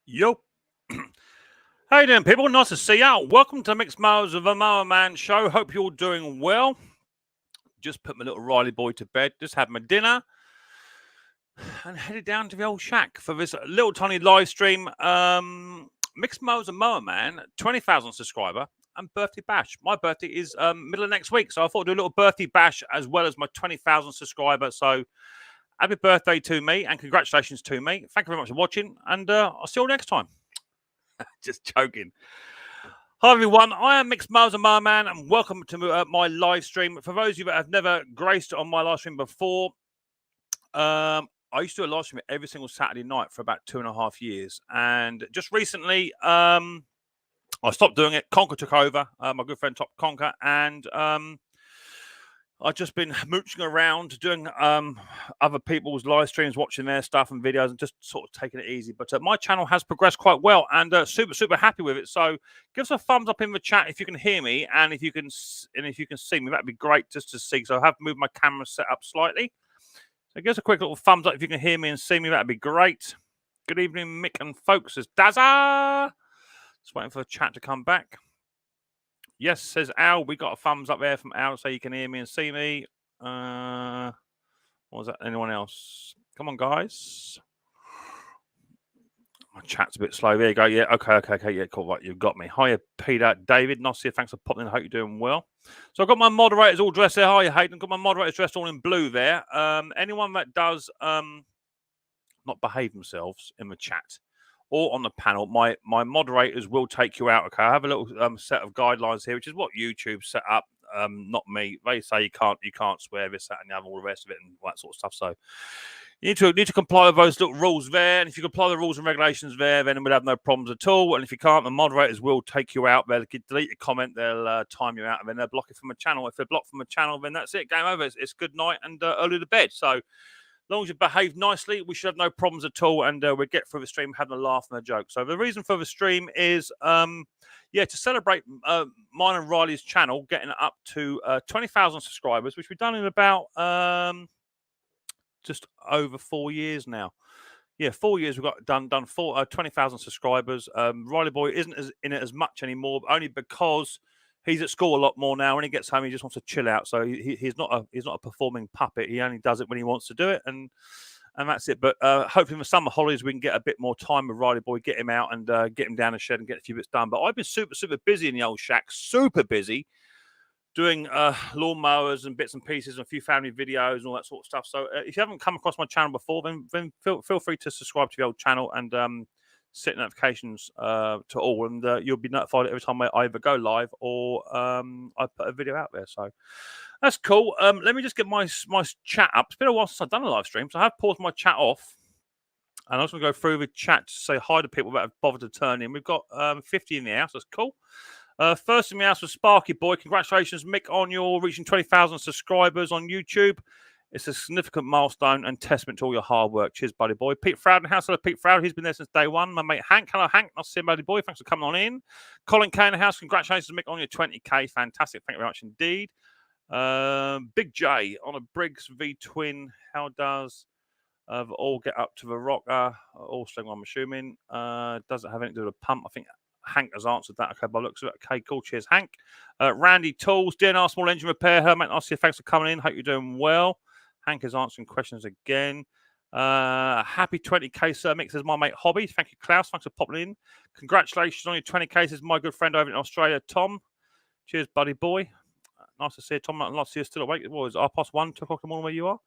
Yo. How you doing, people? Nice to see you. Welcome to Micks Mowers of the Mower Man Show. Hope you're all doing well. Just put my little Riley boy to bed. Just had my dinner and headed down to the old shack for this little tiny live stream. Micks Mowers of Mower Man, 20,000 subscriber and birthday bash. My birthday is middle of next week, so I thought I'd do a little birthday bash as well as my 20,000 subscriber. So happy birthday to me and congratulations to me. Thank you very much for watching, and I'll see you all next time. Just joking. Hi everyone, I am Micks Mowers of Mower Man and welcome to my live stream. For those of you that have never graced on my live stream before, I used to do a live stream every single Saturday night for about 2.5 years, and just recently I stopped doing it. Conker took over, my good friend Top Conker, and I've just been mooching around doing other people's live streams, watching their stuff and videos, and just sort of taking it easy. But my channel has progressed quite well, and super happy with it. So give us a thumbs up in the chat if you can hear me, and if you can see me, that'd be great just to see. So I have moved my camera set up slightly. So give us a quick little thumbs up if you can hear me and see me. That'd be great. Good evening, Mick and folks. Says Dazza. Just waiting for the chat to come back. Yes, says Al. We got a thumbs up there from Al, so you can hear me and see me. What was that? Anyone else? Come on, guys. My chat's a bit slow. There you go. Yeah, okay. Yeah, cool. Right, you've got me. Hiya, Peter, David. Nice to see you. Thanks for popping in. I hope you're doing well. So I've got my moderators all dressed there. Hiya, Hayden. Got my moderators dressed all in blue there. Anyone that does not behave themselves in the chat or on the panel, my moderators will take you out. Okay, I have a little set of guidelines here, which is what YouTube set up, not me. They say you can't swear, this, that, and the other, all the rest of it, and all that sort of stuff. So you need to comply with those little rules there. And if you comply with the rules and regulations there, then we'll have no problems at all. And if you can't, the moderators will take you out. They'll delete your comment, they'll time you out, and then they'll block it from the channel. If they're blocked from the channel, then that's it. Game over. It's good night and early to bed. So as long as you behave nicely, we should have no problems at all, and we'll get through the stream having a laugh and a joke. So the reason for the stream is, to celebrate mine and Riley's channel getting up to 20,000 subscribers, which we've done in about just over 4 years now. Yeah, 4 years we've got done 20,000 subscribers. Riley boy isn't in it as much anymore, only because he's at school a lot more now. When he gets home, he just wants to chill out. So he's not a performing puppet. He only does it when he wants to do it, and that's it. But hopefully in the summer holidays we can get a bit more time with Riley boy, get him out and get him down the shed and get a few bits done. But I've been super busy in the old shack, super busy doing lawn mowers and bits and pieces and a few family videos and all that sort of stuff. So if you haven't come across my channel before, then feel free to subscribe to the old channel and set notifications to all, and you'll be notified every time I either go live or I put a video out there. So that's cool. Let me just get my chat up. It's been a while since I've done a live stream, so I have paused my chat off, and I'm just going to go through the chat to say hi to people that have bothered to turn in. We've got 50 in the house. That's cool. First in the house was Sparky Boy. Congratulations, Mick, on your reaching 20,000 subscribers on YouTube. It's a significant milestone and testament to all your hard work. Cheers, buddy boy. Pete Froud in the house. Hello, Pete Froud. He's been there since day one. My mate Hank. Hello, Hank. Nice to see you, buddy boy. Thanks for coming on in. Colin K in the house. Congratulations, Mick, on your 20K. Fantastic. Thank you very much indeed. Big J on a Briggs V-twin. How does all get up to the rocker? All string, I'm assuming. Doesn't have anything to do with a pump. I think Hank has answered that. Okay, by looks of it. Okay, cool. Cheers, Hank. Randy Tools. DNR Small Engine Repair. Her mate, nice to see you. Thanks for coming in. Hope you're doing well. Hank is answering questions again. Happy 20K, sir. Mick, says my mate Hobby. Thank you, Klaus. Thanks for popping in. Congratulations on your 20K. This is my good friend over in Australia, Tom. Cheers, buddy boy. Nice to see you, Tom. Nice to see you still awake. What was it, 1:30, 2 o'clock in the morning where you are?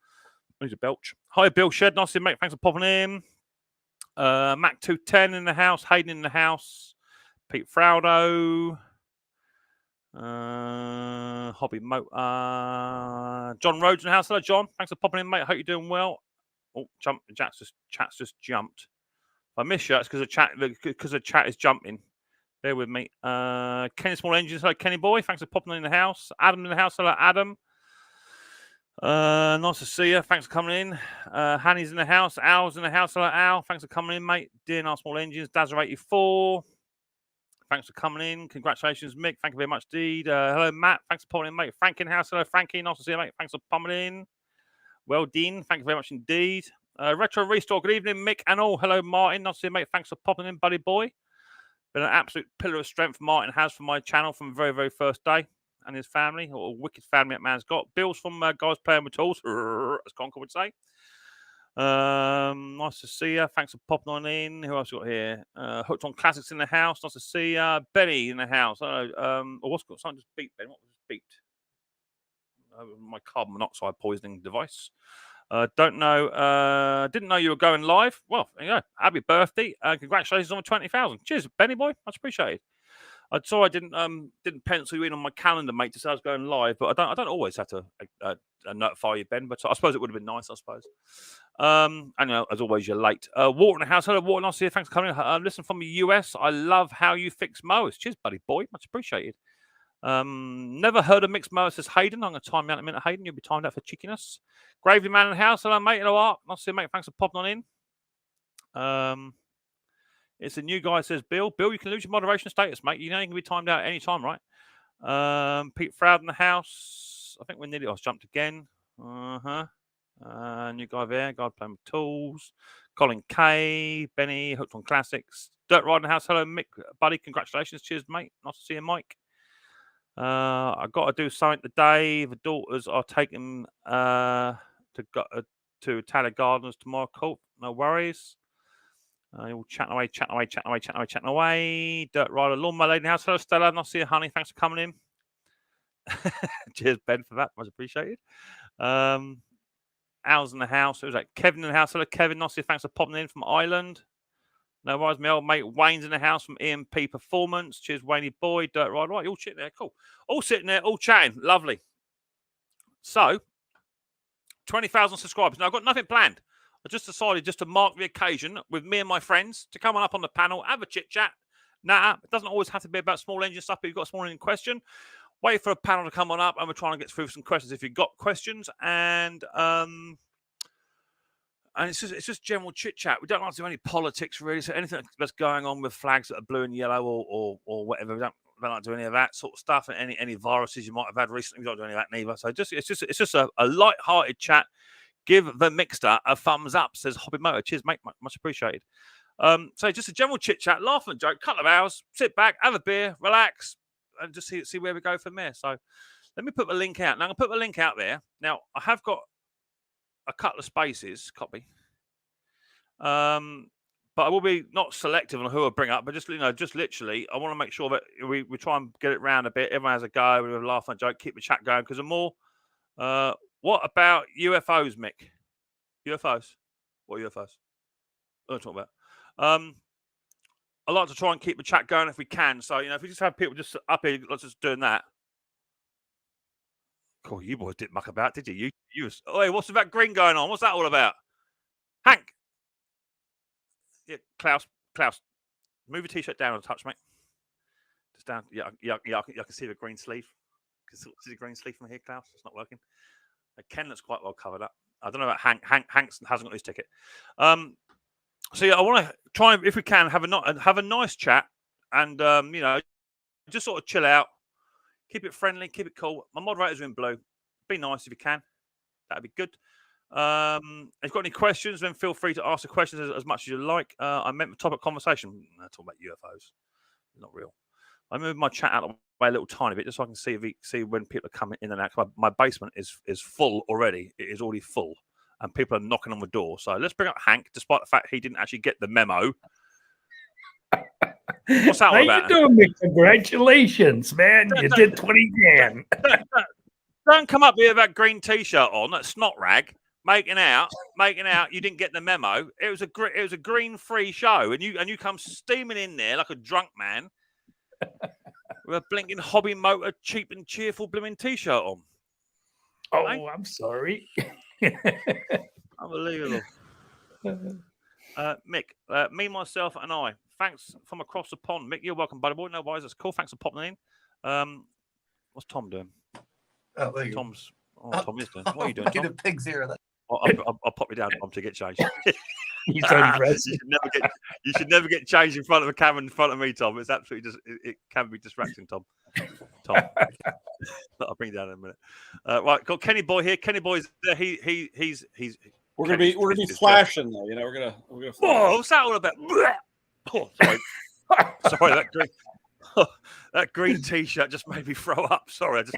I need a belch. Hi, Bill Shed. Nice to see you, mate. Thanks for popping in. Mac 210 in the house. Hayden in the house. Pete Fraudo. Hobby Motor. John Rhodes in the house. Hello, John. Thanks for popping in, mate. I hope you're doing well. Oh, chat's just jumped. If I miss you, it's because the chat is jumping. Bear with me. Kenny Small Engines. Hello, Kenny boy. Thanks for popping in the house. Adam in the house. Hello, Adam. Nice to see you. Thanks for coming in. Hanny's in the house. Al's in the house. Hello, Al. Thanks for coming in, mate. DNR Small Engines. Dazza84. Thanks for coming in. Congratulations, Mick. Thank you very much, indeed. Hello, Matt. Thanks for popping in, mate. Frank in the house. Hello, Frankie. Nice to see you, mate. Thanks for popping in. Well, Dean. Thank you very much indeed. Retro Restore, good evening, Mick and all. Hello, Martin. Nice to see you, mate. Thanks for popping in, buddy boy. Been an absolute pillar of strength Martin has for my channel from the very, very first day. And his family, or wicked family that man's got. Bill's from Guys Playing with Tools, as Conker would say. Nice to see you. Thanks for popping on in. Who else got here? Hooked on Classics in the house. Nice to see you. Benny in the house. What's got something just beeped, Ben? What was beeped? My carbon monoxide poisoning device. Don't know. Didn't know you were going live. Well, there you go. Happy birthday. Congratulations on the 20,000. Cheers, Benny boy. Much appreciated. I saw I didn't pencil you in on my calendar, mate, to say I was going live, but I don't always have to notify you, Ben. But I suppose it would have been nice, I suppose. And as always, you're late. Water in the house. Hello, Water. Nice to see you. Thanks for coming. Listen from the US. I love how you fix mowers. Cheers, buddy boy. Much appreciated. Never heard of Micks Mowers, says Hayden. I'm going to time you out in a minute, Hayden. You'll be timed out for cheekiness. Gravy Man in the house. Hello, mate. Hello, Art. Nice to see you, mate. Thanks for popping on in. It's a new guy, says Bill. Bill, you can lose your moderation status, mate. You know you can be timed out any time, right? Pete Froud in the house. I think we're nearly. I jumped again. New guy there. Guy playing with tools. Colin K. Benny, hooked on classics. Dirt Ride in the house. Hello, Mick, buddy. Congratulations. Cheers, mate. Nice to see you, Mike. I've got to do something today. The daughters are taking to Italian Gardens tomorrow. Cool. No worries. You'll chatting away. Dirt Rider, Lawn My Lady House. Hello, Stella. Nice to see you, honey. Thanks for coming in. Cheers, Ben, for that. Much appreciated. Al's in the house. Who's that? Kevin in the house. Hello, Kevin. Nice to see you. Thanks for popping in from Ireland. No worries, my old mate Wayne's in the house from EMP Performance. Cheers, Wayne boy. Dirt Rider. Right, you all sitting there. Cool. All sitting there, all chatting. Lovely. So, 20,000 subscribers. Now, I've got nothing planned. I just decided just to mark the occasion with me and my friends to come on up on the panel, have a chit-chat. It doesn't always have to be about small engine stuff, but you've got a small engine question. Wait for a panel to come on up, and we're trying to get through some questions if you've got questions. And it's just general chit-chat. We don't like to do any politics, really. So anything that's going on with flags that are blue and yellow or whatever, we don't like to do any of that sort of stuff. And any viruses you might have had recently, we don't do any of that neither. So it's just a light-hearted chat. Give the Mixter a thumbs up, says Hobby Motor. Cheers, mate. Much appreciated. So just a general chit-chat, laugh and joke, couple of hours, sit back, have a beer, relax, and just see where we go from there. So let me put the link out. Now, I'm going to put the link out there. Now, I have got a couple of spaces, copy. But I will be not selective on who I bring up, but just literally, I want to make sure that we try and get it round a bit. Everyone has a go, we have a laugh and a joke, keep the chat going, because the more... what about UFOs, Mick? UFOs? What UFOs? I don't talk about. I like to try and keep the chat going if we can. So, if we just have people just up here, let's just doing that. Cool, you boys didn't muck about, did you? Hey, what's that green going on? What's that all about? Hank. Yeah, Klaus, move your t-shirt down a touch, mate. Just down. Yeah, I can see the green sleeve. Can see the green sleeve from here, Klaus. It's not working. Ken looks quite well covered up. I don't know about Hank. Hank hasn't got his ticket. So yeah, I want to try and, if we can, have a nice chat, and just sort of chill out, keep it friendly, keep it cool. My moderators are in blue. Be nice if you can. That'd be good. If you've got any questions, then feel free to ask the questions as much as you like. I meant the topic conversation. Talk about UFOs. Not real. I moved my chat out of the way a little tiny bit just so I can see when people are coming in and out. My basement is full already. It is already full, and people are knocking on the door. So let's bring up Hank, despite the fact he didn't actually get the memo. What's that all about? How you doing, Mick? Congratulations, man. You did 20 grand. Don't come up here with that green t-shirt on, that snot rag, making out you didn't get the memo. It was a green free show, and you come steaming in there like a drunk man with a blinking Hobby Motor cheap and cheerful blooming t-shirt on. Oh, right? I'm sorry. Unbelievable. Mick, me, myself, and I. Thanks from across the pond. Mick, you're welcome, buddy boy. No worries, that's cool. Thanks for popping in. What's Tom doing? Oh, there you Tom's. Oh, Tom is doing. What are you doing, Tom? Get a pig zero. I'll pop you down, Tom, to get changed. He's undressed. You should never get changed in front of a camera in front of me, Tom. It's absolutely it can be distracting, Tom. I'll bring you down in a minute. Right, got Kenny Boy here. Kenny Boy's there. He's We're gonna be flashing though. You know, we're gonna. Oh, what's that all about? Oh, sorry, sorry. That green T-shirt just made me throw up. Sorry, I just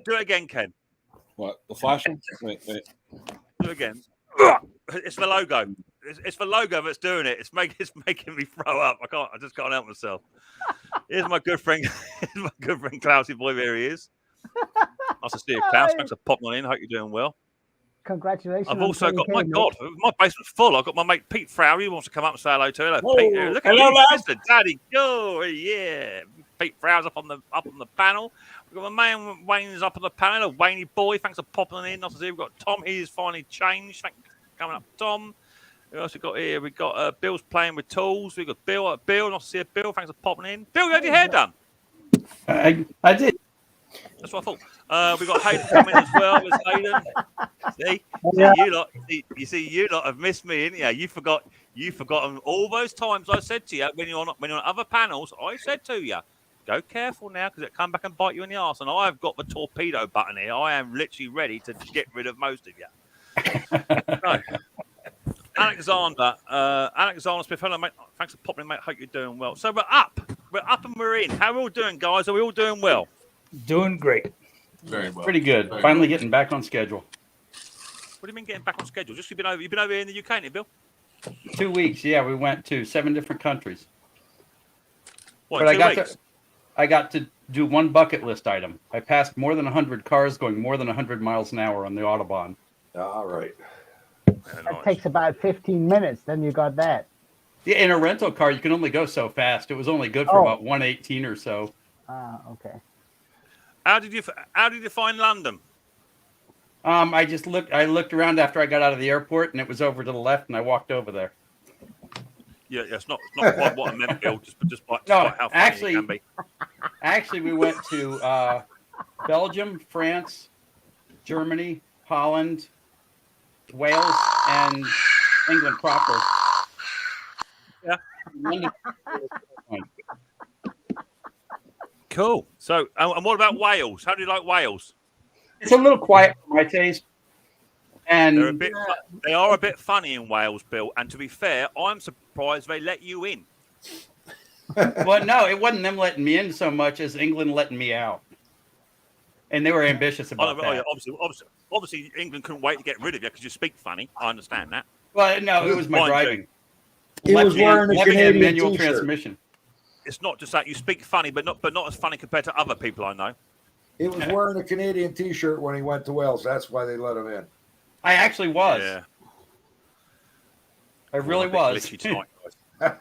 do it again, Ken. What, the flashing? Wait. Do it again. It's the logo. It's the logo that's doing it. It's making me throw up. I just can't help myself. Here's my good friend. Here's my good friend Klausy boy. There he is. Nice to see you, Klaus. Thanks for popping on in. Hope you're doing well. Congratulations. I've also got, 20K, my mate. God, my basement's full. I've got my mate Pete Frowery who wants to come up and say hello to. Hello, Oh, Pete. Look at hello, you, lad. Mr. Daddy. Oh, yeah. Pete Frowery's up on the panel. We've got my man Wayne's up on the panel. Wayne boy, thanks for popping in. Nice to see you. We've got Tom. He's finally changed. Thanks for coming up, Tom. Who else we got here? We got Bill's playing with tools. We got Bill. Bill, nice to see you, Bill. Thanks for popping in. Bill, you had your hair done. I did. That's what I thought. We got Hayden coming as well. There's Hayden. See, you lot have missed me, innit? You've forgotten all those times I said to you when you're on other panels. I said to you, go careful now because it come back and bite you in the arse. And I've got the torpedo button here. I am literally ready to get rid of most of you. So, Alexander Smith, hello mate. Thanks for popping in, mate. Hope you're doing well. So we're up and we're in. How are we all doing, guys? Are we all doing well? Doing great. Very well. Pretty good. Very Finally good. getting back on schedule. What do you mean getting back on schedule? Just you've been over here in the UK, ain't Bill? 2 weeks. Yeah, we went to 7 different countries. What, But 2 weeks? I got to do one bucket list item. I passed more than 100 cars going more than 100 miles an hour on the Autobahn. All right. Yeah, That nice. takes about 15 minutes. Then you got that. Yeah, in a rental car, you can only go so fast. It was only good for Oh. about 118 or so. Okay. How did you find London? I looked around after I got out of the airport, and it was over to the left, and I walked over there. Yeah, it's not quite what I meant, Bill. Just by No, how funny actually- it can be. Actually, we went to Belgium, France, Germany, Holland, Wales, and England proper. Yeah. London- Cool. So, and what about Wales? How do you like Wales? It's a little quiet for my taste. And They are a bit funny in Wales, Bill. And to be fair, I'm surprised they let you in. well, no, it wasn't them letting me in so much as England letting me out. And they were ambitious about that. Obviously, England couldn't wait to get rid of you because you speak funny. I understand that. Well, no, it was my Mind you, driving. He was wearing a left-hand Canadian manual t-shirt. transmission. It's not just that you speak funny, but not as funny compared to other people I know. He was wearing a Canadian T-shirt when he went to Wales. That's why they let him in. I actually was. Yeah. I really I'm a bit was. glitchy tonight, guys.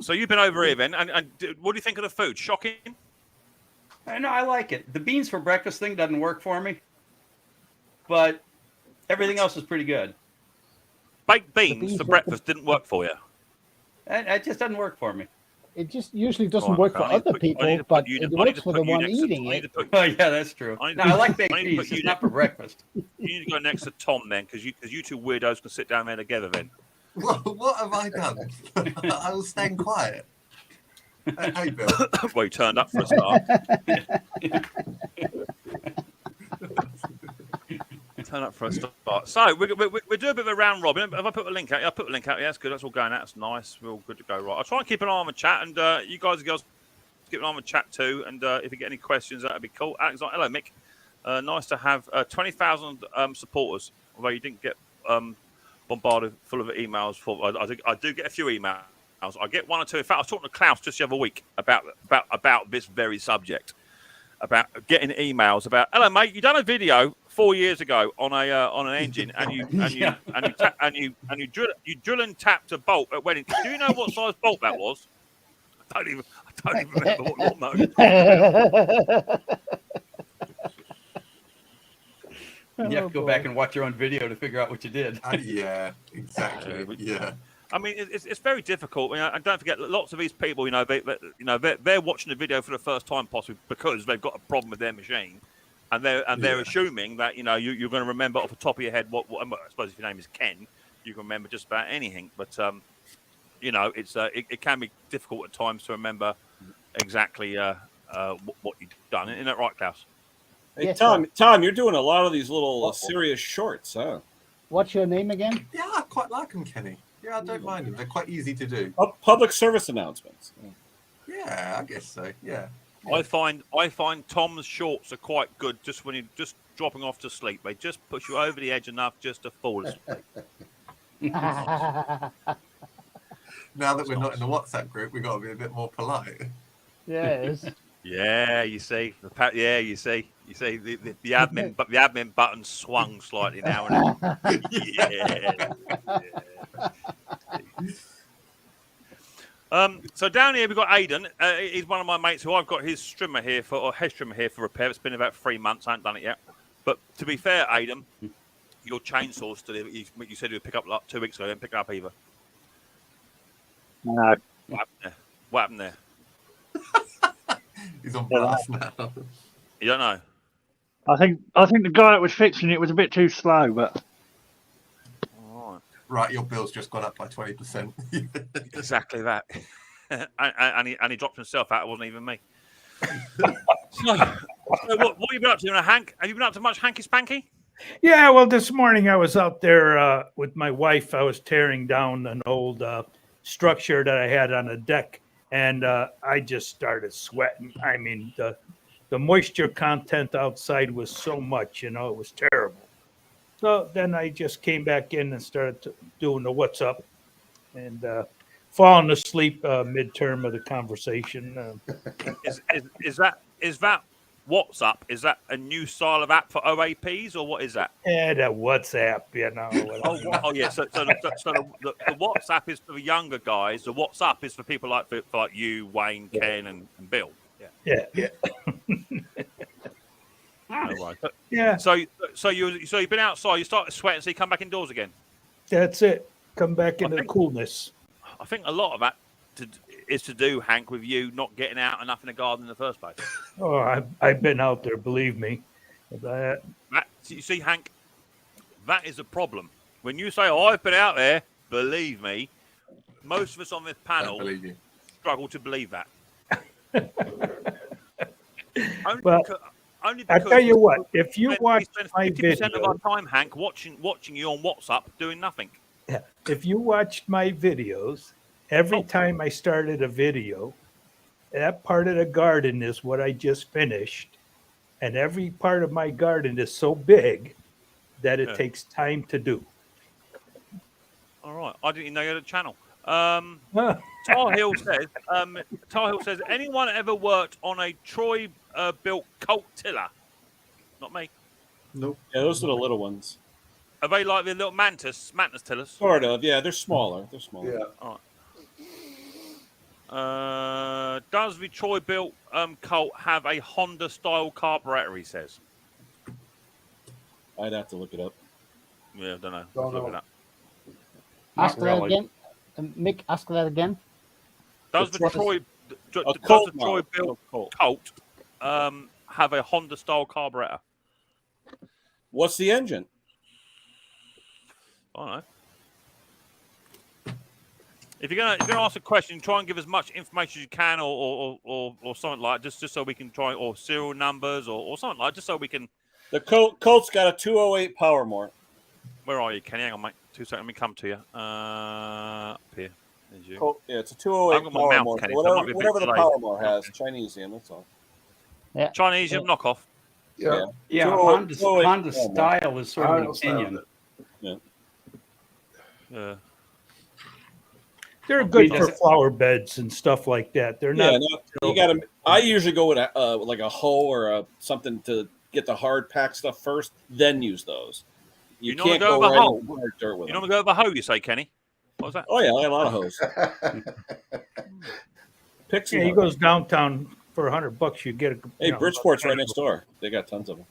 So you've been over here then, and what do you think of the food? Shocking? No, I like it. The beans for breakfast thing doesn't work for me, but everything else is pretty good. Baked beans beans for with breakfast didn't work for you. It just doesn't work for me. It just usually doesn't Right, work okay, for I need to other put- I need people, to put but you- it I need works to for put the you one next to- eating I need it. to put- Oh yeah, that's true. I need No, to- I like baked I need to beans, put you just not for breakfast. You need to go next to Tom then, because you two weirdos can sit down there together then. What have I done? I was staying quiet. Hey, Bill. Well, you turned up for a start. Turn up for a start. So we do a bit of a round robin. Have I put a link out? Yeah, I put a link out. Yeah, that's good. That's all going out. That's nice. We're all good to go. Right. I'll try and keep an eye on the chat, and you guys and girls keep an eye on the chat too. And if you get any questions, that'd be cool. Alexander, hello, Mick. Nice to have 20,000 supporters. Although you didn't get bombarded full of emails. I do get a few emails. I get one or two. In fact, I was talking to Klaus just the other week about this very subject, about getting emails about. Hello, mate. You done a video 4 years ago on an engine, and you drill and tapped a bolt at wedding. Do you know what size bolt that was? I don't even remember what mode. You have to go back and watch your own video to figure out what you did. Yeah, exactly. Yeah. I mean, it's very difficult. And don't forget, lots of these people, they're watching the video for the first time, possibly because they've got a problem with their machine, and they're assuming that you're going to remember off the top of your head what. I suppose if your name is Ken, you can remember just about anything. But it can be difficult at times to remember exactly what you've done. Isn't that right, Klaus? Hey, Yes, Tom, you're doing a lot of these little serious shorts, huh? What's your name again? Yeah, I quite like them, Kenny. Yeah, I don't mind them. They're quite easy to do. Public service announcements. Yeah, I guess so. Yeah. I find Tom's shorts are quite good just when you're just dropping off to sleep. They just push you over the edge enough just to fall asleep. Now that we're not in the WhatsApp group, we've got to be a bit more polite. Yes. Yeah, you see, the admin button swung slightly now and then. So down here we've got Aidan. He's one of my mates who I've got his head trimmer here for repair. It's been about 3 months. I haven't done it yet. But to be fair, Aidan, your chainsaw's still. You said you would pick up like 2 weeks ago. Didn't pick it up either. No. What happened there? He's on blast now. You don't know. I think the guy that was fixing it was a bit too slow, but All right. Right, your bill's just gone up by 20%. Exactly that. and he dropped himself out. It wasn't even me. So what have you been up to, Hank? Have you been up to much hanky spanky? Yeah, well, this morning I was out there with my wife. I was tearing down an old structure that I had on a deck, and I just started sweating. I mean, the moisture content outside was so much, it was terrible. So then I just came back in and started doing the what's up, and falling asleep midterm of the conversation. Is that WhatsApp? Is that a new style of app for OAPs, or what is that? Yeah, that WhatsApp, Oh yeah. So the WhatsApp is for the younger guys. The WhatsApp is for people like you, Wayne, Ken, and Bill. Yeah. Oh, right. Yeah, So you've been outside. You started sweating, so you come back indoors again. that's it. Come back into the coolness. I think a lot of that is to do, Hank, with you not getting out enough in the garden in the first place. Oh, I've been out there, believe me. You see, Hank, that is a problem. When you say, "Oh, I've been out there," believe me, most of us on this panel believe you. struggle to believe that. Only I because tell you what, if you we watch spend my 50% of our videos, time, Hank, watching you on WhatsApp doing nothing. if you watched my videos, every time I started a video, that part of the garden is what I just finished, and every part of my garden is so big that it takes time to do. All right, I didn't even know you had a channel. Tar Hill says, anyone ever worked on a Troy built Colt tiller? Not me. Nope. Yeah, those are the little ones. Are they like the little mantis tillers? Sort of. Yeah, they're smaller. Yeah. All right. Does the Troy built Colt have a Honda style carburetor? He says. I'd have to look it up. Yeah, I don't know. Don't Look know. it up. Ask Not that really. again. Mick, ask that again. Does The the Troy- Troy A Colt Troy built Colt have a Honda style carburetor? What's the engine? I don't know. If you're gonna ask a question, try and give as much information as you can, or something like just so we can try, or serial numbers, or something like just so we can. The Colt's got a 208 power more. Where are you, Kenny? Hang on, mate. 2 seconds. Let me come to you. Up here. There's you. Colt, yeah, it's a I've 208 got my power mouth, more. Kenny, so it might be a bit Whatever the delayed. power more has, Chinesium, that's all. Chinese knockoff. Yeah. Yeah, 208 Honda style is sort of an Honda style. opinion. Yeah. They're good Does for flower beds and stuff like that. They're Yeah, not. no, you got to. I usually go with like a hoe or something to get the hard pack stuff first, then use those. You normally can't go go with a right hoe? in hard dirt with You them. normally go over hoe, you say, Kenny? What was that? Oh yeah, I got a lot of hose. Picks Yeah, them he up. goes downtown for $100. You get a. Hey, Bridgeport's right next door. They got tons of them.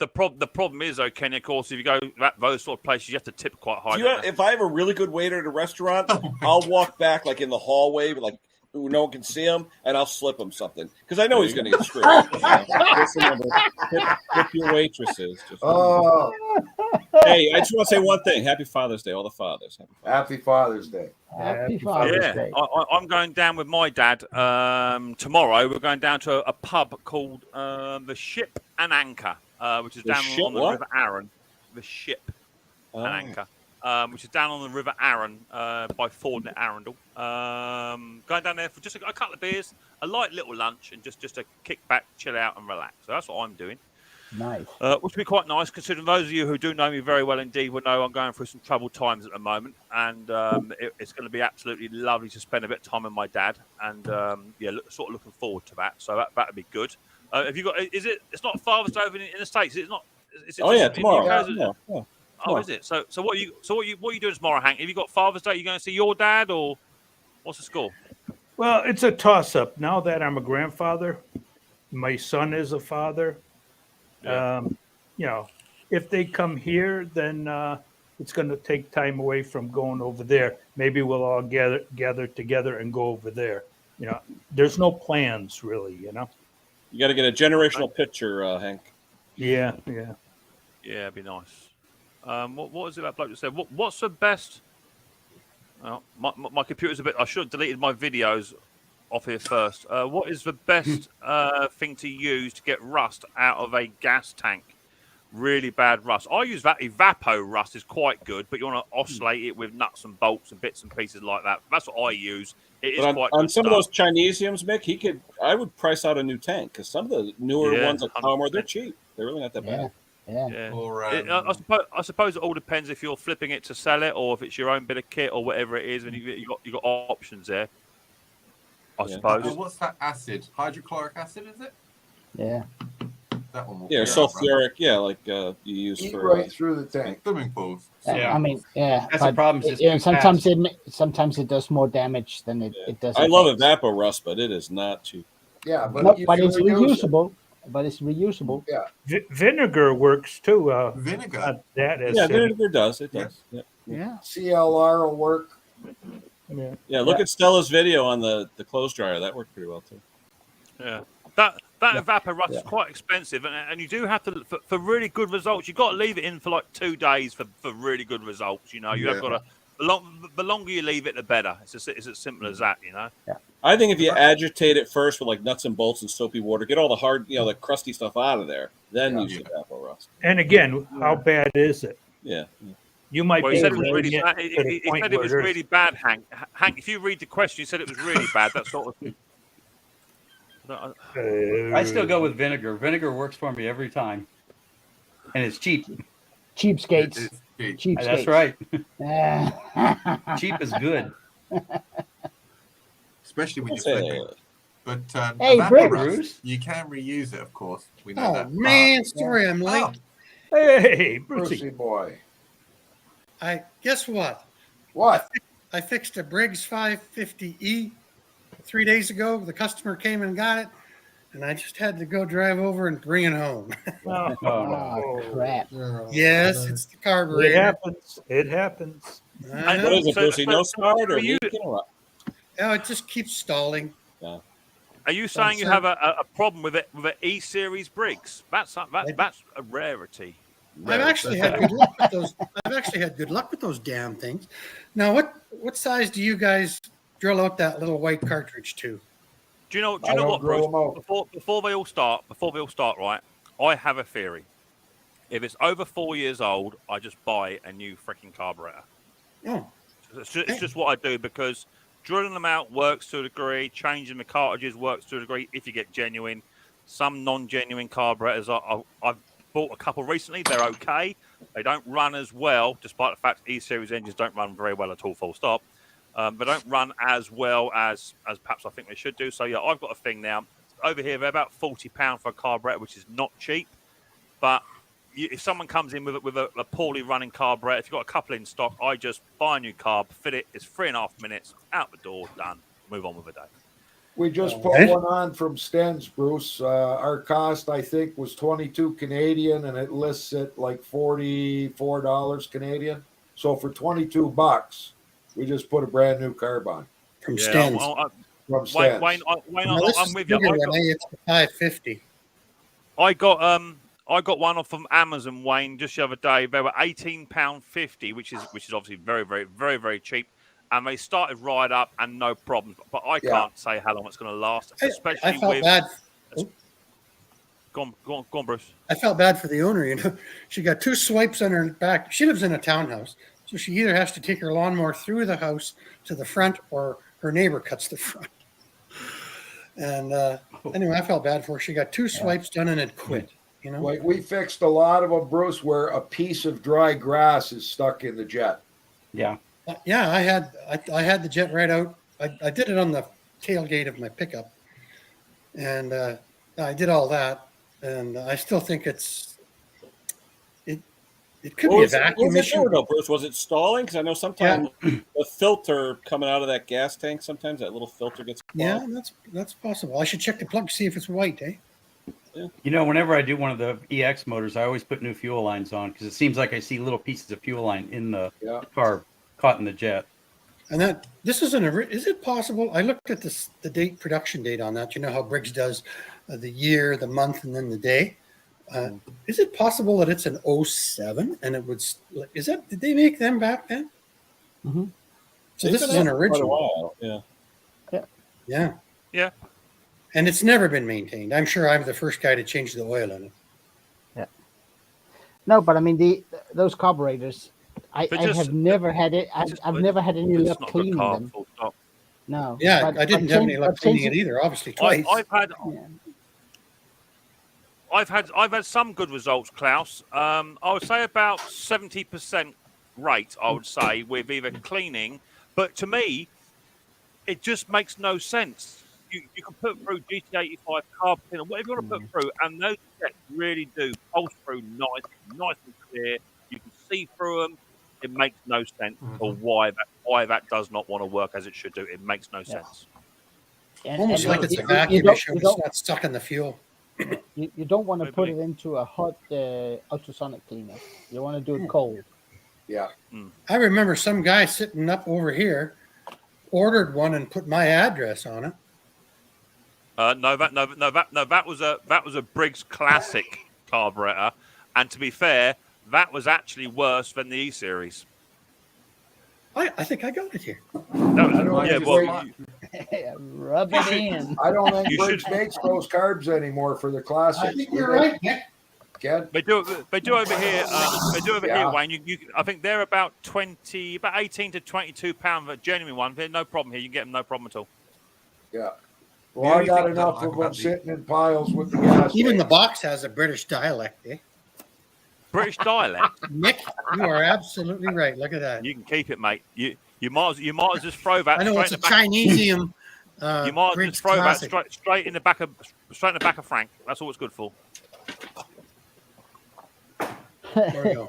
The problem is, though, Kenny, of course, if you go those sort of places, you have to tip quite high. If I have a really good waiter at a restaurant, I'll walk back like in the hallway, but like no one can see him, and I'll slip him something because I know he's going to get screwed. Just remember, tip your waitresses. Oh, Hey, I just want to say one thing. Happy Father's Day, all the fathers. happy Father's Day. Happy Happy Father's Yeah, Day. I'm going down with my dad tomorrow. We're going down to a pub called the Ship and Anchor, which is The down Ship on the what? River Arun. The Ship Oh. and Anchor, which is down on the River Arun by Ford at Arundel. Going down there for just a couple of beers, a light little lunch, and just to kick back, chill out, and relax. So that's what I'm doing. Nice. Which would be quite nice, considering those of you who do know me very well indeed will know I'm going through some troubled times at the moment, and it's going to be absolutely lovely to spend a bit of time with my dad, and sort of looking forward to that. So that'd be good. Have you got? Is it? It's not Father's Day over in the States. Is it not? Is it Oh just yeah, in the tomorrow. UK, is it? Yeah. Oh, tomorrow. is it? So what are you doing tomorrow, Hank? Have you got Father's Day? Are you going to see your dad, or what's the score? Well, it's a toss-up. Now that I'm a grandfather, my son is a father. Yeah. If they come here, then it's going to take time away from going over there. Maybe we'll all gather together and go over there. There's no plans really. You got to get a generational picture, Hank. Yeah. Yeah, it'd be nice. What was it that bloke that said? What's the best? Oh, my computer's a bit. I should have deleted my videos off here first. What is the best thing to use to get rust out of a gas tank? Really bad rust. I use that. Evapo rust is quite good, but you want to oscillate it with nuts and bolts and bits and pieces like that. That's what I use. It is quite on good some stuff. of those Chinesiums, Mick, I would price out a new tank because some of the newer ones like Mower, they're cheap. They're really not that bad. Yeah. Or I suppose it all depends if you're flipping it to sell it or if it's your own bit of kit or whatever it is, and you got options there. I suppose. what's that acid? Hydrochloric acid, is it? Yeah. That one will Yeah, clear out, right? sulfuric. like you use Eat for. right through the tank. Swimming pools. Yeah. I mean, yeah. That's the problem, is it's too Sometimes it does more damage than it does. I love effects. Evapor Rust, but it is not cheap. Yeah, but No, if but you it's reuse it- reusable. But it's reusable. Yeah, Vinegar works too. Vinegar. That is Yeah, vinegar does. It does. Yeah. Yeah. CLR will work. Yeah, look at Stella's video on the clothes dryer. That worked pretty well too. Yeah, that Evapor rust is quite expensive, and you do have to for really good results. You've got to leave it in for like 2 days for really good results. You have got to. The longer you leave it, the better. It's as simple as that. I think if you agitate it first with like nuts and bolts and soapy water, get all the hard, the crusty stuff out of there, then use the Evapor Rust. And again, how bad is it? Yeah. You might Well, be he said it was rating really it bad. to He the point said it where was there's- really bad, Hank. Hank, if you read the question, he said it was really bad. That sort of. I still go with vinegar. Vinegar works for me every time, and it's cheap. Cheapskates. It's cheap. Cheapskates. That's right. Yeah. Cheap is good. Especially when you're Say, flipping. But Hey, Evapor Bruce. Rust, you can reuse it, of course. We know Oh that. man, sorry I'm late. Hey, Brucey Brucey. boy. I guess what? What? I fixed a Briggs 550E 3 days ago. The customer came and got it, and I just had to go drive over and bring it home. Oh, Oh, crap. Yes, it's the it carburetor. happens. It happens. I What know. is it, Brucey? No start or you- leaking or what? Oh, it just keeps stalling. Are you saying you have a problem with it with an E series Briggs? That's a rarity. I've actually had good luck with those. I've actually had good luck with those damn things. Now, what size do you guys drill out that little white cartridge to? Do you know I don't what, grow Bruce? them out. Before they all start, right? I have a theory. If it's over 4 years old, I just buy a new freaking carburetor. Oh, It's just what I do because drilling them out works to a degree. Changing the cartridges works to a degree if you get genuine. Some non-genuine carburetors, I've bought a couple recently. They're okay. They don't run as well, despite the fact E-Series engines don't run very well at all, full stop. They don't run as well as perhaps I think they should do. So, yeah, I've got a thing now. Over here, they're about £40 for a carburetor, which is not cheap. But if someone comes in with a poorly running carburetor, if you've got a couple in stock, I just buy a new carb, fit it. It's 3.5 minutes, out the door, done. Move on with the day. We just put one on from Stens, Bruce. Our cost, I think, was 22 Canadian, and it lists it like $44 Canadian. So for $22, we just put a brand new carb on. from Yeah, Stens. from Wayne, Stan's. Now, this I'm is with the you. bigger one, eh? It's the 550. I got one off from Amazon, Wayne, just the other day. They were £18.50, which is obviously very, very, very, very cheap. And they started right up and no problems. But I can't say how long it's going to last, especially I felt with. bad. Go on, Bruce. I felt bad for the owner. You know, she got 2 swipes on her back. She lives in a townhouse, so she either has to take her lawnmower through the house to the front, or her neighbor cuts the front. And anyway, I felt bad for her. She got 2 swipes done and it quit. You know, Like we fixed a lot of them, Bruce, where a piece of dry grass is stuck in the jet. Yeah. yeah, I had the jet right out. I did it on the tailgate of my pickup, and I did all that, and I still think it could be a vacuum issue. Bruce? Was it stalling? Because I know sometimes the filter coming out of that gas tank, sometimes that little filter gets clogged. Yeah, that's possible. I should check the plug, see if it's white, eh? You know, whenever I do one of the EX motors, I always put new fuel lines on because it seems like I see little pieces of fuel line in the car caught in the jet. And this is is it possible? I looked at the production date on that. You know how Briggs does the year, the month, and then the day. Is it possible that it's an 07 and it would? Did they make them back then? Mm-hmm. So this is an original. Yeah. Yeah. And it's never been maintained. I'm sure I'm the first guy to change the oil in it. Yeah. No, but I mean those carburetors. I have never had it. I've never had any luck cleaning them. No. Yeah, I didn't have any luck cleaning it either. Obviously, twice. I've had some good results, Klaus. I would say about 70% rate. I would say with either cleaning, but to me, it just makes no sense. You can put through GT85 carb cleaner, whatever you want to put through, and those jets really do pulse through nice and clear. You can see through them. It makes no sense or why that does not want to work as it should do. It makes no sense. Almost like it's a vacuum issue. It's not stuck in the fuel. You don't want to put it into a hot ultrasonic cleaner. You want to do it cold. Yeah. I remember some guy sitting up over here ordered one and put my address on it. That was a Briggs Classic carburetor, and to be fair, that was actually worse than the E series. I think I got it here. Rub it in. I don't think Briggs makes those carbs anymore for the Classic. I think you're right, Nick. They do over here. Here, Wayne. I think they're about 18 to 22 pound. A genuine one. There's no problem here. You can get them, no problem at all. Yeah. Well, I got enough of them sitting in piles with the gas. Even the box has a British dialect, eh? British dialect. Nick, you are absolutely right. Look at that. You can keep it, mate. You might as well just throw that. I know it's a Chinesium. You might as well just throw that straight in the back of Frank. That's all it's good for. There we go.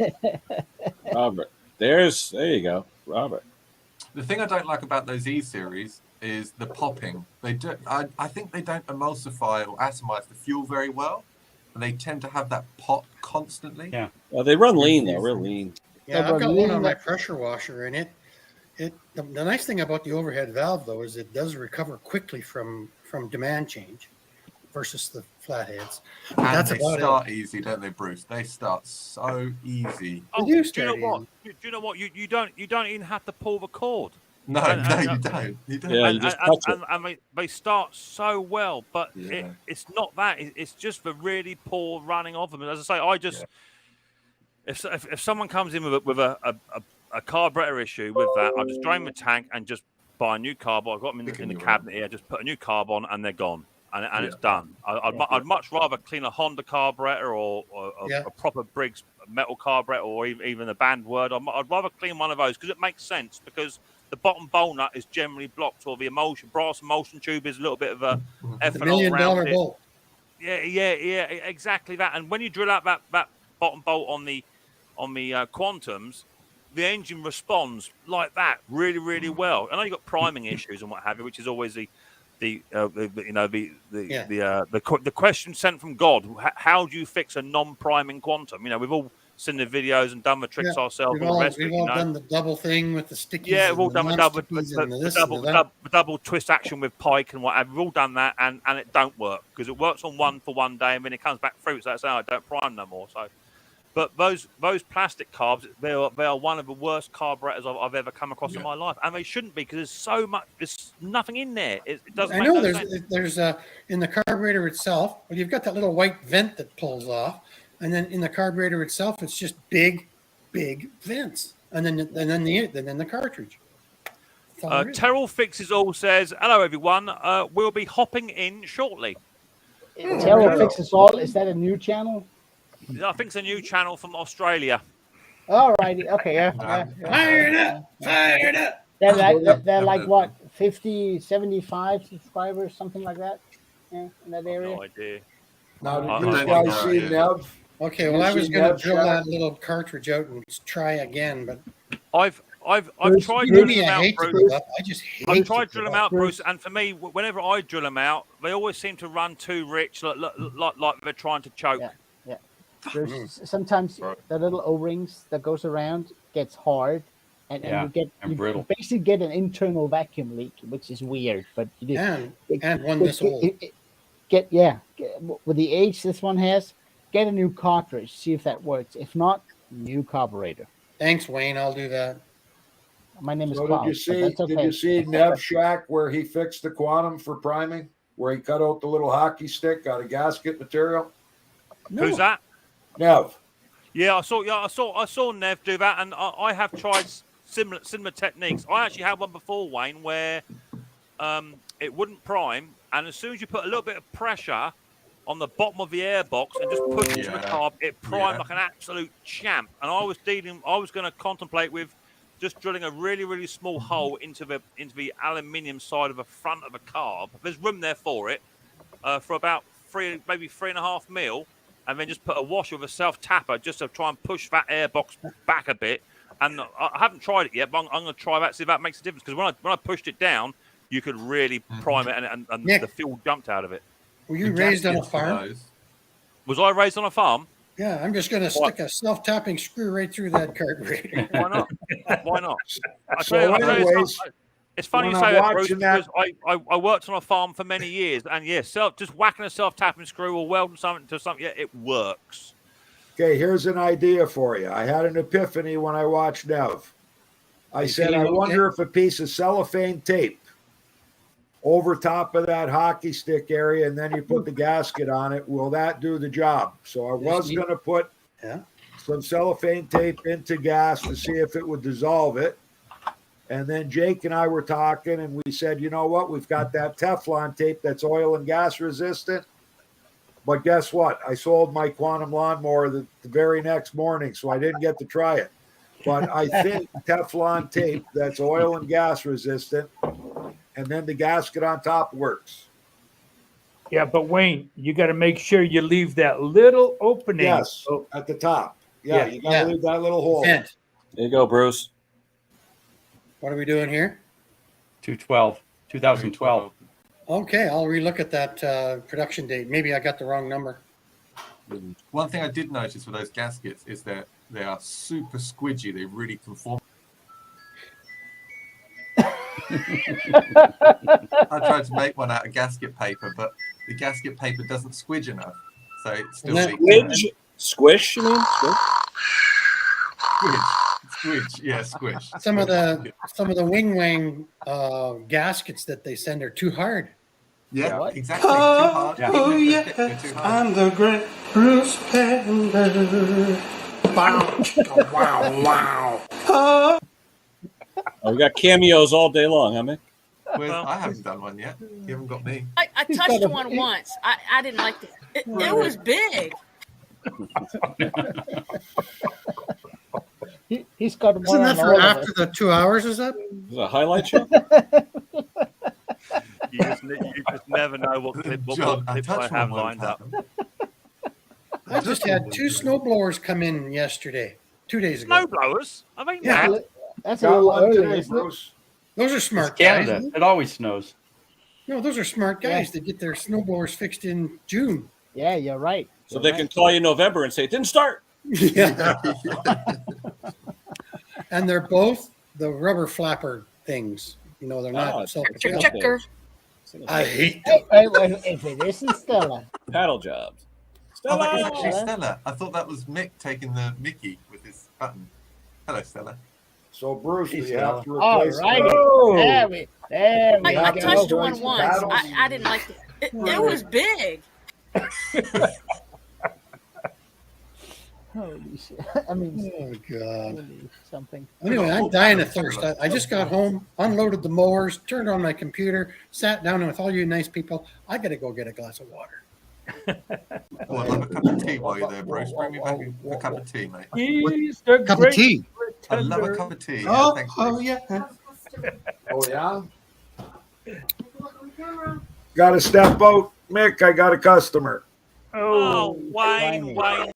Robert, there you go, Robert. The thing I don't like about those E series is the popping. They do. I think they don't emulsify or atomize the fuel very well, and they tend to have that pop constantly. Yeah. Well, they run lean though, real lean. Yeah, I've got one on my pressure washer, and the nice thing about the overhead valve though is it does recover quickly from demand change versus the flatheads. And they start easy, don't they, Bruce? They start so easy. Oh, do you know what? Do you know what? You don't even have to pull the cord. No, you don't. You don't. Yeah, you just touch it. And they start so well, but it's not that. It's just the really poor running of them. And as I say, if someone comes in with a carburetor issue with that, I'll just drain the tank and just buy a new carb. I've got them in the cabinet here. Just put a new carb on and they're gone. And it's done. I'd much rather clean a Honda carburetor or a proper Briggs metal carburetor or even a band word. I'd rather clean one of those because it makes sense because the bottom bowl nut is generally blocked or the brass emulsion tube is a little bit of a ethanol $1 million around it. bolt. Yeah, exactly that. And when you drill out that bottom bolt on the Quantums, the engine responds like that really, really well. I know you've got priming issues and what have you, which is always the question sent from God. How do you fix a non-priming Quantum? You know, we've all seen the videos and done the tricks ourselves. We've all done the double thing with the stickies. Yeah, we've all done the double twist action with pike and whatever. We've all done that, and it don't work because it works on one for one day, and when it comes back through, so I don't prime no more. So, but those plastic carbs, they are one of the worst carburetors I've ever come across in my life, and they shouldn't be because there's nothing in there. It doesn't. I know there's in the carburetor itself. Well, you've got that little white vent that pulls off. And then in the carburetor itself, it's just big vents, and then the cartridge. Terrell Fixes All says, "Hello everyone. We'll be hopping in shortly." Terrell Fixes All, is that a new channel? I think it's a new channel from Australia. All righty, okay, yeah. Fired up. They're like what, 50, 75 subscribers, something like that. Yeah, in that area. No idea. Now, did you guys see Nev? Okay, well, I was going to drill that little cartridge out and try again, but I've tried drilling them out, Bruce. I've tried drilling them out, Bruce, and for me, whenever I drill them out, they always seem to run too rich, like they're trying to choke. Yeah. There's sometimes the little O-rings that goes around gets hard, and you basically get an internal vacuum leak, which is weird, but you do. And one this old. With the age this one has, get a new cartridge, see if that works. If not, new carburetor. Thanks, Wayne. I'll do that. My name is Klaus. Did you see Nev Shack where he fixed the quantum for priming, where he cut out the little hockey stick out of gasket material? No. Who's that? Nev. Yeah, I saw Nev do that, and I have tried similar techniques. I actually had one before, Wayne, where it wouldn't prime. And as soon as you put a little bit of pressure on the bottom of the airbox and just push it to the carb, it primed like an absolute champ. And I was going to contemplate with just drilling a really, really small hole into the aluminium side of the front of the carb. There's room there for it, for about maybe 3.5 mil, and then just put a washer with a self tapper just to try and push that airbox back a bit. And I haven't tried it yet, but I'm going to try that, see if that makes a difference. Because when I pushed it down, you could really prime it, and Nick, the fuel jumped out of it. Were you raised on a farm? Was I raised on a farm? Yeah, I'm just going to stick a self-tapping screw right through that carburetor. Why not? Why not? It's funny you when say I'm that, Bruce, watching because I worked on a farm for many years, and just whacking a self-tapping screw or welding something to something, it works. Okay, here's an idea for you. I had an epiphany when I watched Nev. I said, I wonder if a piece of cellophane tape over top of that hockey stick area, and then you put the gasket on it, will that do the job? So I was going to put some cellophane tape into gas to see if it would dissolve it. And then Jake and I were talking, and we said, you know what? We've got that Teflon tape that's oil and gas resistant. But guess what? I sold my quantum lawnmower the very next morning, so I didn't get to try it. But I think Teflon tape that's oil and gas resistant, and then the gasket on top works. Yeah, but Wayne, you got to make sure you leave that little opening. Yes, at the top. Yeah, you got to leave that little hole. There you go, Bruce. What are we doing here? 2012. Okay, I'll relook at that production date. Maybe I got the wrong number. One thing I did notice with those gaskets is that they are super squidgy. They really conform. I tried to make one out of gasket paper, but the gasket paper doesn't squidge enough, so it's still squish. You mean? Squidge, yeah, squish. Some of the wing gaskets that they send are too hard. Yeah, exactly. Too hard. Oh yes, I'm the great Bruce Pender. Wow. We got cameos all day long, huh, Mick? Well, I haven't done one yet. You haven't got me. I touched one once. I didn't like it. It was big. He's got one. Isn't that for after the 2 hours? Is that? Is that a highlight show? You just never know what clip I have lined up. I just had 2 snowblowers come in yesterday, 2 days ago. Snowblowers? I mean, that's a little early, isn't it? Those are smart Canada. guys. It always snows. No, those are smart guys. They get their snowblowers fixed in June. Yeah, you're right. So they can call you in November and say it didn't start. Yeah. And they're both the rubber flapper things. You know, they're not self-propelled. Checker. I hate them. Wait, if it isn't Stella. Paddle jobs. Oh, that is actually Stella. I thought that was Mick taking the Mickey with his button. Hello, Stella. So, Bruce, you Stella. have to replace right. There we I go. touched one once. I didn't like it. It was big. Holy shit. I mean, oh, God. Really something. Anyway, I'm dying of thirst. I just got home, unloaded the mowers, turned on my computer, sat down with all you nice people. I got to go get a glass of water. Oh, I'd love a cup of tea while you're there, Bruce. Bring me back a cup of tea, mate. He's the Cup of tea. I'd love a cup of tea. Oh, thanks, oh Bruce. yeah. Oh, yeah? Got to step out. Mick, I got a customer. Oh, Wayne, but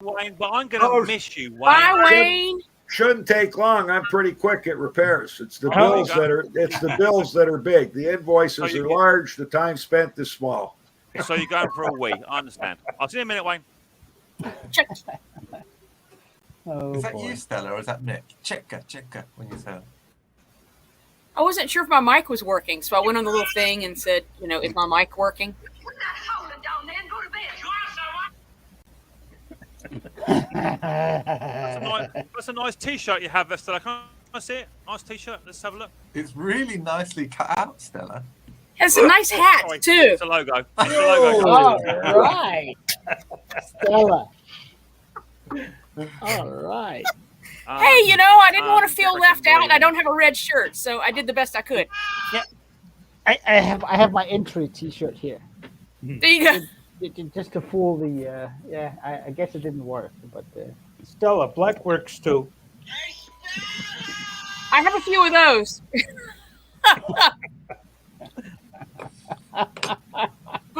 I'm going to miss you, Wayne. Bye, Wayne. Shouldn't take long. I'm pretty quick at repairs. It's the bills that are big. The invoices are large. The time spent is small. So you're going for a wee. I understand. I'll see you in a minute, Wayne. Check. Is that you, Stella, or is that Mick? Checker, when you say it. I wasn't sure if my mic was working, so I went on the little thing and said, is my mic working? That's a nice T-shirt you have there, Stella. Can I see it? Nice T-shirt. Let's have a look. It's really nicely cut out, Stella. Has a nice hat, too. It's a logo. It's a logo. All right. Stella. All right. Hey, I didn't want to feel left out. I don't have a red shirt, so I did the best I could. Yeah. I have my entry T-shirt here. There you go. Just to fool the I guess it didn't work, but Stella, black works too. I have a few of those. but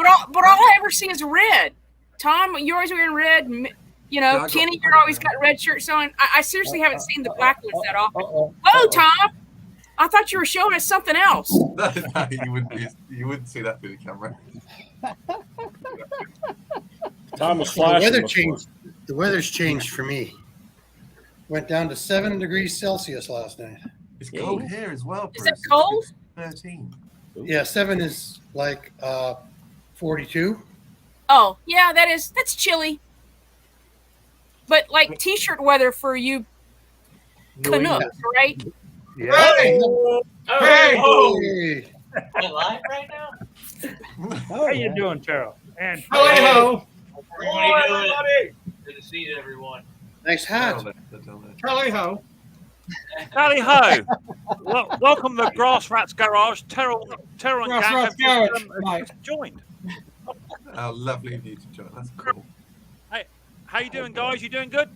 all I ever see is red. Tom, you're always wearing red. Kenny, you're always got red shirts on. I seriously haven't seen the black ones that often. Whoa, Tom! I thought you were showing us something else. No, you wouldn't see that through the camera. Tom was flashing. The weather's changed for me. Went down to 7 degrees Celsius last night. It's cold here as well, Bruce. Is it cold? 13. Yeah, 7 is like 42. Oh, yeah, that's chilly. But like T-shirt weather for you Canucks, right? Yeah. Hey! Hey! Am I live right now? How you doing, Terrell? And hello. Everybody. Good to see everyone. Nice hat. Tally ho. Tally ho. Welcome to Grass Rats Garage. Terrell and Grass Gang Rats have just joined. How lovely of you to join. That's cool. Hey, how you doing, guys? You doing good?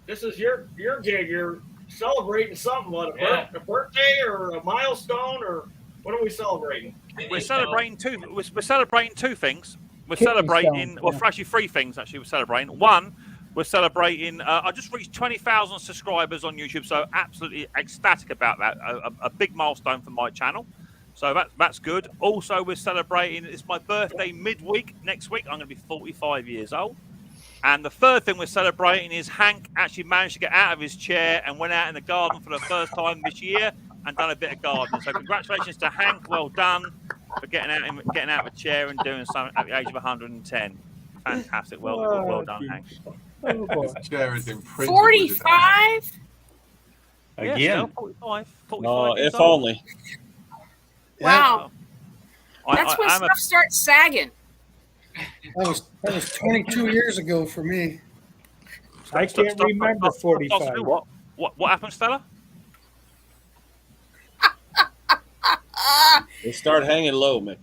This is your gig. You're celebrating something. What, a birthday or a milestone, or what are we celebrating? We're celebrating two. We're celebrating two things. We're celebrating, actually three things. Actually, we're celebrating. One, we're celebrating. I just reached 20,000 subscribers on YouTube, so absolutely ecstatic about that. A big milestone for my channel. So that's good. Also, we're celebrating. It's my birthday midweek next week. I'm going to be 45 years old. And the third thing we're celebrating is Hank actually managed to get out of his chair and went out in the garden for the first time this year and done a bit of gardening. So congratulations to Hank. Well done for getting out of a chair and doing something at the age of 110. Fantastic. Well done, Hank. His chair is imprinted. 45? Again. Yeah, 45 if years old. only. Wow. That's when stuff starts sagging. That was 22 years ago for me. I can't remember 45. What happened, Stella? They start hanging low, Mick.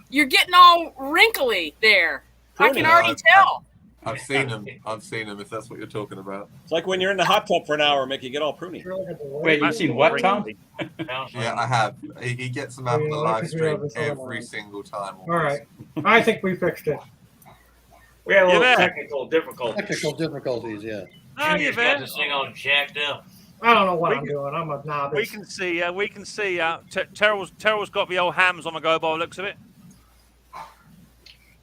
You're getting all wrinkly there. I can already tell. I've seen him. If that's what you're talking about. It's like when you're in the hot tub for an hour, Mick, you get all pruny. Wait, you've seen what, Tom? Yeah, I have. He gets them out on the live stream every single time. All right. I think we fixed it. We had a little technical difficulties. Technical difficulties, yeah. Junior's got this thing all jacked up. I don't know what I'm doing. I'm a novice. We can see. Terrell's got the old hams on the go by the looks of it.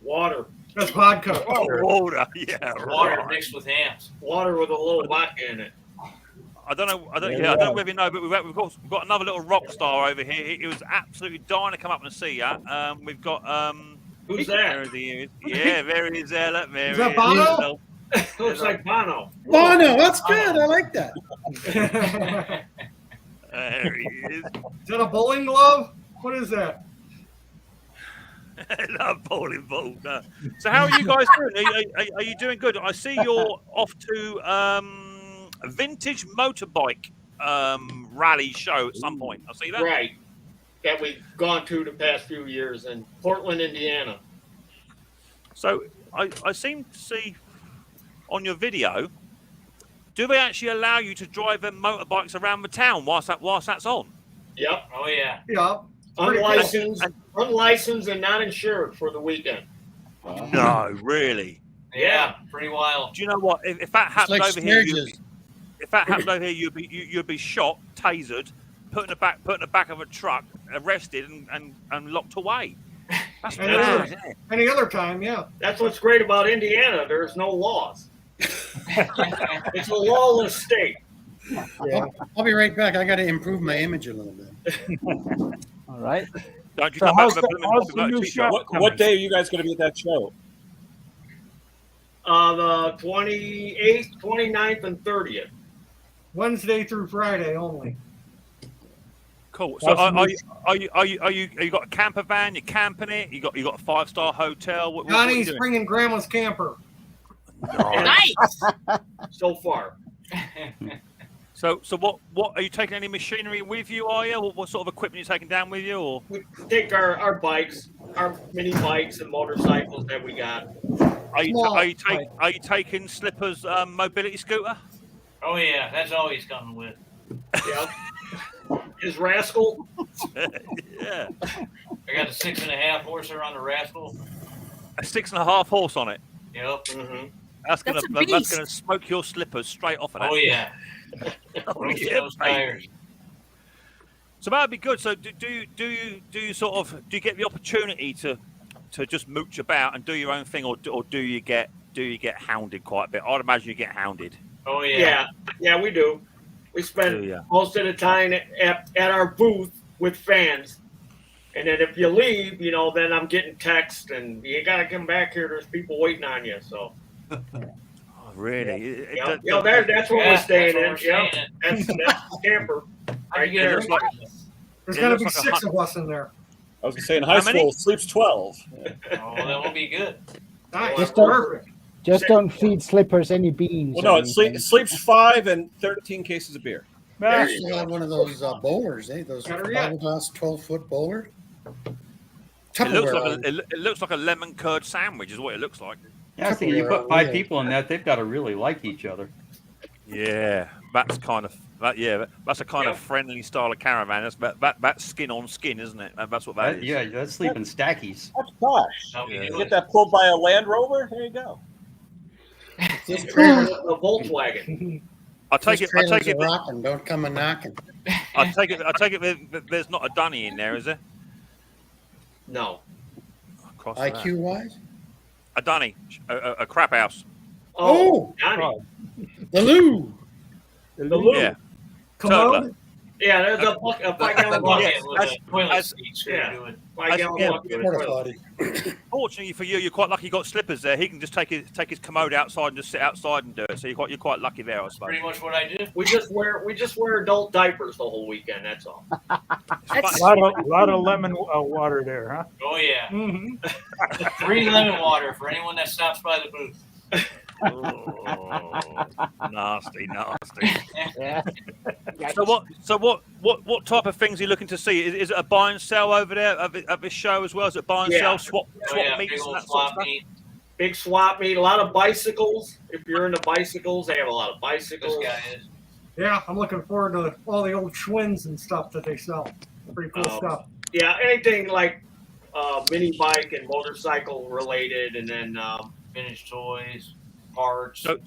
Water. That's vodka. Water, yeah. Water mixed with hams. Water with a little vodka in it. I don't know whether you know, but we've got another little rock star over here. He was absolutely dying to come up and see you. We've got Who's that? There he is. Yeah, there he is. There, look, there Is he that is. Bono? Looks like Bono. Bono, that's good. I like that. There he is. Is that a bowling glove? What is that? Not bowling ball. No. So how are you guys doing? Are you doing good? I see you're off to a vintage motorbike rally show at some point. I see that. Right. That we've gone to the past few years in Portland, Indiana. So I seem to see on your video, do they actually allow you to drive their motorbikes around the town whilst that's on? Yep. Oh yeah. Yep. Unlicensed and not insured for the weekend. No, really. Yeah, pretty wild. Do you know what? If that happened over here, you'd be shot, tasered, put in the back of a truck, arrested, and locked away. That's bad, isn't it? Any other time, yeah. That's what's great about Indiana. There's no laws. It's a lawless state. Yeah. I'll be right back. I got to improve my image a little bit. All right. Don't you come back with a new show? What day are you guys going to be at that show? The 28th, 29th, and 30th. Wednesday through Friday only. Cool. So are you got a camper van? You're camping it. You got a 5-star hotel. What Johnny's bringing Grandma's camper. Nice. So far. So what are you taking any machinery with you? Are you? What sort of equipment are you taking down with you? Or we take our bikes, our mini bikes and motorcycles that we got. Are you taking Slipper's mobility scooter? Oh yeah, that's always coming with. Yeah. His Rascal. Yeah. I got a 6.5 horse on the Rascal. A 6.5 horse on it. Yep. Mm-hmm. That's gonna smoke your slippers straight off of that. Oh yeah. Oh, yeah, tires. So that'd be good. So do you get the opportunity to just mooch about and do your own thing, or do you get hounded quite a bit? I'd imagine you get hounded. Oh yeah. Yeah, we do. We spend most of the time at our booth with fans. And then if you leave, then I'm getting texts and you got to come back here. There's people waiting on you. So. Oh, really? Yeah. That's what we're staying in. Yeah. That's the camper. Right there. There's got to be 6 of us in there. I was going to say in high school, sleeps 12. Oh, that will be good. Nice. Perfect. Just don't feed Slippers any beans. Well, no, it sleeps 5 and 13 cases of beer. You actually have one of those bowlers, Those fiberglass 12-foot bowlers. It looks like a lemon curd sandwich, is what it looks like. Yeah, I think you put 5 people in that, they've got to really like each other. Yeah, that's a kind of friendly style of caravan. That's skin on skin, isn't it? That's what that is. Yeah, that's sleeping stackies. That's posh. You get that pulled by a Land Rover. There you go. This trailer, a Volkswagen. I take it. Rocking, don't come a knocking. I take it. There's not a dunny in there, is there? No. IQ wise, a dunny, a crap house. Oh, Johnny. The loo. Yeah. Commode? Yeah, there's a 5-gallon bucket. Fortunately for you, you're quite lucky you got Slippers there. He can just take his commode outside and just sit outside and do it. So you're quite lucky there, I suppose. Pretty much what I do. We just wear adult diapers the whole weekend. That's all. A lot of lemon water there, huh? Oh yeah. Mm-hmm. Free lemon water for anyone that stops by the booth. Oh, nasty. So what type of things are you looking to see? Is it a buy and sell over there at this show as well? Is it buy and sell, swap meets and that sort of stuff? Big swap meet, a lot of bicycles. If you're into bicycles, they have a lot of bicycles. This guy is. Yeah, I'm looking forward to all the old Schwinn's and stuff that they sell. Pretty cool stuff. Yeah, anything like mini bike and motorcycle related, and then vintage toys, parts. So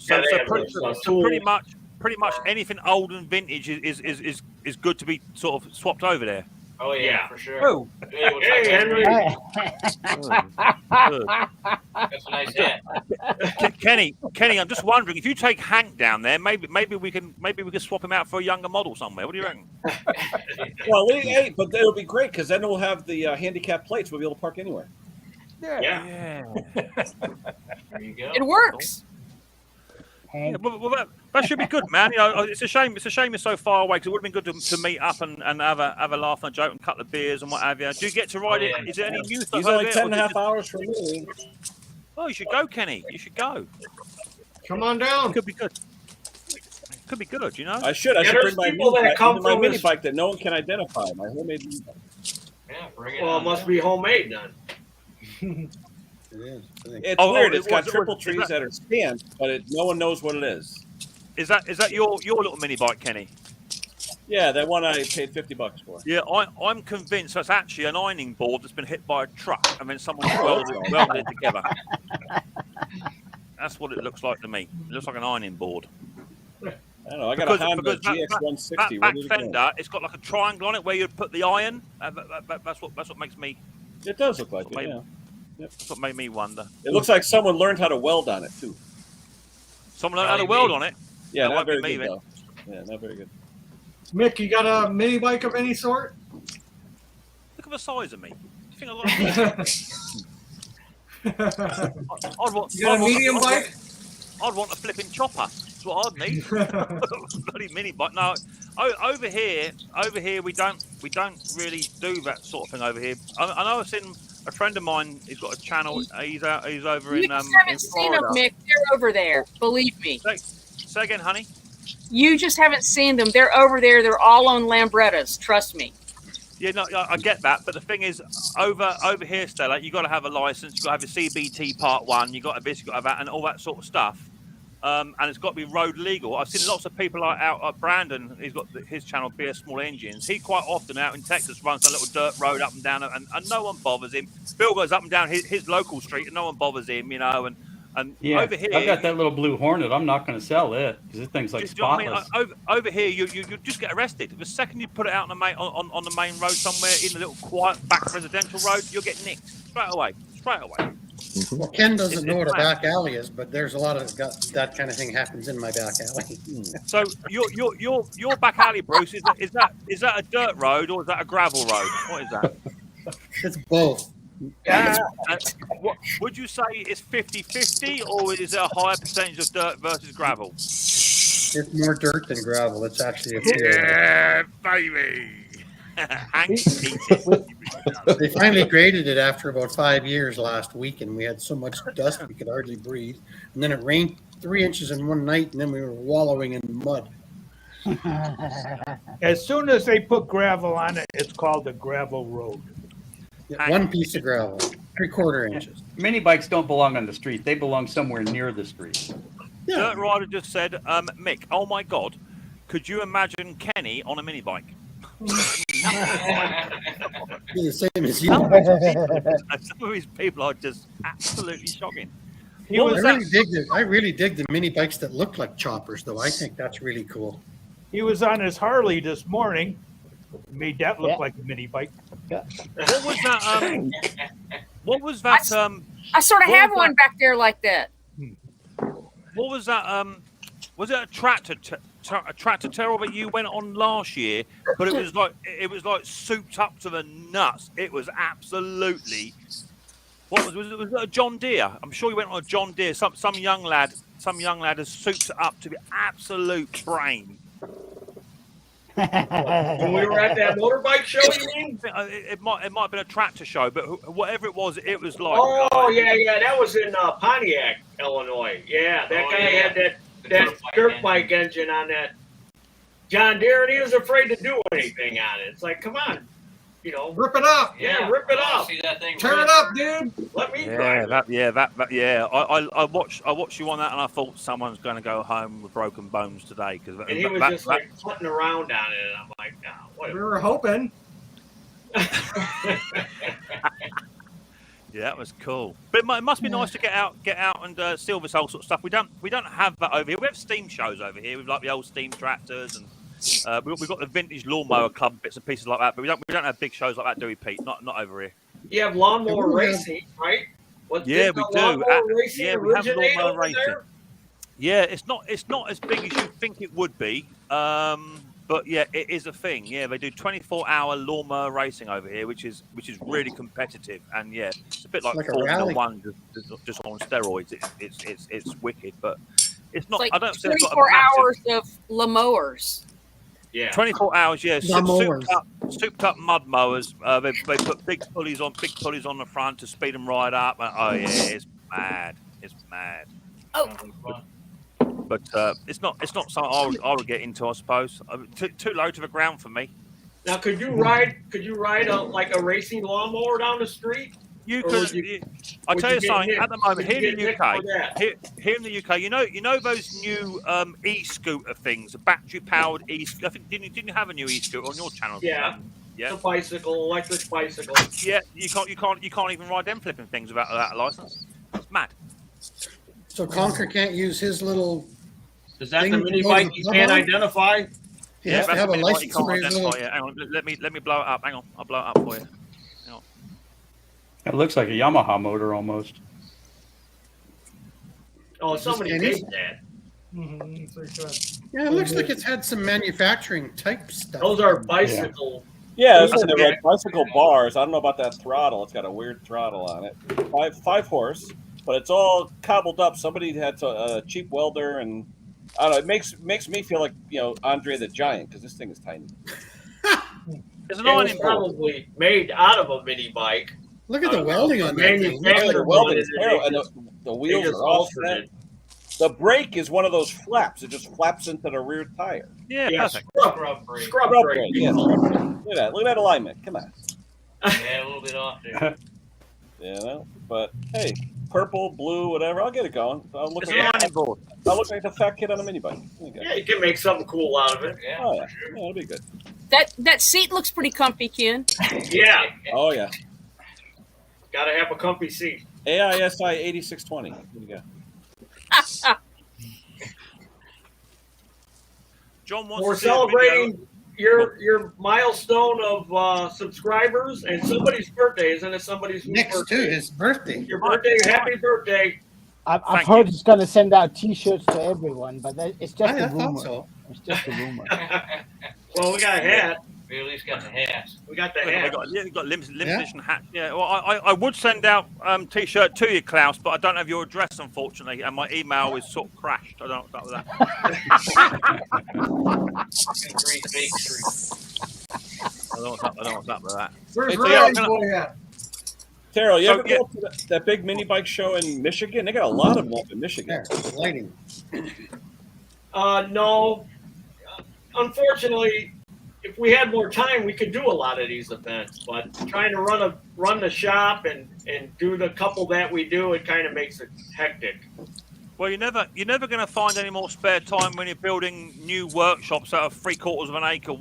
pretty much anything old and vintage is good to be sort of swapped over there. Oh Yeah. for sure. Oh. Hey, Henry. That's a nice hat. Kenny, I'm just wondering if you take Hank down there, maybe we can swap him out for a younger model somewhere. What do you reckon? Well, hey, but it'll be great because then we'll have the handicap plates. We'll be able to park anywhere. Yeah. There you go. It works. Yeah, well, that should be good, man. You know, it's a shame it's so far away because it would have been good to meet up and have a laugh and a joke and a couple of beers and what have you. Do you get to ride it? Is there any new stuff? He's only 10.5 hours from me. Oh, you should go, Kenny. You should go. Come on down. Could be good. Could be good, you know. I should bring my mini bike that no one can identify. My homemade mini bike. Yeah, bring it. Well, it must be homemade then. It is. It's weird. It's got triple trees that are stamped, but no one knows what it is. Is that your little mini bike, Kenny? Yeah, that one I paid $50 for. Yeah, I'm convinced that's actually an ironing board that's been hit by a truck and then someone welded it together. That's what it looks like to me. It looks like an ironing board. I don't know. I got a Honda GX160. That back fender, it's got like a triangle on it where you'd put the iron. That's what makes me. It does look like it. Yeah. Yep. That's what made me wonder. It looks like someone learned how to weld on it too. Someone learned how to weld on it. Yeah, that not very me, good though. Yeah, not very good. Mick, you got a mini bike of any sort? Look at the size of me. Do you think I like? You got a medium bike? I'd want a flipping chopper. That's what I'd need. Bloody mini bike. No, over here we don't really do that sort of thing over here. I know I've seen a friend of mine. He's got a channel. He's over in. You just haven't seen them, Mick. They're over there. Believe me. Say again, honey. You just haven't seen them. They're over there. They're all on Lambrettas. Trust me. Yeah, no, I get that, but the thing is, over here, Stella, you got to have a license. You got to have a CBT Part 1. You got to this, you got to have that, and all that sort of stuff. And it's got to be road legal. I've seen lots of people out at Brandon. He's got his channel, BS Small Engines. He quite often out in Texas runs a little dirt road up and down, and no one bothers him. Bill goes up and down his local street, and no one bothers him, you know. And yeah, over here, I've got that little blue Hornet. I'm not going to sell it because this thing's like spotless. I mean? Over here, you just get arrested. The second you put it out on the main road somewhere in a little quiet back residential road, you'll get nicked straight away. Well, Ken doesn't know what a back alley is, but there's a lot of that kind of thing happens in my back alley. So your back alley, Bruce, is that a dirt road or is that a gravel road? What is that? It's both. What would you say it's 50-50 or is it a higher percentage of dirt versus gravel? It's more dirt than gravel. It's actually yeah, baby. They finally graded it after about 5 years last week, and we had so much dust we could hardly breathe. And then it rained 3 inches in one night, and then we were wallowing in mud. As soon as they put gravel on it, it's called a gravel road. Yeah, 1 piece of gravel, 3/4 inches. Mini bikes don't belong on the street. They belong somewhere near the street. Yeah. Dirt Rider just said, Mick, oh my God, could you imagine Kenny on a mini bike? Be the same as you. Some of these people are just absolutely shocking. I really dig the mini bikes that look like choppers, though. I think that's really cool. He was on his Harley this morning. Made that look like a mini bike. What was that? What was that? I sort of have one back there like that. What was that? Was it a tractor terror that you went on last year? But it was like souped up to the nuts. It was absolutely. Was it a John Deere? I'm sure you went on a John Deere. Some young lad has souped it up to the absolute brain. When we were at that motorbike show, you mean? It might have been a tractor show, but whatever it was like. Oh yeah, that was in Pontiac, Illinois. Yeah, that guy had that dirt bike engine on that John Deere, and he was afraid to do anything on it. It's like, come on, rip it up. Yeah, rip it up. See that thing? Turn it up, dude. Let me drive. I watched you on that, and I thought someone's going to go home with broken bones today because. And he was just like putting around on it, and I'm like, no, whatever. We were hoping. Yeah, that was cool. But it must be nice to get out and see all this whole sort of stuff. We don't have that over here. We have steam shows over here with like the old steam tractors and We've got the vintage lawnmower club, bits and pieces like that, but we don't have big shows like that, do we, Pete? Not over here. You have lawnmower racing, right? Yeah, we do. Racing We have lawnmower over racing. there? Yeah, it's not as big as you think it would be. But yeah, it is a thing. Yeah, they do 24-hour lawnmower racing over here, which is really competitive. And yeah, it's a bit like Formula One, just on steroids. It's wicked, but it's not. Like I don't see 24 hours of lawnmowers. Yeah, 24 hours. Yeah, souped up mud mowers. They put big pulleys on the front to speed them right up. Oh yeah, it's mad. It's mad. Oh. But it's not something I would get into, I suppose. Too low to the ground for me. Now, could you ride like a racing lawnmower down the street? You could. I tell you something. At the moment, here in the UK, you know those new e-scooter things, the battery-powered e-scooter. I think didn't you have a new e-scooter on your channel? Yeah. Yeah. It's a bicycle, electric bicycle. Yeah, you can't even ride them flipping things without a license. It's mad. So Conker can't use his little. Is that the mini bike you can't identify? He has to have a license for his little. Yeah, hang on, let me blow it up. Hang on, I'll blow it up for you. Hang on. It looks like a Yamaha motor almost. Oh, somebody made that. Yeah, it looks like it's had some manufacturing type stuff. Those are bicycle. Yeah, those are like bicycle bars. I don't know about that throttle. It's got a weird throttle on it. Five horse, but it's all cobbled up. Somebody had a cheap welder, and I don't know. It makes me feel like Andre the Giant, because this thing is tiny. It's probably made out of a mini bike. Look at the welding on that. The welding is terrible, and the wheels are all set. The brake is one of those flaps. It just flaps into the rear tire. Yeah, perfect. Scrub brake. Yeah, scrub brake. Look at that alignment. Come on. Yeah, a little bit off there. But hey, purple, blue, whatever. I'll get it going. I'll look like the fat kid on a mini bike. Yeah, you can make something cool out of it. Yeah, Oh yeah, sure. it'll be good. That seat looks pretty comfy, Ken. Yeah. Oh yeah. Got to have a comfy seat. AISI 8620. Here you go. John wants We're to see a celebrating your milestone of subscribers and somebody's birthday. Isn't it somebody's Next birthday? to his birthday. Your birthday. Happy birthday. I've heard he's going to send out T-shirts to everyone, but it's just a rumor. Thought so. It's just a rumor. Well, we got a hat. We at least got the hat. We got the We hat. got limited edition hat. Yeah, well, I would send out T-shirt to you, Klaus, but I don't have your address, unfortunately, and my email is sort of crashed. I don't know what's up with that. I don't know what's up with that. Where's Hey, Ryan's boy at? Terrell, you ever go to that big mini bike show in Michigan? They got a lot of them up in Michigan. There, lighting. No. Unfortunately, if we had more time, we could do a lot of these events. But trying to run the shop and do the couple that we do, it kind of makes it hectic. Well, you're never going to find any more spare time when you're building new workshops that are 3/4 of an acre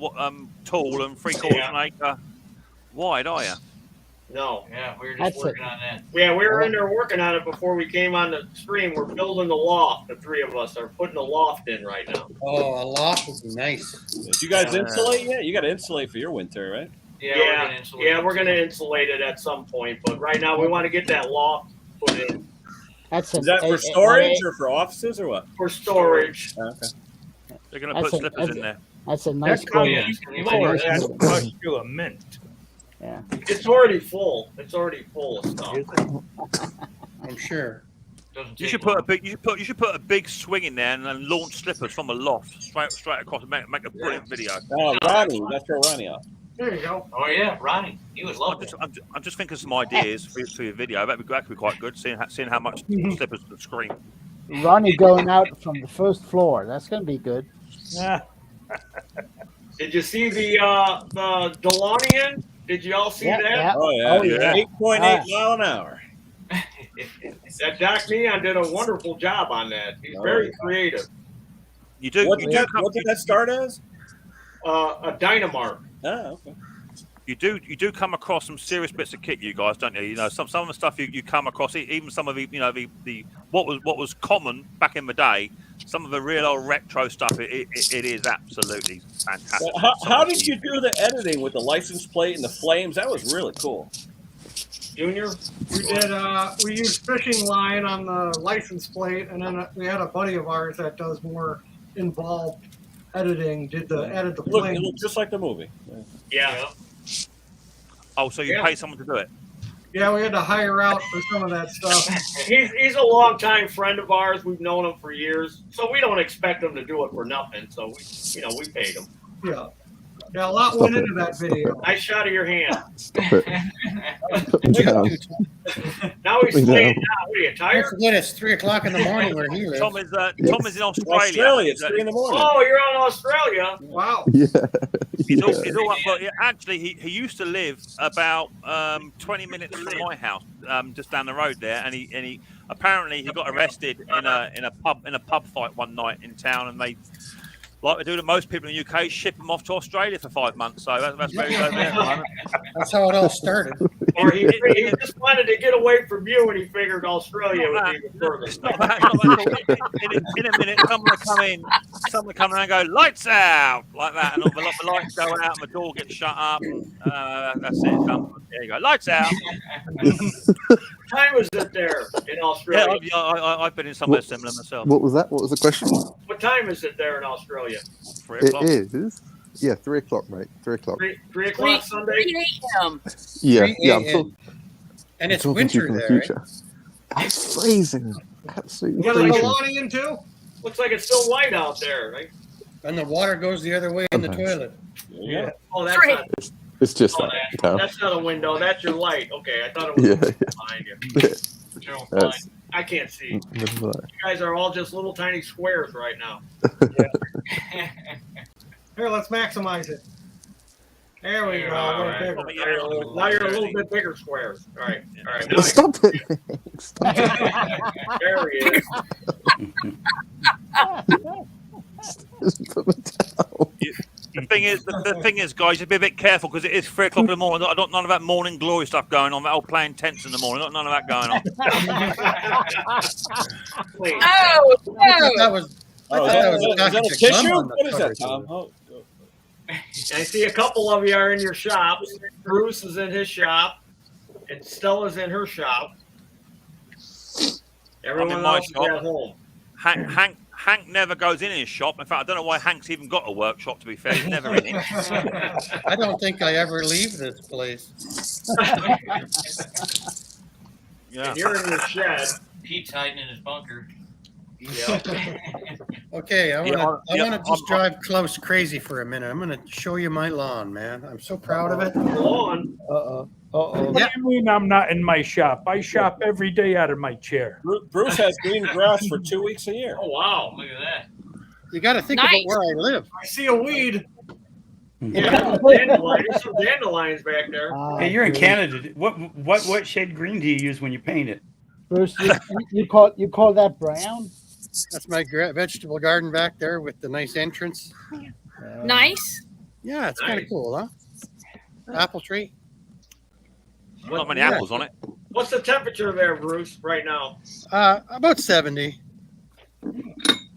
tall and 3/4 of an acre wide, are you? No. Yeah, we were just working on that. Yeah, we were in there working on it before we came on the stream. We're building the loft. The three of us are putting the loft in right now. Oh, a loft would be nice. Did you guys insulate yet? You got to insulate for your winter, right? We're gonna insulate it at some point. But right now, we want to get that loft put in. Is that for storage or for offices or what? For storage. Okay. They're going to put slippers in there. That's a nice Cost you a mint. Yeah. It's already full. It's already full of stuff. I'm sure. You should put a big swing in there and then launch slippers from a loft straight across and make a brilliant video. Oh, Ronnie, that's your Ronnie off. There you go. Oh yeah, Ronnie, he was lovely. I'm just thinking of some ideas for your video. That could be quite good. Seeing how much slippers could scream. Ronnie going out from the first floor. That's going to be good. Yeah. Did you see the DeLorean? Did you all see that? Yeah. Oh yeah. 8.8 mile an hour. That Doc Neon did a wonderful job on that. He's very creative. You do. What did that start as? A Dynamark. Oh, okay. You do come across some serious bits of kit, you guys, don't you? You know, some of the stuff you come across, even some of the what was common back in the day, some of the real old retro stuff, it is absolutely fantastic. How did you do the editing with the license plate and the flames? That was really cool. Junior? We used fishing line on the license plate, and then we had a buddy of ours that does more involved editing, added the It flames. looked just like the movie. Yeah. Oh, so you pay someone to do it? Yeah, we had to hire out for some of that stuff. He's a longtime friend of ours. We've known him for years, so we don't expect him to do it for nothing. So we paid him. Yeah. Yeah, a lot went into that video. Nice shot of your hand. Stop it. Now he's playing now. What are you tired? Don't forget, it's 3 o'clock in the morning where he lives. Tom is in Australia. Australia, it's 3 in the morning. Oh, you're on Australia. Wow. Yeah. He's all up, but actually, he used to live about 20 minutes from my house, just down the road there, and he apparently he got arrested in a pub fight one night in town, and they, like they do to most people in the UK, ship him off to Australia for 5 months. So that's where he's over there at the moment. That's how it all started. Or he just wanted to get away from you, and he figured Australia would be even further. It's not that. In a minute, someone will come in and go, lights out, like that, and all the lights go out, and the door gets shut up. That's it. It's done. There you go, lights out. What time is it there in Australia? Yeah, I've been in somewhere similar myself. What was that? What was the question? What time is it there in Australia? 3 It o'clock. is. Yeah, 3 o'clock, mate. 3 o'clock. 3 o'clock Sunday? 3 a.m. Yeah, 3 yeah. a.m. And it's talking to you winter from the there, future. It's freezing. Absolutely You got a freezing. Melania in too? Looks like it's still light out there, right? And the water goes the other way in the toilet. Yeah. Oh, that's Great. not. It's just Oh, that. Cal. that's not a window. That's your light. Okay, I thought it was Yeah, behind you. That's- I can't see. Never mind. You guys are all just little tiny squares right now. Here, let's maximize it. There we go. All A right. little bigger. Now you're a little bit bigger squares. All right. All right. Now Stop it. Stop it. there he is. Just put me down. The thing is, guys, just be a bit careful because it is 3 o'clock in the morning. I don't none of that morning glory stuff going on. That old playing tents in the morning. Not none of that going on. Please. Oh, no. That was. I Oh, thought that was is that a Dr. tissue? Gum on the What is cover that, to Tom? it. Oh, I see a couple of you are in your shops. Bruce is in his shop, and Stella's in her shop. Everyone I'm in my else is shop. at home. Hank never goes in his shop. In fact, I don't know why Hank's even got a workshop, to be fair. He's never in it. I don't think I ever leave this place. Yeah. And you're in your shed. Pete's hiding in his bunker. Yeah. Okay, I Yeah, want to yeah, just drive Klaus crazy for a minute. I'm going to show you my lawn, man. I'm so proud of it. Lawn. Uh-oh. What do you mean I'm not in my shop? I shop every day out of my chair. Bruce has green grass for 2 weeks a year. Oh wow! Look at that. You got to think Nice. about where I live. I see a weed. Yeah, dandelions. There's some dandelions back there. Hey, you're in Canada. What shade green do you use when you paint it? Bruce, you call that brown? That's my vegetable garden back there with the nice entrance. Nice. Yeah, it's kind of Nice. cool, huh? Apple tree. Not many Yeah. apples on it. What's the temperature there, Bruce, right now? About 70.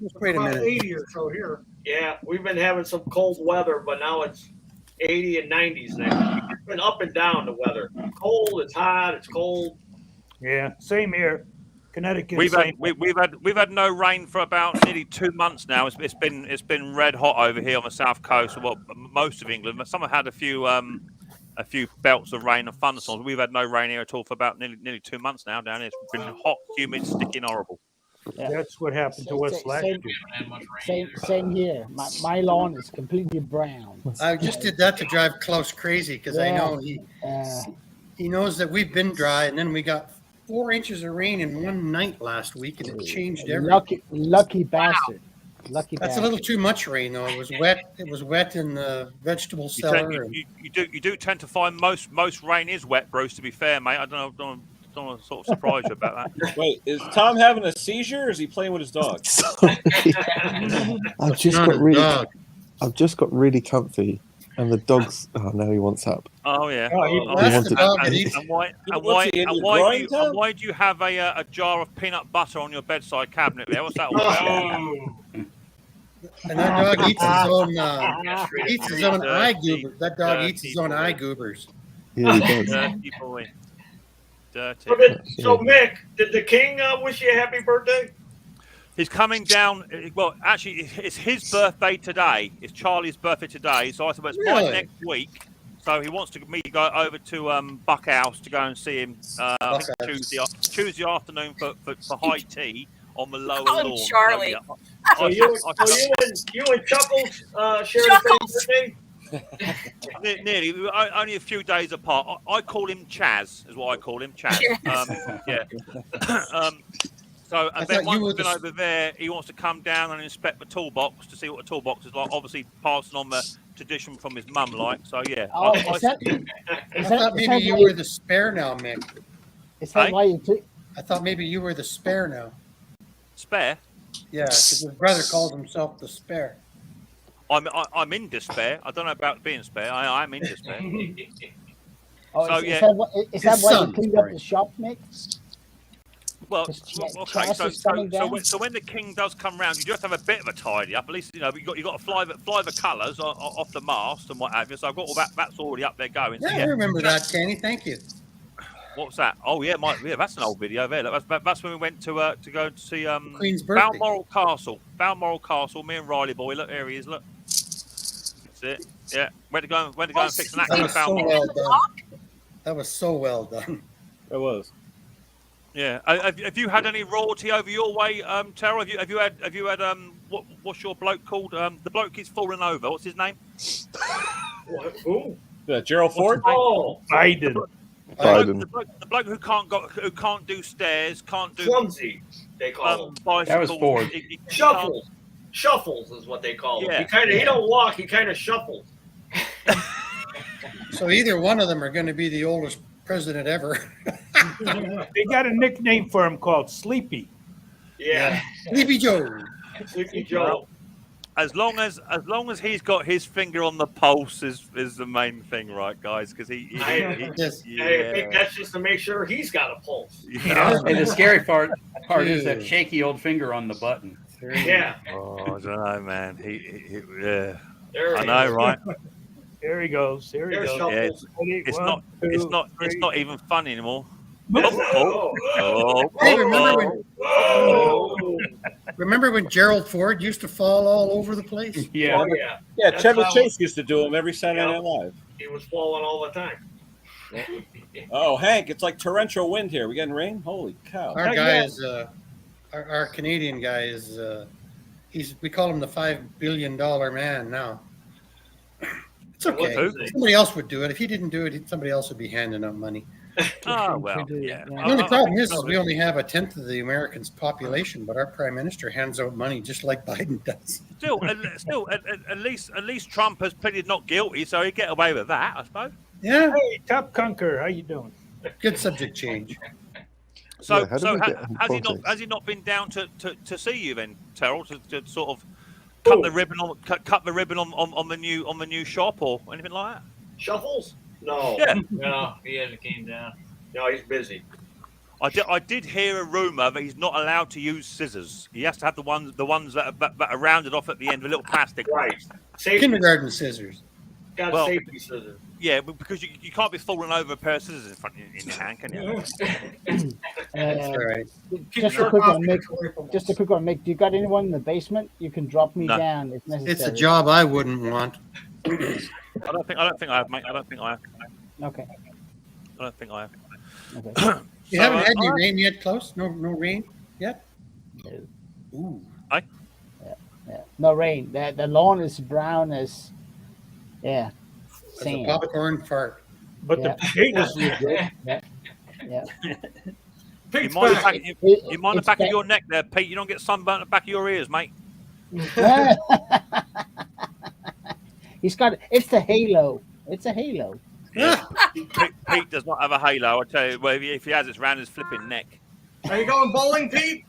Just wait a About minute. 80 or so here. Yeah, we've been having some cold weather, but now it's 80 and 90s now. It's been up and down the weather. Cold, it's hot, it's cold. Yeah, same here. Connecticut. We've same. had no rain for about nearly 2 months now. It's been red hot over here on the south coast. Well, most of England. Some have had a few belts of rain and thunderstorms. We've had no rain here at all for about nearly 2 months now down here. It's been hot, humid, sticking, horrible. Yeah. That's what happened to us last year. Same here. My lawn is completely brown. I just did that to drive Klaus crazy because I know he knows that we've been dry, and then we got 4 inches of rain in one night last week, and it changed everything. Lucky bastard. Lucky That's bastard. a little too much rain, though. It was wet. It was wet in the vegetable cellar. You do tend to find most rain is wet, Bruce. To be fair, mate, I don't want to sort of surprise you about that. Wait, is Tom having a seizure or is he playing with his dog? I've just got really comfy. And the dog's. Oh, now he wants up. Oh yeah. Oh, he wants the dog and why do you have a jar of peanut butter on your bedside cabinet there? What's that all about? And that dog eats his own eye goobers. That dog eats his own eye goobers. Yeah, he does. Dirty boy. Dirty. So Mick, did the king wish you a happy birthday? He's coming down. Well, actually, it's his birthday today. It's Charlie's birthday today. So I said, well, it's mine next week. So he wants me to go over to Buckhouse to go and see him I think Tuesday afternoon for high tea on the lower lawn. Charlie. So you and Chuckles share the same birthday? Nearly, only a few days apart. I call him Chaz, is what I call him, Chaz. Yeah. So, and then once he's been over there, he wants to come down and inspect the toolbox to see what the toolbox is like. Obviously, passing on the tradition from his mum, like. So, yeah. Oh, I thought maybe you were the spare now, Mick. Is that why you took? I thought maybe you were the spare now. Spare? Yeah, because his brother calls himself the spare. I'm in despair. I don't know about being spare. I'm in despair. Oh, so, is that why you cleaned up the shop, Mick? Well, okay. So when the king does come round, you do have to have a bit of a tidy up. At least you got to fly the colours off the mast and what have you. So I've got all that. That's already up there going. Yeah, so, I remember that, Kenny. Thank you. What's that? Oh yeah, that's an old video there. That's when we went to go to see Queen's birthday. Balmoral Castle. Balmoral Castle. Me and Riley boy. Look, there he is. Look. That's it. Yeah. Went to go and fix an accident. That was so well done. It was. Yeah. Have you had any royalty over your way, Tara? Have you had what's your bloke called? The bloke keeps falling over. What's his name? Who? Gerald Ford. Oh, Biden. The bloke who can't do stairs, can't do clumsy. They call him. That was Ford. Shuffles is what they call him. Yeah. He don't walk. He kind of shuffles. So either one of them are going to be the oldest president ever. They got a nickname for him called Sleepy. Yeah. Sleepy Joe. Sleepy Joe. As long as he's got his finger on the pulse is the main thing, right, guys? Because I think that's just to make sure he's got a pulse. Yeah. And the scary part is that shaky old finger on the button. Yeah. Oh, I don't know, man. Yeah. I know, right? There he goes. Here he goes. Yeah, it's not even fun anymore. Hey, remember when Gerald Ford used to fall all over the place? Yeah. Yeah, Chevy Chase used to do them every Saturday Night Live. He was falling all the time. Oh, Hank, it's like torrential wind here. We getting rain? Holy cow. Our guy is our Canadian guy is we call him the $5 billion man now. It's okay. Somebody else would do it. If he didn't do it, somebody else would be handing out money. Oh, well, yeah. The only problem is we only have 1/10 of the Americans' population, but our prime minister hands out money just like Biden does. Still, at least Trump has pleaded not guilty, so he'd get away with that, I suppose. Yeah. Hey, Top Conquer, how you doing? Good subject change. So, has he not been down to see you then, Terrell, to sort of cut the ribbon on the new shop or anything like that? Shuffles? No. Yeah. No, he hasn't came down. No, he's busy. I did hear a rumor that he's not allowed to use scissors. He has to have the ones that are rounded off at the end, the little plastic ones. Kindergarten scissors. Got safety scissors. Yeah, because you can't be falling over a pair of scissors in your hand, can you? That's all right. Just a quick one, Mick. Do you got anyone in the basement? You can drop me down if necessary. It's a job I wouldn't want. I don't think I have, mate. I don't think I have. Okay. I don't think I have. Okay. You haven't had any rain yet, Close? No rain yet? No. Ooh. Yeah. No rain. The lawn is brown as sand. A popcorn fart. But the potatoes are good. Yeah. You mind the back of your neck there, Pete? You don't get sunburnt at the back of your ears, mate. It's the halo. It's a halo. Yeah. Pete does not have a halo. I tell you, well, if he has, it's round his flipping neck. Are you going bowling, Pete?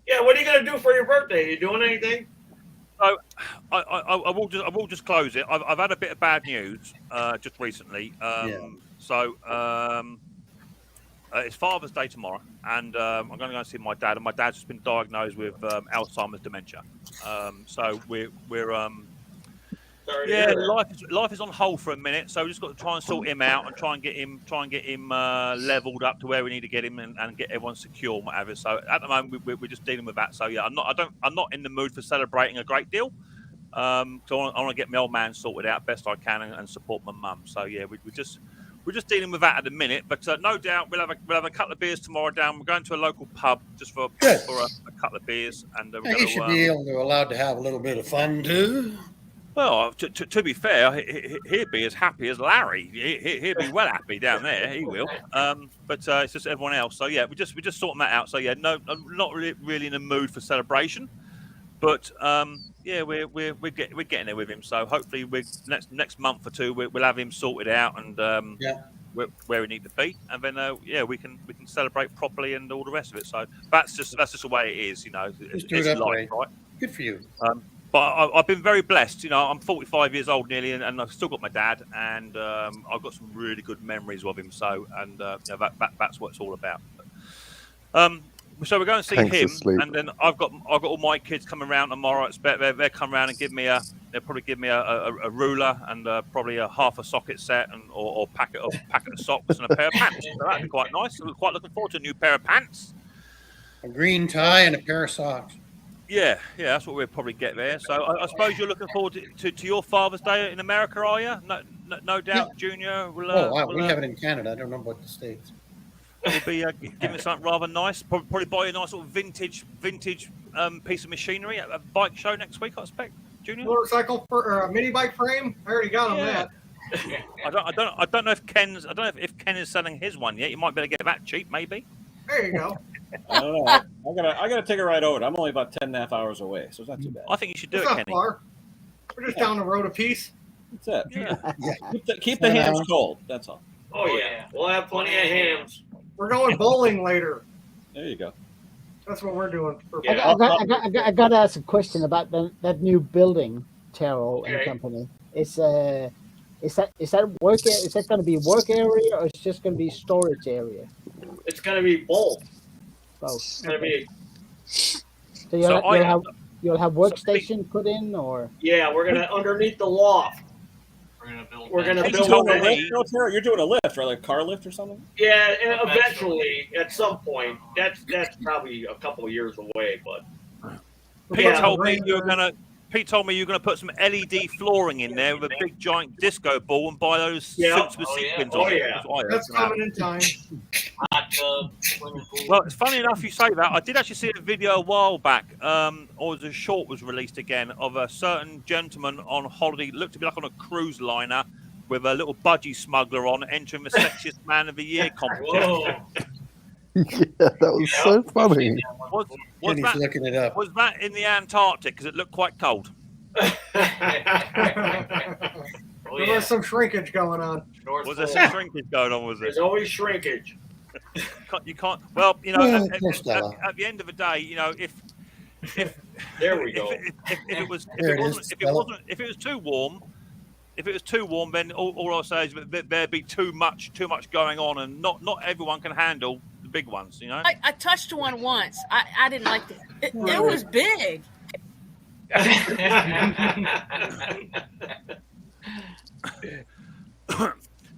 Yeah. What are you gonna do for your birthday? You doing anything? So I will just close it. I've had a bit of bad news just recently. It's Father's Day tomorrow, and I'm going to go and see my dad. And my dad's just been diagnosed with Alzheimer's dementia. So we're life is on hold for a minute. So we just got to try and sort him out and try and get him leveled up to where we need to get him and get everyone secure and whatever. So at the moment we're just dealing with that. So yeah, I'm not in the mood for celebrating a great deal. So I want to get my old man sorted out best I can and support my mum. So yeah, we're just dealing with that at the minute, but no doubt we'll have a couple of beers tomorrow down. We're going to a local pub just for a couple of beers, and he should be allowed to have a little bit of fun too. Well, to be fair, he'll be as happy as Larry. He'll be well happy down there. He will. But it's just everyone else. So yeah, we're just sorting that out. So yeah, no, I'm not really in the mood for celebration, but yeah, we're getting there with him. So hopefully, next month or two, we'll have him sorted out and where we need to be, and then we can celebrate properly and all the rest of it. So that's just the way it is, you know. It's life, right? Good for you. But I've been very blessed. You know, I'm 45 years old nearly, and I've still got my dad, and I've got some really good memories of him. So, and that's what it's all about. So we're going to see him, and then I've got all my kids coming around tomorrow. They're coming around and they'll probably give me a ruler and probably a half a socket set or packet of socks and a pair of pants. So that'd be quite nice. We're quite looking forward to a new pair of pants, a green tie, and a pair of socks. Yeah, that's what we'll probably get there. So I suppose you're looking forward to your Father's Day in America, are you? No doubt, yeah. Junior. We have it in Canada. I don't know about the States. We'll be giving something rather nice. Probably buy a nice sort of vintage piece of machinery at a bike show next week, I expect. Junior, motorcycle or a mini bike frame. I already got him that. I don't know if Ken is selling his one yet. You might be able to get that cheap, maybe. There you go. I don't know. I gotta take a ride over. I'm only about 10.5 hours away, so it's not too bad. I think you should do it, not Kenny. Far. We're just down the road a piece. That's it. Yeah. Keep the hams cold. That's all. Oh yeah, we'll have plenty of hams. We're going bowling later. There you go. That's what we're doing. I got to ask a question about that new building, Terrell and Company. Is that work? Is that going to be work area or it's just going to be storage area? It's going to be both. Both. Okay. So you'll have workstation put in, or? Yeah, we're gonna underneath the loft. We're gonna build a lift. You're doing a lift, right? Like a car lift or something? Yeah, eventually, at some point. That's probably a couple of years away, but. Pete told me you're gonna put some LED flooring in there with a big giant disco ball and buy those suits with sequins on it. That's coming in time. Well, it's funny enough you say that. I did actually see a video a while back, or the short was released again, of a certain gentleman on holiday, looked to be like on a cruise liner with a little budgie smuggler on, entering the Sexiest Man of the Year competition. Yeah, that was so funny. He's looking it up. Was that in the Antarctic? Because it looked quite cold. There was some shrinkage going on. Was there some shrinkage going on? Was it? There's always shrinkage. You can't. Well, you know, at the end of the day, you know, if there we go. If it was too warm, then all I'll say is that there'd be too much going on, and not everyone can handle the big ones. You know. I touched one once. I didn't like it. It was big.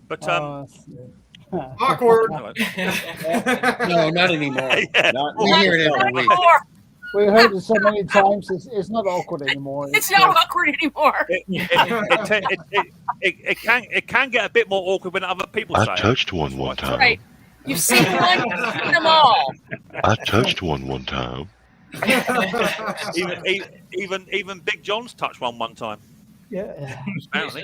But awkward. No, not anymore. We hear it every week. We heard it so many times. It's not awkward anymore. It's not awkward anymore. It can get a bit more awkward when other people say. I touched one time. Right. You've seen one, you've seen them all. I touched one time. Even Big John's touched one time. Yeah. Apparently.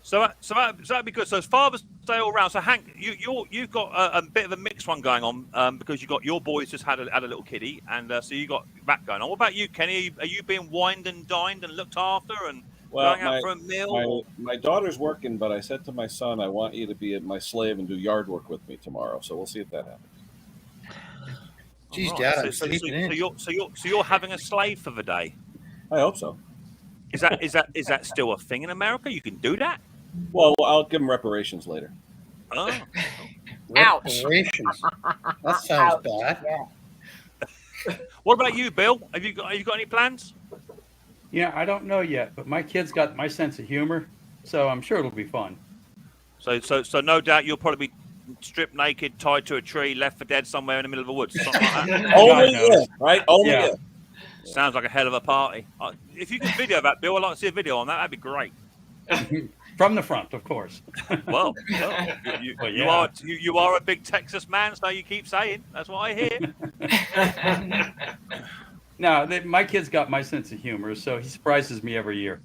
So that'd be good. So it's Father's Day all round. So Hank, you've got a bit of a mixed one going on because you got your boys just had a little kiddie, and so you got that going on. What about you, Kenny? Are you being wined and dined and looked after and going out for a meal? My daughter's working, but I said to my son, I want you to be my slave and do yard work with me tomorrow. So we'll see if that happens. Geez, Right. Dad, I'm So sleeping in. you're having a slave for the day. I hope so. Is that still a thing in America? You can do that? Well, I'll give him reparations later. Oh. Ouch. Reparations. That sounds bad. What about you, Bill? Have you got any plans? Yeah, I don't know yet, but my kid's got my sense of humor, so I'm sure it'll be fun. So no doubt you'll probably be stripped naked, tied to a tree, left for dead somewhere in the middle of the woods. Something like that. Only if, right? Only Yeah. if. Sounds like a hell of a party. If you could video that, Bill, I'd like to see a video on that. That'd be great. From the front, of course. Well, Well, you are a big Texas man, so you keep saying. That's what I hear. No, my kid's got my sense of humor, so he surprises me every year.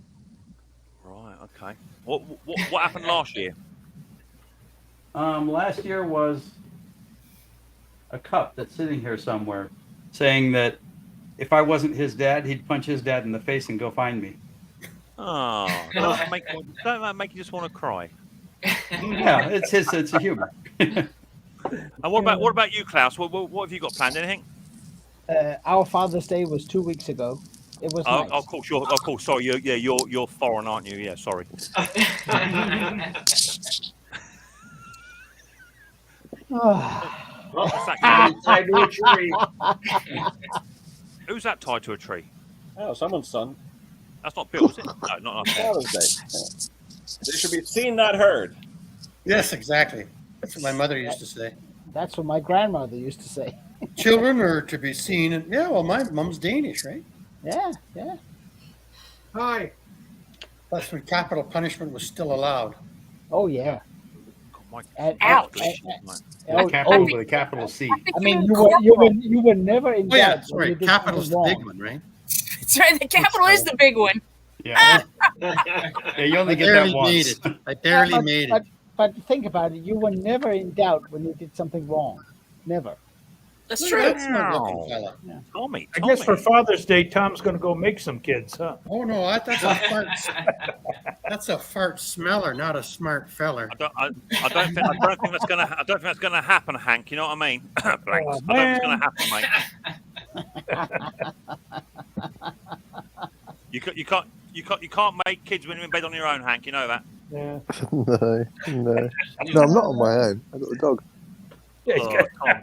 Right. Okay. What happened last year? Last year was a cup that's sitting here somewhere, saying that if I wasn't his dad, he'd punch his dad in the face and go find me. Oh, don't that make you just want to cry? Yeah, it's his sense of humor. And what about you, Klaus? What have you got planned? Anything? Our Father's Day was 2 weeks ago. It was nice. Of course. Sorry, you're foreign, aren't you? Yeah, sorry. Tied to a tree. Who's that tied to a tree? Oh, someone's son. That's not Bill, is it? No, not us. Father's Day. They should be seen, not heard. Yes, exactly. That's what my mother used to say. That's what my grandmother used to say. Children are to be seen. And, yeah, well, my mom's Danish, right? Yeah. Hi. That's when capital punishment was still allowed. Oh, yeah. Ouch. Capital with a capital C. I mean, you were never in Oh, yeah, doubt. sorry. Capital's the big one, right? Sorry, the capital is the big one. Yeah. Yeah, you only get that once. I barely made it. But think about it. You were never in doubt when you did something wrong. Never. That's true. That's my looking fella. Tommy. I guess for Father's Day, Tom's going to go make some kids, huh? Oh no, that's a fart. That's a fart smeller, not a smart feller. I don't think that's gonna happen, Hank. You know what I mean? Blanks. I don't think it's gonna happen, mate. You can't make kids when you're in bed on your own, Hank. You know that. Yeah. No, I'm not on my own. I've got a dog. Yeah,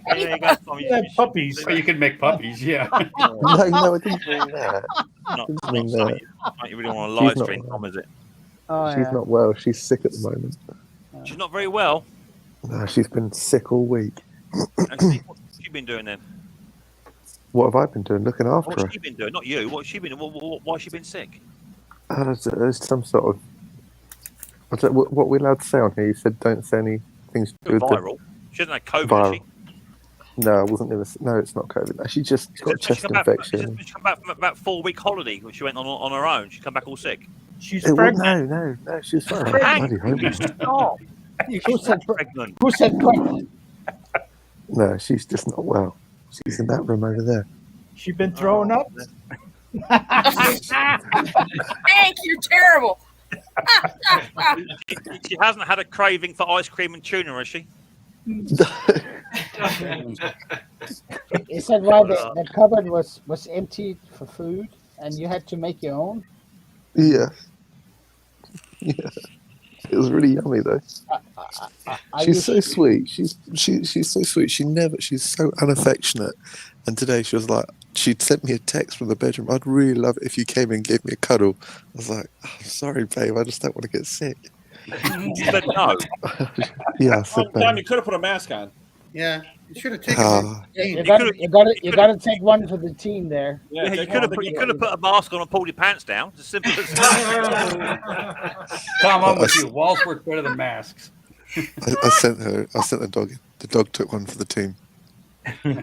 There you go, Tommy. You have puppies. So you can make puppies, yeah. No, I didn't mean that. Not you really want to live stream, Tom, is it? Oh, She's not well. She's sick at the moment. She's not very well. No, she's been sick all week. Actually, what's she been doing then? What have I been doing? Looking after What's her. she been doing? Not you. What's she been? Why has she been sick? There's some sort of. What we're allowed to say on here? You said don't say any things to do with Viral. She hasn't had COVID, viral. has she? No, I wasn't gonna. No, it's not COVID. No, she just got a chest infection. She come back from about 4-week holiday, which she went on her own. She come back all sick. She's pregnant. No, she's fine. Hank, Bloody hell. stop. Who said pregnant? Who said pregnant? No, she's just not well. She's in that room over there. She been throwing up? Hank, you're terrible. She hasn't had a craving for ice cream and tuna, has she? He said why the cupboard was emptied for food and you had to make your own. Yeah. It was really yummy though. She's so sweet. She's so sweet. She's so unaffectionate. And today she was like, she'd sent me a text from the bedroom. I'd really love it if you came and gave me a cuddle. I was like, oh, sorry, babe. I just don't want to get sick. You said no. Yeah, I said no. Tom, you could have put a mask on. Yeah, you should have taken. You got to take one for the team there. Yeah, you could have put a mask on and pulled your pants down. It's as simple as Tom, I'm with you. Walls work better than masks. I sent the dog in. The dog took one for the team. Yeah.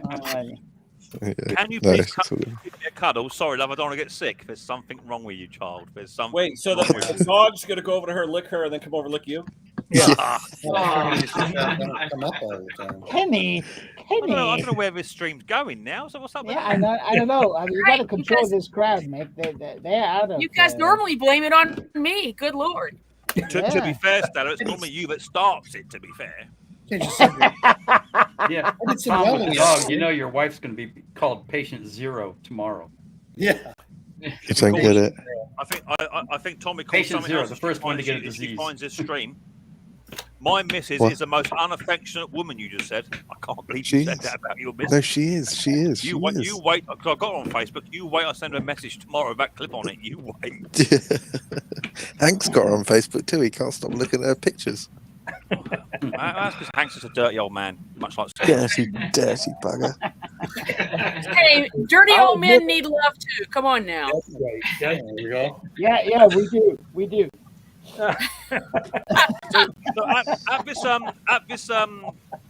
Can you No, please it's all good. give me a cuddle? Sorry, love, I don't want to get sick. There's something wrong with you, child. There's something. Wait, so the dog's going to go over to her, lick her, and then come over and lick you? Yeah. Come up all the time. Kenny. I don't know where this stream's going now. So what's up? Yeah, I don't know. I mean, you got to control this crowd, mate. They're out of. You guys normally blame it on me. Good Lord. To be fair, Stella, it's normally you that starts it. To be fair. Change the subject. Yeah, I did some Tom welding with the dog. yesterday. You know your wife's going to be called patient 0 tomorrow. Yeah. You don't get it. I think Tommy calls Patient something 0, else the if first one to finds- get a if she disease. finds this stream. My missus What? is the most unaffectionate woman. You just said. I can't believe She you said is. that about your missus. No, she is. She is. You wait. You wait. Because I got her on Facebook. You wait. I send her a message tomorrow with that clip on it. You wait. Hank's got her on Facebook too. He can't stop looking at her pictures. That's because Hank's just a dirty old man, much like. Dirty, dirty bugger. Hey, dirty old men need love too. Come on now. There we go. Yeah, we do. So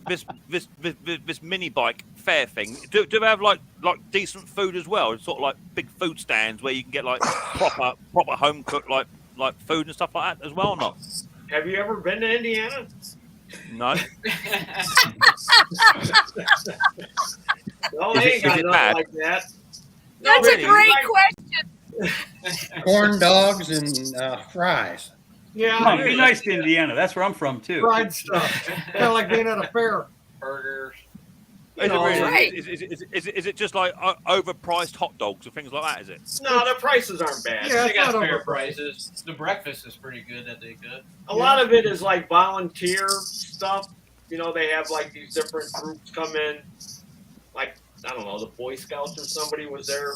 this mini bike fair thing, do they have like decent food as well? Sort of like big food stands where you can get like proper home cooked like food and stuff like that as well, or not? Have you ever been to Indiana? No. No, Is they it- ain't got is it nothing bad? like that. That's really? a great question. Corn dogs and fries. Yeah, Come on, be nice to Indiana. That's where I'm from too. Fried stuff. Kind of like being at a fair. Burgers. Is it, know, really, right. is it just like overpriced hot dogs and things like that? Is it? No, the prices aren't bad. Yeah, They it's got not fair overpriced. prices. The breakfast is pretty good that they cook. A lot of it is like volunteer stuff. You know, they have like these different groups come in. Like, I don't know, the Boy Scouts or somebody was there.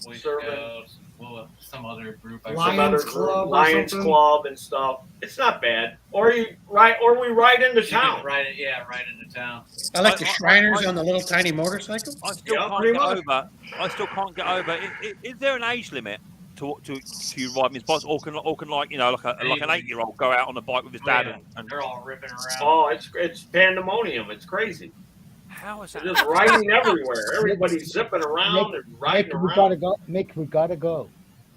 Boy Serving. Scouts, well, some other group. Some Lions other Club or Lions something? Club and stuff. It's not bad. Or we ride into You town. can ride into town. I like the Shriners on the little tiny motorcycle. I still Yeah, can't pretty get much. over. I still can't get over. Is there an age limit to you riding these bikes, or can like like an 8-year-old go out on a bike with his dad and They're all ripping around. Oh, it's pandemonium. It's crazy. how is They're that? just riding everywhere. Everybody's zipping around and riding We around. gotta go. Mick, we gotta go.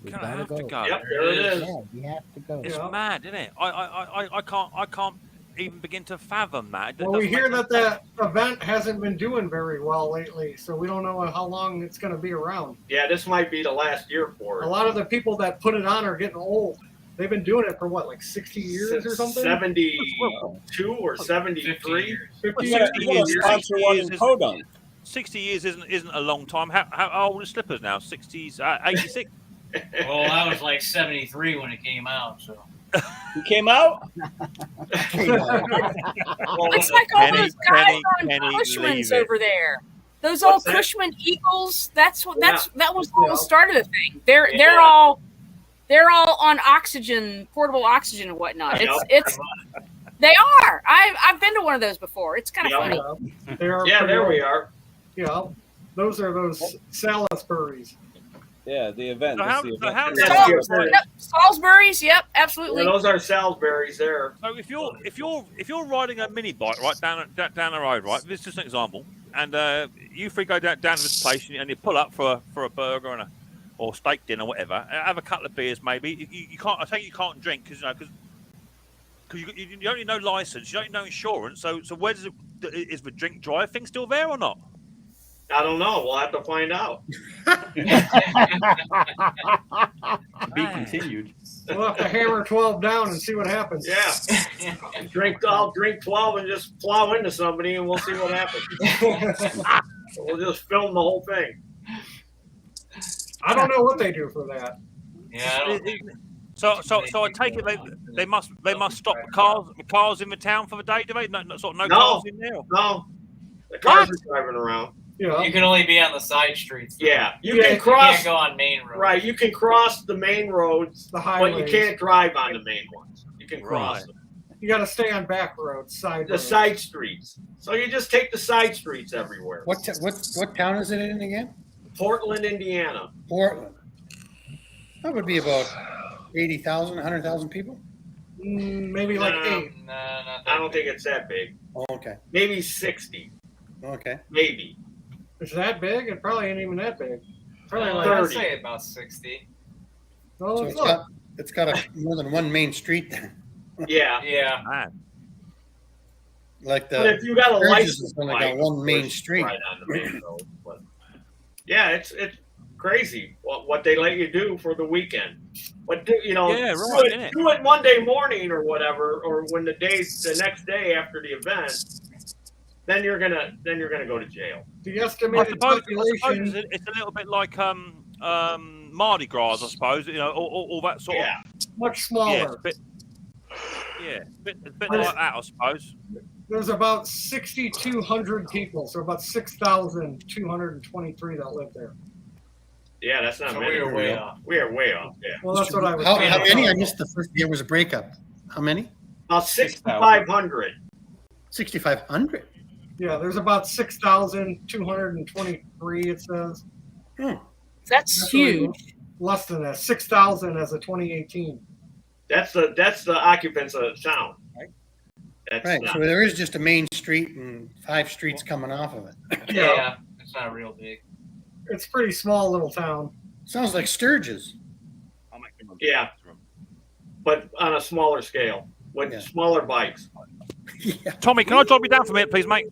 We Can I gotta have to go. go? Yep, there it is. Yeah, we have to go. It's Yeah. mad, isn't it? I can't even begin to fathom that. It Well, we doesn't hear make that event hasn't been doing very well lately, so we don't know how long it's going to be around. Yeah, this might be the last year for A it. lot of the people that put it on are getting old. They've been doing it for what, like 60 years or something? 72 or 73. 50 You years. gotta sponsor one in Podunk. 60 years isn't a long time. How old are Slippers now? 60s, 86. Well, I was like 73 when it came out, so. He came out? It's like all those guys on Cushman's over there. Those old Cushman Eagles. That was what started the thing. They're all on oxygen, portable oxygen and whatnot. It's they are. I've been to one of those before. It's kind of funny. Yeah, there we are. Yeah, those are those Salisbury's. Yeah, the event. Salisbury's, yep, absolutely. Yeah, those are Salisbury's there. So if you're riding a mini bike right down the road, right? This is just an example, and you three go down to this place and you pull up for a burger and or steak dinner, whatever. Have a couple of beers, maybe. You can't. I think you can't drink because you don't need no license, you don't need no insurance. So where does is the drink drive thing still there or not? I don't know. We'll have to find out. Be continued. We'll have to hammer 12 down and see what happens. Yeah. I'll drink 12 and just plow into somebody and we'll see what happens. We'll just film the whole thing. I don't know what they do for that. Yeah. So I take it they must stop the cars in the town for the day, do they? No cars in there. No. The cars are driving around. Yeah. You can only be on the side streets. Yeah, you can cross. You can't go on main roads. Right, you can cross the main roads, The but highways. you can't drive on the main ones. You can cross them. You got to stay on back roads, side The roads. side streets. So you just take the side streets everywhere. What town is it in again? Portland, Indiana. Portland. That would be about 80,000, 100,000 people. Maybe like 8. No, not that I don't think it's that big. Oh, okay. Maybe 60. Okay. Maybe. Is that big? It probably ain't even that big. Probably like I'd 30. say about 60. Oh, So look. it's got more than one main street then. Yeah. Yeah. Man. Like But if you got a Burgess license has only plate, got one of main course, street. right on the main road. But yeah, it's crazy what they let you do for the weekend. But do right, do it Monday morning or whatever, or when the next day after the event, then you're gonna go to jail. The I estimated suppose population. it's a little bit like Mardi Gras, I suppose. All that sort of. Much smaller. Yeah, a bit like that, I suppose. There's about 6,200 people, so about 6,223 that live there. Yeah, that's not So many. we are way off. We are way off. Yeah. Well, that's what I was How saying. many? I missed the first. There was a breakup. How many? About 6,500. 6,500. Yeah, there's about 6,223. It says. That's huge. Less than that. 6,000 as of 2018. That's the occupants of the town, right? That's Right. not- So there is just a main street and 5 streets coming off of it. Yeah, it's not real big. It's a pretty small little town. Sounds like Sturgis. Yeah, but on a smaller scale with smaller bikes. Tommy, can I drop you down for a minute, please, mate?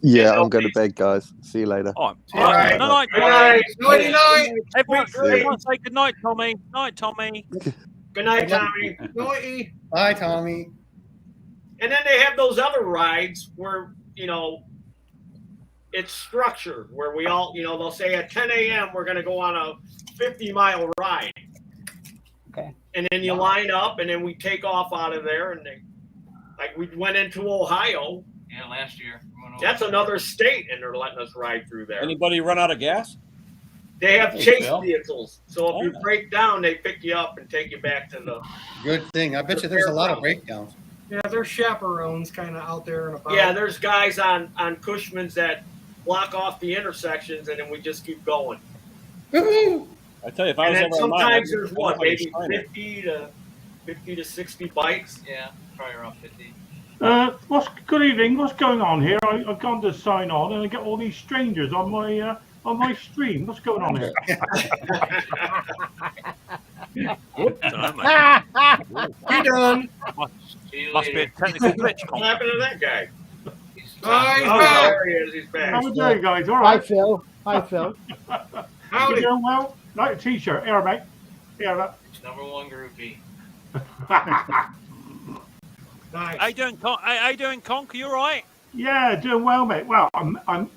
Yeah, I'm going to bed, guys. See you later. All right. Good night. Good night. Nighty night. Everyone say good night, Tommy. Night, Tommy. Good night, Tommy. Nighty. Bye, Tommy. And then they have those other rides where, it's structured, where we all, they'll say at 10 a.m. we're going to go on a 50-mile ride. Okay. And then you line up, and then we take off out of there. And we went into Ohio. Yeah, last year. That's another state, and they're letting us ride through there. Anybody run out of gas? They have Hey, chase Bill. vehicles. So if you break down, they pick you up and take you back to the... Good thing. I bet you there's a lot of breakdowns. Yeah, there's chaperones kind of out there and about. Yeah, there's guys on Cushman's that block off the intersections, and then we just keep going. Woo-hoo! I tell you, if I And was then ever on mine, sometimes I'd there's be- what, I'd be maybe trying it. 50 to 60 bikes. Yeah, probably around 50. Good evening. What's going on here? I've gone to sign on and I get all these strangers on my stream. What's going on here? He done. Must be a technical glitch. What happened to that guy? He's Oh, back. there he is. He's back. How we doing, guys? All Hi, right. Phil. Hi, Phil. You Howdy. doing well? Like a t-shirt. Here, mate. Here, look. Number one groupie. Nice. How you doing, Conk? Are you all right? Yeah, doing well, mate. Well, I'm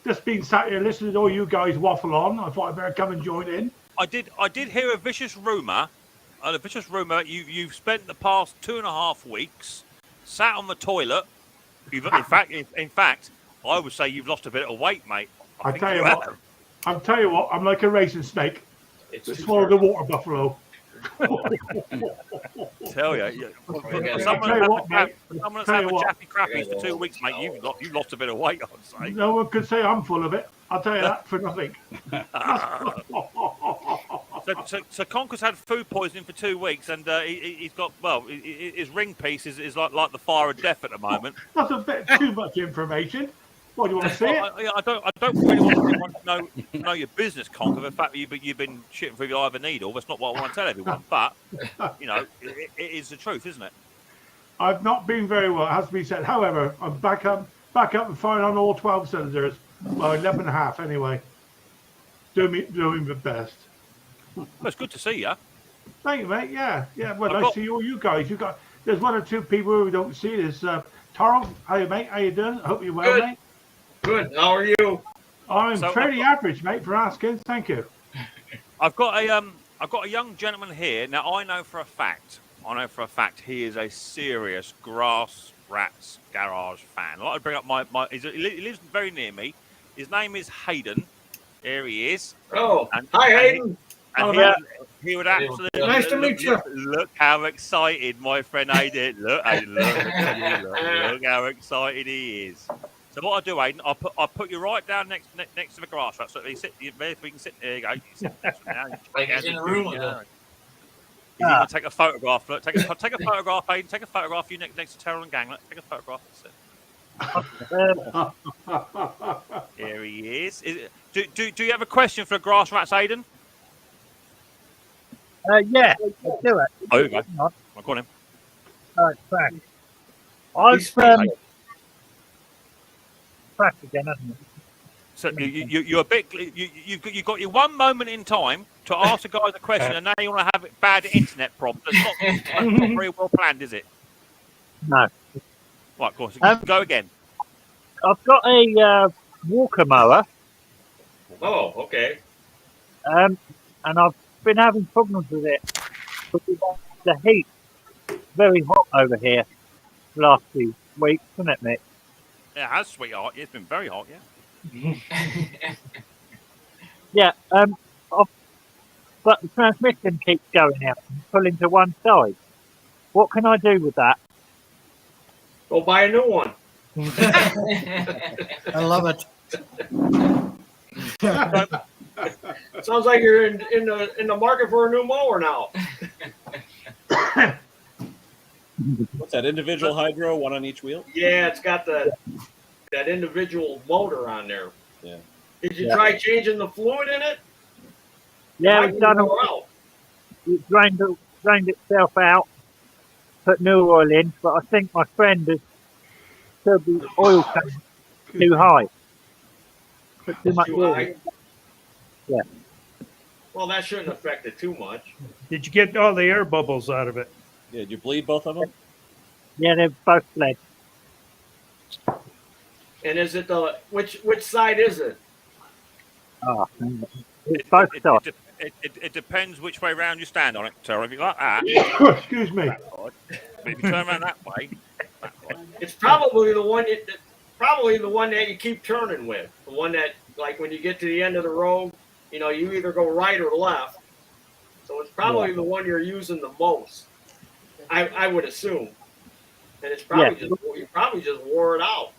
just been sat here listening to all you guys waffle on. I thought I'd better come and join in. I did hear a vicious rumour. You've spent the past 2.5 weeks sat on the toilet. In fact, I would say you've lost a bit of weight, mate. I'll tell you what, I'm like a racing snake. That swallowed the water buffalo. Tell you, someone that's had a Chappy Crappies for 2 weeks, mate. You've lost a bit of weight, I'd say. No one could say I'm full of it. I'll tell you that for nothing. So Conker's had food poisoning for 2 weeks, and he's got his ring piece is like the fire of death at the moment. That's a bit too much information. What do you want to see it? I don't really want to know your business, Conker. The fact that you've been shitting through your eye of a needle. That's not what I want to tell everyone. But it is the truth, isn't it? I've not been very well, it has to be said. However, I'm back up and firing on all 12 cylinders. Well, 11 and a half anyway. Doing the best. Well, it's good to see you. Thank you, mate. Yeah. Well, I see all you guys. There's 1 or 2 people who we don't see. There's Taro. Hey, mate. How you doing? I hope you're well, Good. mate. Good. How are you? I'm fairly average, mate, for asking. Thank you. I've got a young gentleman here. Now I know for a fact he is a serious Grass Rats Garage fan. I'd like to bring up he lives very near me. His name is Hayden. There he is. Oh, hi, Hayden. And he would absolutely Nice to meet you. Look how excited my friend Hayden. Look how excited he is. So what I do, Hayden, I'll put you right down next to the grass rat, so that we can sit there. You go. You sit next to him now. Like he's in a room with us. He's going to take a photograph. Look, take a photograph, Hayden. Take a photograph. You next to Terrell and Gang. Look, take a photograph. Here he is. Do you have a question for the grass rats, Hayden? Yeah, let's do it. Oh, here we go. I've got him. Crack. Crack again, hasn't it? So you're a bit. You got your one moment in time to ask the guys a question, and now you want to have bad internet problems. That's not very well planned, is it? No. Right, of course. Go again. I've got a walker mower. Oh, okay. And I've been having problems with it because of the heat. Very hot over here the last few weeks, isn't it, Mick? Yeah, it has, sweetheart. It's been very hot, yeah. Yeah, but the transmission keeps going out and pulling to one side. What can I do with that? Go buy a new one. I love it. Sounds like you're in the market for a new mower now. What's that? Individual hydro, one on each wheel? Yeah, it's got that individual motor on there. Yeah. Did you try changing the fluid in it? Yeah, we've done it drained itself out, put new oil in, but I think my friend has said the oil tank too high. Put too much oil in. Yeah. Well, that shouldn't affect it too much. Did you get all the air bubbles out of it? Yeah, did you bleed both of them? Yeah, they've both bled. And is it which side is it? Oh, it's both sides. It depends which way round you stand on it, Terry. If you like that, excuse me. But if you turn around that way, It's probably the one that you keep turning with. The one that, like, when you get to the end of the road, you either go right or left. So it's probably the one you're using the most. I would assume. And it's probably you probably just wore it out.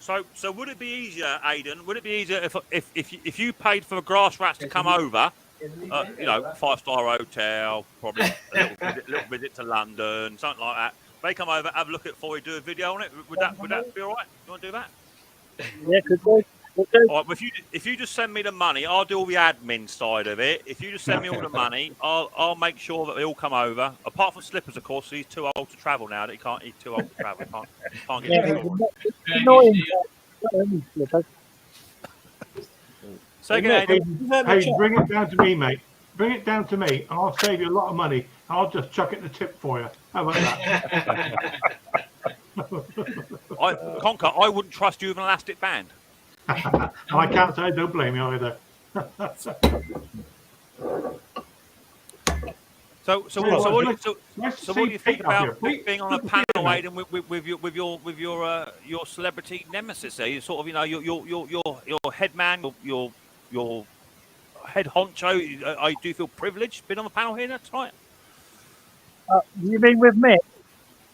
So would it be easier, Aidan? Would it be easier if you paid for grass rats to come over? 5-star hotel, probably a little visit to London, something like that. They come over, have a look at it before we do a video on it. Would that be all right? You want to do that? Yeah, could do. All right, if you just send me the money, I'll do all the admin side of it. If you just send me all the money, I'll make sure that they all come over. Apart from Slippers, of course, he's too old to travel now. He's too old to travel. He can't get it's annoying. Say again, Hey, bring it down to me, mate. Bring it down to me. I'll save you a lot of money. I'll just chuck it in the tip for you. How about that? Conker, I wouldn't trust you with an elastic band. And I can't say don't blame me either. So what do you think about being on a panel, Aidan, with your celebrity nemesis there? You sort of, your head man, your head honcho. I do feel privileged being on the panel here tonight. You mean with me?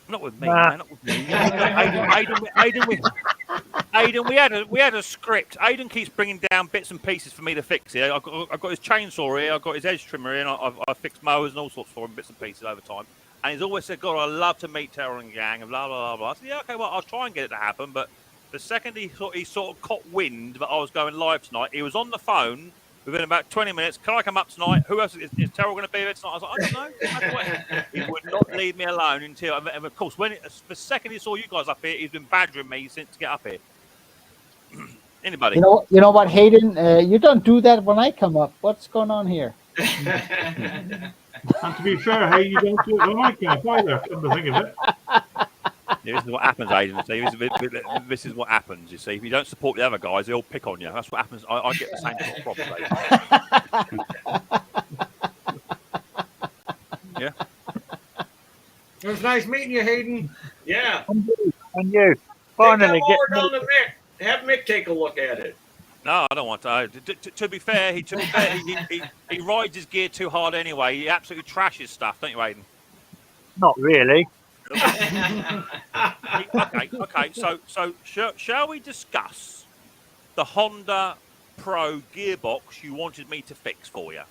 Not with me, man, not with me. Aidan, we had a script. Aidan keeps bringing down bits and pieces for me to fix here. I've got his chainsaw here. I've got his edge trimmer here. And I've fixed mowers and all sorts for him, bits and pieces over time. And he's always said, God, I'd love to meet Terror and Gang and blah, blah, blah, blah. I said, yeah, okay, well, I'll try and get it to happen. But the second he sort of caught wind that I was going live tonight, he was on the phone within about 20 minutes. Can I come up tonight? Who else is Terrell going to be there tonight? I was like, I don't know. He would not leave me alone until, and of course, the second he saw you guys up here, he's been badgering me since to get up here. Anybody? You know what, Hayden? You don't do that when I come up. What's going on here? And to be fair, hey, you don't do it when I can't either. Come to think of it. Yeah, this is what happens, Aidan. This is what happens, you see. If you don't support the other guys, they all pick on you. That's what happens. I get the same sort of problem, Yeah. It was nice meeting you, Hayden. Yeah. And you. Finally get down to Mick. Have Mick take a look at it. No, I don't want to. To be fair, he rides his gear too hard anyway. He absolutely trashes stuff, don't you, Aidan? Not really. Okay. So shall we discuss the Honda Pro gearbox you wanted me to fix for you?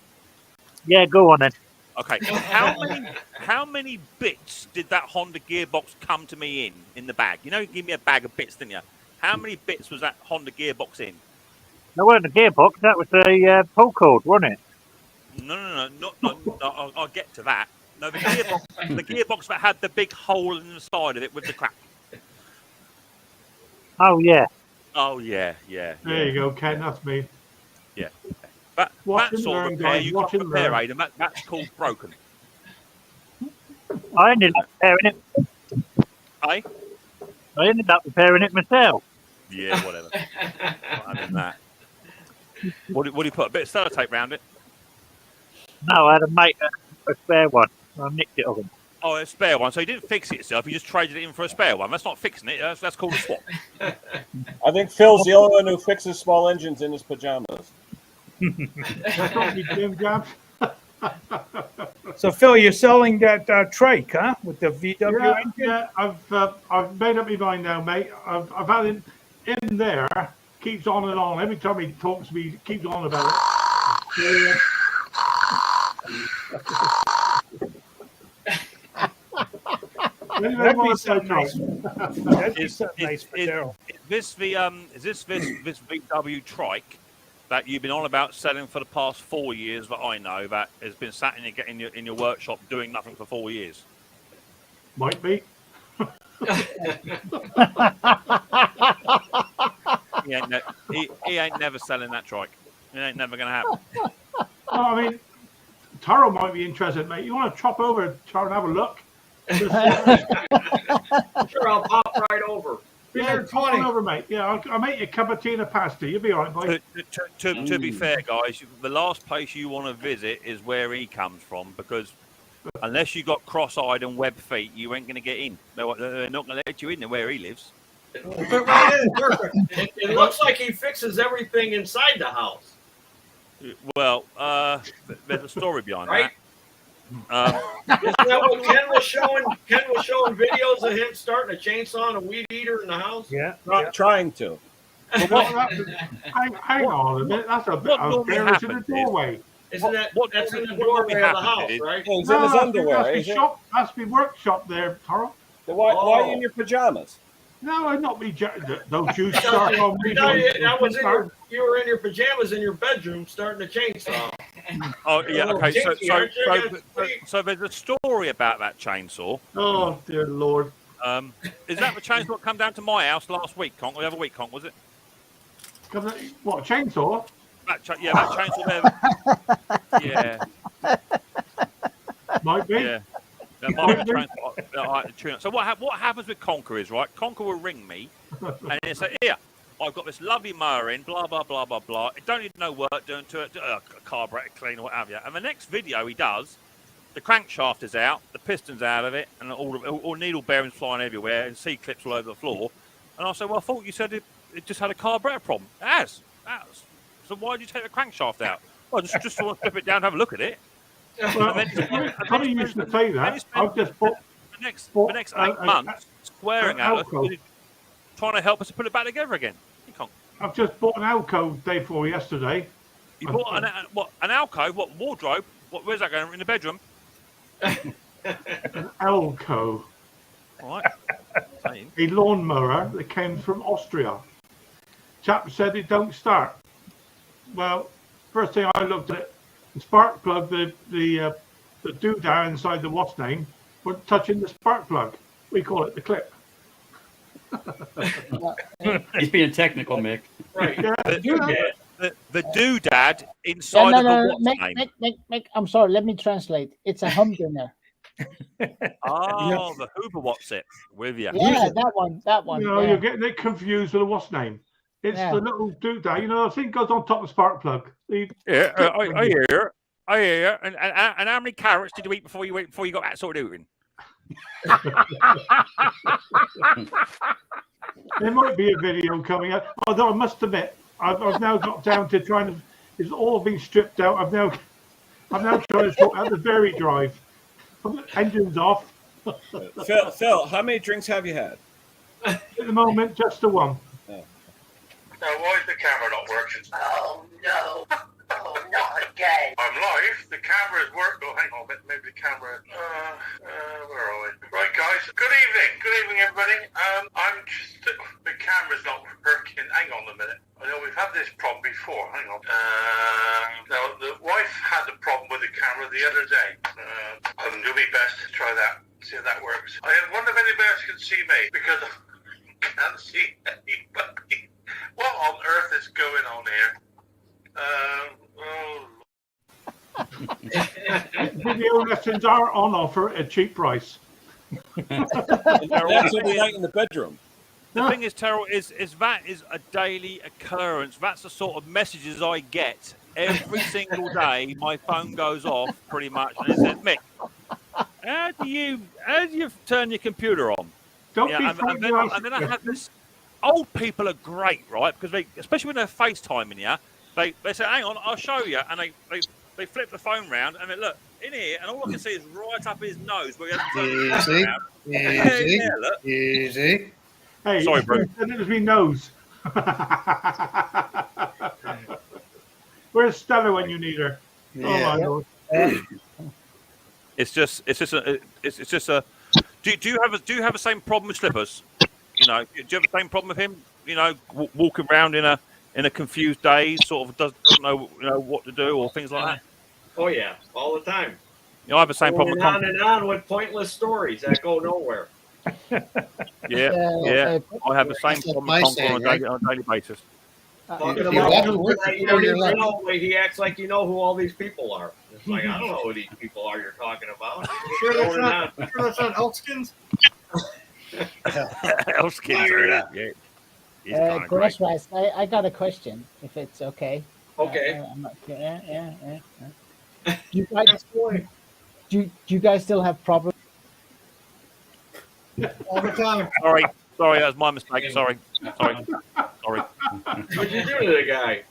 Yeah, go on then. Okay. How many bits did that Honda gearbox come to me in the bag? You give me a bag of bits, didn't you? How many bits was that Honda gearbox in? That wasn't a gearbox. That was a pull cord, wasn't it? No. I'll get to that. No, the gearbox that had the big hole in the side of it with the crack. Oh, yeah. Oh yeah. There you go, Ken. That's me. Yeah. That sort of repair you got to repair, Aidan. That's called broken. I ended up repairing it. Aye? I ended up repairing it myself. Yeah, whatever. Not having that. What do you put? A bit of sellotape round it? No, I had to make a spare one. I nicked it off him. Oh, a spare one. So you didn't fix it yourself. You just traded it in for a spare one. That's not fixing it. That's called a swap. I think Phil's the only one who fixes small engines in his pajamas. That's not me, Jim Jabs. So Phil, you're selling that trike, huh? With the VW engine? Yeah, I've made up my mind now, mate. I've had him in there, keeps on and on. Every time he talks to me, he keeps on about it. That'd be something nice. That'd be something nice for Daryl. Is this VW trike that you've been on about selling for the past 4 years that I know that has been sat in your workshop doing nothing for 4 years? Might be. He ain't never selling that trike. It ain't never going to happen. No, I mean, Taro might be interested, mate. You want to chop over, Taro, and have a look? Sure, I'll pop right over. Yeah, come on over, mate. Yeah, I'll make you a cup of tea and a pasta. You'll be all right, boy. To be fair, guys, the last place you want to visit is where he comes from, because unless you got cross-eyed and web feet, you ain't going to get in. They're not going to let you in where he lives. Fit right in, perfect. It looks like he fixes everything inside the house. Well, there's a story behind right? that. Isn't that what Ken was showing? Ken was showing videos of him starting a chainsaw and a weed eater in the house. Yeah, not trying to. Hang on a minute. That's a bit of barriers in the doorway. Isn't that that's in the doorway of the house, right? He's in his underwear. That's my workshop there, Taro. Why are you in your pajamas? No, not me. No juice start on me. You were in your pajamas in your bedroom starting a chainsaw. Oh yeah, okay. So there's a story about that chainsaw. Oh dear Lord. Is that the chainsaw that come down to my house last week, Conk? The other week, Conk, was it? What, chainsaw? That chainsaw there. Yeah. Might be. Yeah. That might be chainsaw. So what happens with Conker is, right, Conker will ring me and he'll say, here, I've got this lovely mower in, blah, blah, blah, blah, blah. It don't need no work doing to it, a carburetor clean or what have you. And the next video he does, the crankshaft is out, the piston's out of it, and all needle bearings flying everywhere, and C-clips all over the floor. And I said, well, I thought you said it just had a carburetor problem. It has. So why did you take the crankshaft out? Well, just want to strip it down and have a look at it. Well, funny you should say that. I've just bought the next 8 months squaring out, trying to help us to put it back together again. I've just bought an alcove day for yesterday. You bought an alcove? What, wardrobe? Where's that going? In the bedroom? An alcove. All right. A lawnmower that came from Austria. Chap said it don't start. Well, first thing I looked at, the spark plug, the doodah inside the what's name, was touching the spark plug. We call it the clip. He's being technical, Mick. Right. Yeah. The doodad inside of the what's name. Mick, I'm sorry. Let me translate. It's a humdinger. Oh, the Hoover what's it with you? Yeah, that one. You know, you're getting it confused with the what's name. It's the little doodah. You know, the thing goes on top of the spark plug. I hear. And how many carrots did you eat before you got that sort of eating? There might be a video coming out. Although I must admit, I've now got down to trying to. It's all been stripped out. I'm now trying to sort out the berry drive. Engine's off. Phil, how many drinks have you had? At the moment, just the one. Now, why is the camera not working? Oh, no. Oh, not again. I'm live. The camera's working. Oh, hang on a bit. Maybe the camera... where are we? Right, guys. Good evening, everybody. I'm just... The camera's not working. Hang on a minute. I know we've had this problem before. Hang on. Now, the wife had a problem with the camera the other day. I'm doing my best to try that. See if that works. I wonder if anybody else can see me, because I can't see anybody. video lessons are on offer at a cheap price. That's every night in the bedroom. The thing is, Terrell, is that is a daily occurrence. That's the sort of messages I get every single day. My phone goes off pretty much, and it says, "Mick, how do you turn your computer on?" Don't be and then I have this. Old people are great, right? Because they, especially when they're FaceTiming you, they say, "Hang on, I'll show you," and they flip the phone round and they look in here, and all I can see is right up his nose where he hasn't turned the phone around. Easy, Yeah, look. easy. Hey, sorry, Bruce. Send it to me nose. Where's Stella when you need her? Yeah. Oh my God. It's just a. Do you have the same problem with slippers? You know, do you have the same problem with him? You know, walking around in a confused daze, sort of doesn't know what to do or things like that. Oh yeah, all the time. You know, I have the same problem. Going on and on with pointless stories that go nowhere. Yeah. I have the same problem with Conker on a daily basis. Talking about people that you don't even know, he acts like you know who all these people are. It's like, I don't know who these people are you're talking about. Sure that's not Elkskins? Elkskins are that, yeah. Grass Rice, I got a question, if it's okay. Okay. I'm not sure. Yeah. Do you guys still have problems? All the time. Sorry, that was my mistake. Sorry. What'd you do to the guy?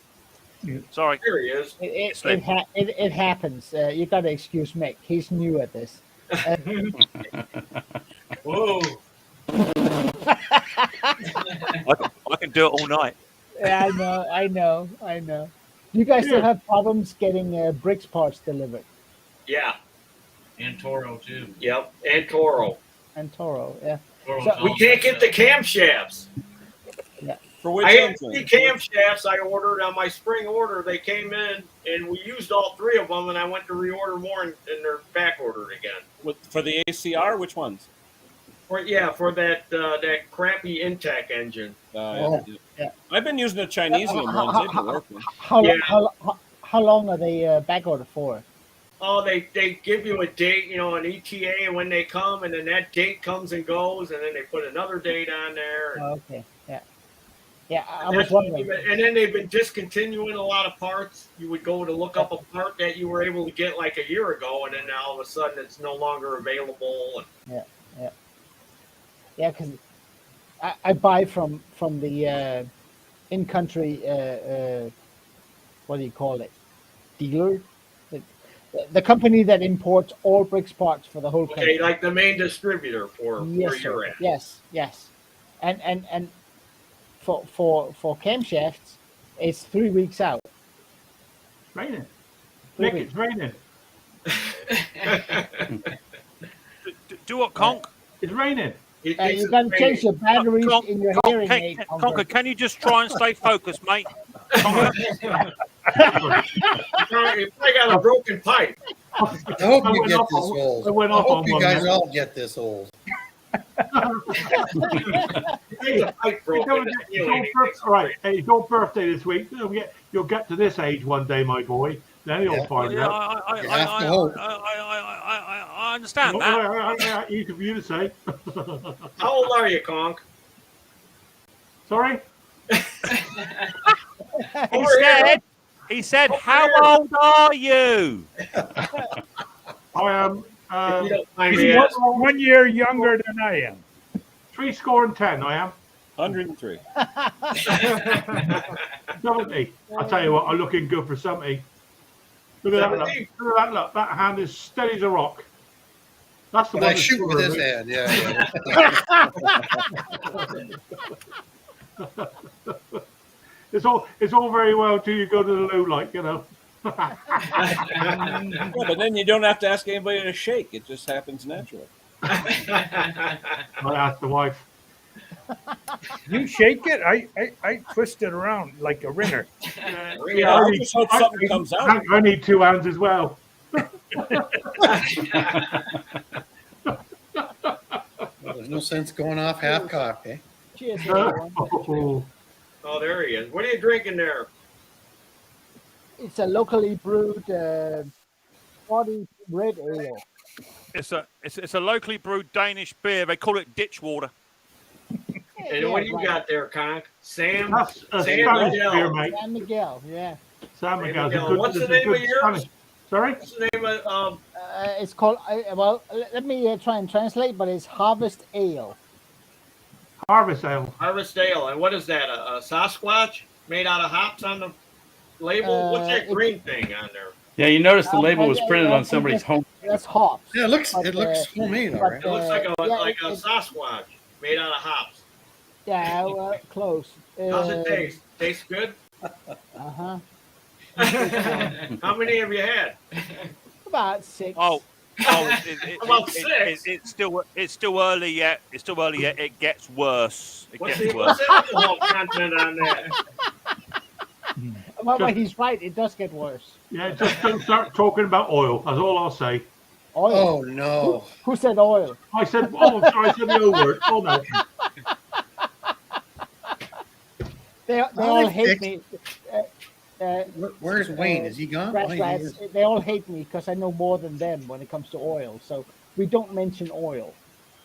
Sorry. Here he is. It happens. You got to excuse Mick. He's new at this. Whoa. I can do it all night. Yeah, I know. Do you guys still have problems getting Briggs parts delivered? Yeah. And Toro too. Yep. And Toro. Yeah. We can't get the camshafts. Yeah. For which I had engine? 3 camshafts I ordered on my spring order. They came in, and we used all 3 of them, and I went to reorder more, and they're back ordered again. For the ACR, which ones? For that crappy Intech engine. Yeah. I've been using the Chinese ones. They've been working. How long are they back ordered for? Oh, they give you a date, an ETA, and when they come, and then that date comes and goes, and then they put another date on there. Okay, yeah. I was wondering. And then they've been discontinuing a lot of parts. You would go to look up a part that you were able to get like a year ago, and then now all of a sudden it's no longer available. Yeah, because I buy from the in-country, what do you call it, dealer? The company that imports all Briggs parts for the whole country. Okay, like the main distributor for where you're at. Yes. And for camshafts, it's 3 weeks out. Raining. Nick, it's raining. Do what, Conk? It's raining. You got to change your batteries in your hearing aid. Conker, can you just try and stay focused, mate? You probably got a broken pipe. I hope you get this old. I hope you guys all get this old. It's your birthday this week. You'll get to this age one day, my boy. Then you'll find out. I understand that. Easy for you to say. How old are you, Conk? Sorry? He said, how old are you? I am 1 year younger than I am. 10, I am. 103. 70. I'll tell you what, I'm looking good for 70. Look at that, look. Look at that, look. That hand is steady as a rock. That's the one I shoot with his hand, It's all very well till you go to the loo, Yeah, but then you don't have to ask anybody to shake. It just happens naturally. I asked the wife. You shake it? I twist it around like a ringer. I just hope something comes out. I need 2 hands as well. There's no sense going off half cocked, eh? Cheers, Oh, there he is. What are you drinking there? It's a locally brewed body red ale. It's a locally brewed Danish beer. They call it ditch water. And what do you got there, Conk? Sam? That's a Sam Spanish Miguel. beer, mate. San Miguel, yeah. San Miguel's Miguel. a good. What's the it's a name good of yours? Spanish. Sorry. What's the name of? It's called. Well, let me try and translate, but it's Harvest Ale. Harvest Ale. Harvest Ale. And what is that? A Sasquatch made out of hops on the label? What's that green thing on there? Yeah, you noticed the label was printed on somebody's home. That's hops. Yeah, it looks homemade, all right. It looks like a Sasquatch made out of hops. Yeah, well, close. How's it taste? Tastes good? Uh-huh. How many have you had? About 6. About six. It's still early yet. It's still early yet. It gets worse. What's the alcohol content on that? Well, he's right. It does get worse. Yeah, just don't start talking about oil. That's all I'll say. Oil? Oh no! Who said oil? I said. Oh, I'm sorry. I said the O word. Oh no. They all hate me. Where's Wayne? Is he gone? Oh, he is. They all hate me because I know more than them when it comes to oil. So we don't mention oil.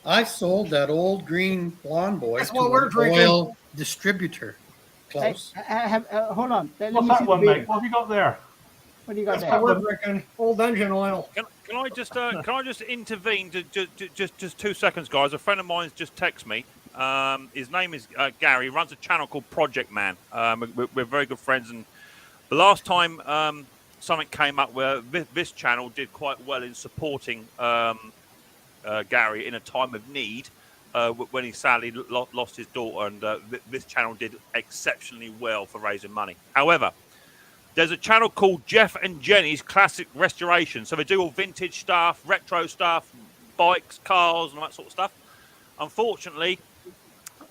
I sold that old green blonde boy That's to what we're an drinking. oil distributor. Close. Hold on. Let What's me that see the one, beer. mate? What have you got there? What do you got That's there? what we're drinking. Old engine oil. Can I just intervene? Just 2 seconds, guys. A friend of mine's just texted me. His name is Gary. He runs a channel called Project Man. We're very good friends, and the last time something came up where this channel did quite well in supporting Gary in a time of need when he sadly lost his daughter, and this channel did exceptionally well for raising money. However, there's a channel called Jeff and Jenny's Classic Restoration. So they do all vintage stuff, retro stuff, bikes, cars, and all that sort of stuff. Unfortunately,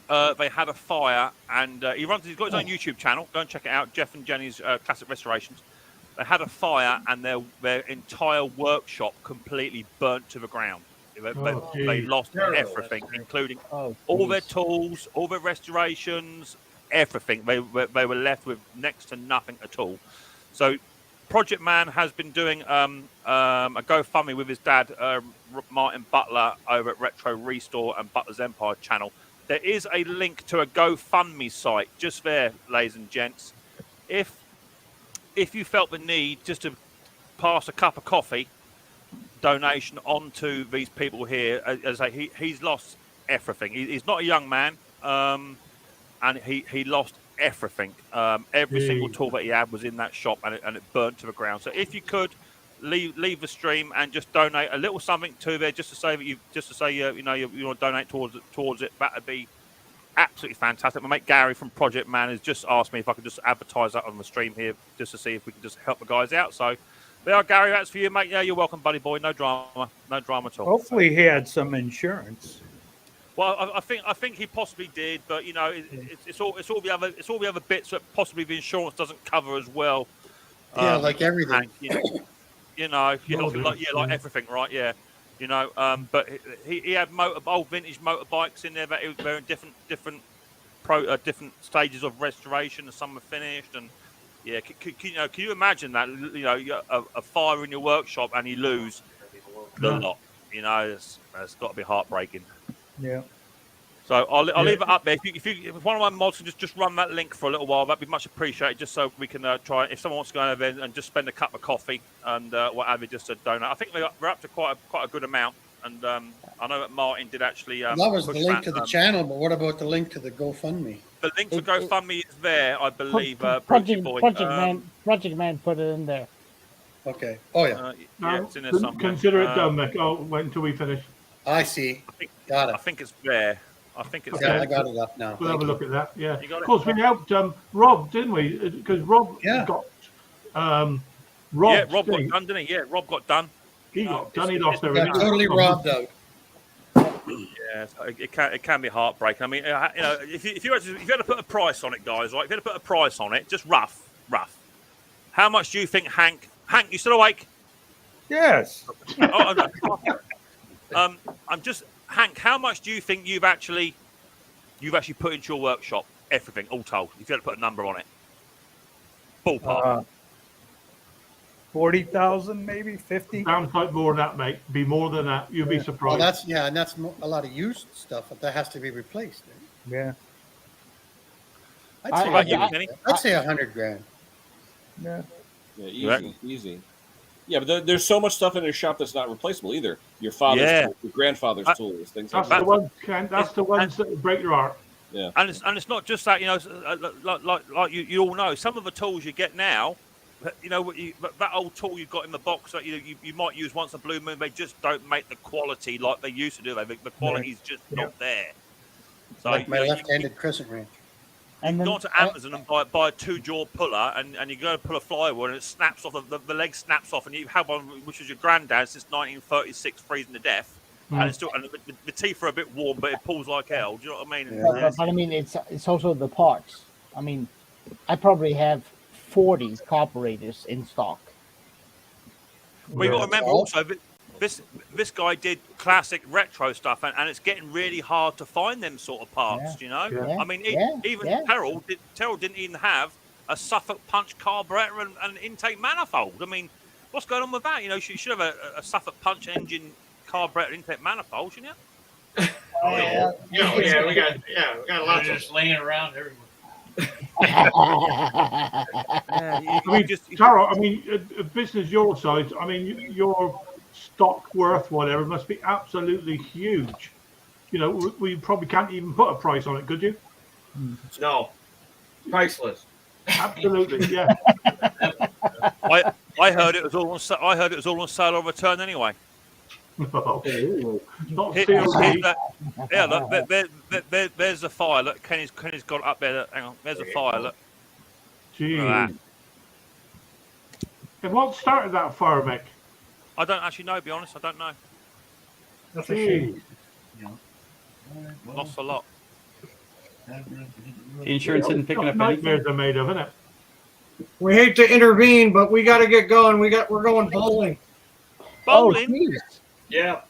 they had a fire, and he's got his own YouTube channel. Go and check it out, Jeff and Jenny's Classic Restorations. They had a fire, and their entire workshop completely burnt to the ground. They lost everything, including all their tools, all their restorations, everything. They were left with next to nothing at all. So Project Man has been doing a GoFundMe with his dad, Martin Butler, over at Retro Restore and Butler's Empire channel. There is a link to a GoFundMe site just there, ladies and gents. If you felt the need just to pass a cup of coffee donation on to these people here, as I say, he's lost everything. He's not a young man, and he lost everything. Every single tool that he had was in that shop, and it burnt to the ground. So if you could leave the stream and just donate a little something to there, just to say that you want to donate towards it, that'd be absolutely fantastic. My mate Gary from Project Man has just asked me if I could just advertise that on the stream here, just to see if we can just help the guys out. So there, Gary, that's for you, mate. Yeah, you're welcome, buddy boy. No drama at all. Hopefully, he had some insurance. Well, I think he possibly did, but it's all the other bits that possibly the insurance doesn't cover as well. Yeah, like everything. Like everything, right? Yeah, but he had old vintage motorbikes in there that were in different stages of restoration, and some were finished, and yeah, can you imagine that? A fire in your workshop and you lose the lot. It's got to be heartbreaking. Yeah. So I'll leave it up there. If one of my mods can just run that link for a little while, that'd be much appreciated. Just so we can try. If someone wants to go over there and just spend a cup of coffee and what have you, just to donate. I think we're up to quite a good amount. And I know that Martin did actually. That was the link to the channel, but what about the link to the GoFundMe? The link to GoFundMe is there, I believe. Project Man put it in there. Okay. Oh yeah. It's in there somewhere. Consider it done, Mick. I'll wait until we finish. I see. Got it. I think it's there. I think it's okay, there. I got it up now. We'll have a look at that. Yeah. You got it? Of course, we helped Rob, didn't we? Because Rob got. Rob got done, didn't he? Yeah, Rob got done. He got done. He lost everything. Got totally robbed out. Yeah, it can be heartbreaking. I mean, if you had to put a price on it, guys, right? If you had to put a price on it, just rough. How much do you think, Hank? Hank, you still awake? Yes. I'm just Hank. How much do you think you've actually put into your workshop? Everything, all told. If you had to put a number on it, ballpark. 40,000, maybe 50. Sounds like more than that, mate. Be more than that. You'll be Well, surprised. and that's a lot of used stuff, but that has to be replaced. Yeah. I'd say 100 grand. Yeah. Yeah, easy. Yeah, but there's so much stuff in your shop that's not replaceable either. Your father's tools, your grandfather's tools, things like that. That's the ones that break your heart. Yeah, and it's not just that, you know, like you all know, some of the tools you get now, you know, that old tool you've got in the box that you might use once a blue moon, they just don't make the quality like they used to do. The quality's just not there. So Like my left-handed crescent wrench. And you go to Amazon and buy a 2-jaw puller, and you go to pull a plywood, and it snaps off. The leg snaps off, and you have one which was your granddad since 1936, freezing to death, and it's still, and the teeth are a bit warm, but it pulls like hell. Do you know what I mean? But I mean, it's also the parts. I mean, I probably have 40 carburetors in stock. Well, you got to remember also this guy did classic retro stuff, and it's getting really hard to find them sort of parts. You know, I mean, even Terrell didn't even have a Suffolk Punch carburetor and an intake manifold. I mean, what's going on with that? You know, you should have a Suffolk Punch engine carburetor intake manifold, shouldn't you? We got lots of just laying around everywhere. Carol, I mean, a business your size, I mean, your stock worth, whatever, must be absolutely huge. You know, we probably can't even put a price on it, could you? No, priceless. Absolutely, yeah. I heard it was all on. I heard it was all on sale or return anyway. Not there's the fire. Look, Kenny's got it up there. Hang on, there's a fire. Look. Jeez. And what started that fire, Mick? I don't actually know. To be honest, I don't know. That's a shame. Lost a lot. The insurance isn't picking up anything. Nightmares are made of, isn't it? We hate to intervene, but we got to get going. We're going bowling. Bowling. Yeah.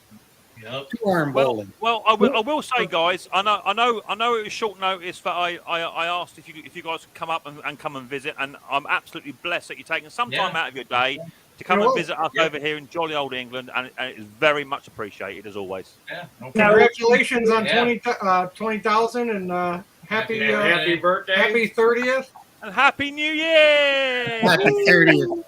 Two-arm bowling. Well, I will say, guys, I know it was short notice that I asked if you guys could come up and come and visit, and I'm absolutely blessed that you're taking some time out of your day to come and visit us over here in jolly old England, and it is very much appreciated as always. Yeah. Congratulations on 20,000 and happy birthday, happy 30th, and happy New Year. Happy 30th.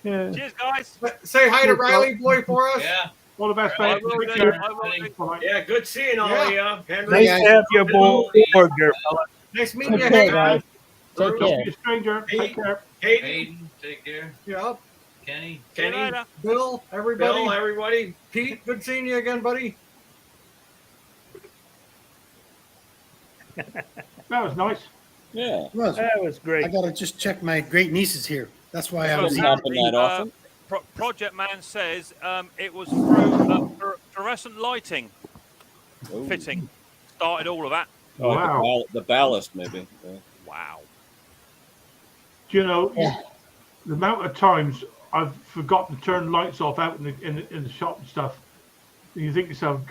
Cheers, guys. Say hi to Riley Boy for us. Yeah. All the best, mate. Yeah, good seeing all of you. Nice to have you aboard there, fella. Nice meeting you, Okay, guys. Take Don't care. be a stranger. Take care. Hayden, Take care. Yep. Kenny. Bill, everybody. Bill, everybody. Pete, good seeing you again, buddy. That was nice. Yeah. It was. That was great. I got to just check my great nieces here. That's why I was Doesn't happen that often. Project Man says it was through fluorescent lighting fitting started all of that. Oh, Wow. like the ballast, maybe. Yeah. Wow. Do you know the amount of times I've forgotten to turn lights off out in the shop and stuff? And you think to yourself,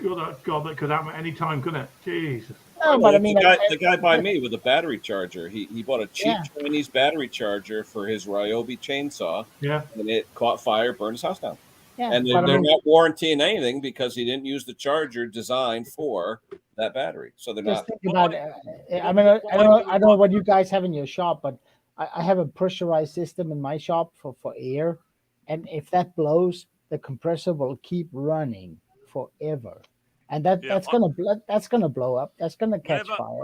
God, that could happen at any time, couldn't it? Jesus. No, but I mean, the guy by me with a battery charger, he bought a cheap Chinese battery charger for his Ryobi chainsaw. Yeah. And it caught fire, burned his house down. Yeah, and they're not warranting anything because he didn't use the charger designed for that battery. So they're just not. think about it. I mean, I don't know what you guys have in your shop, but I have a pressurized system in my shop for air, and if that blows, the compressor will keep running forever. And that's gonna blow up. That's gonna catch fire.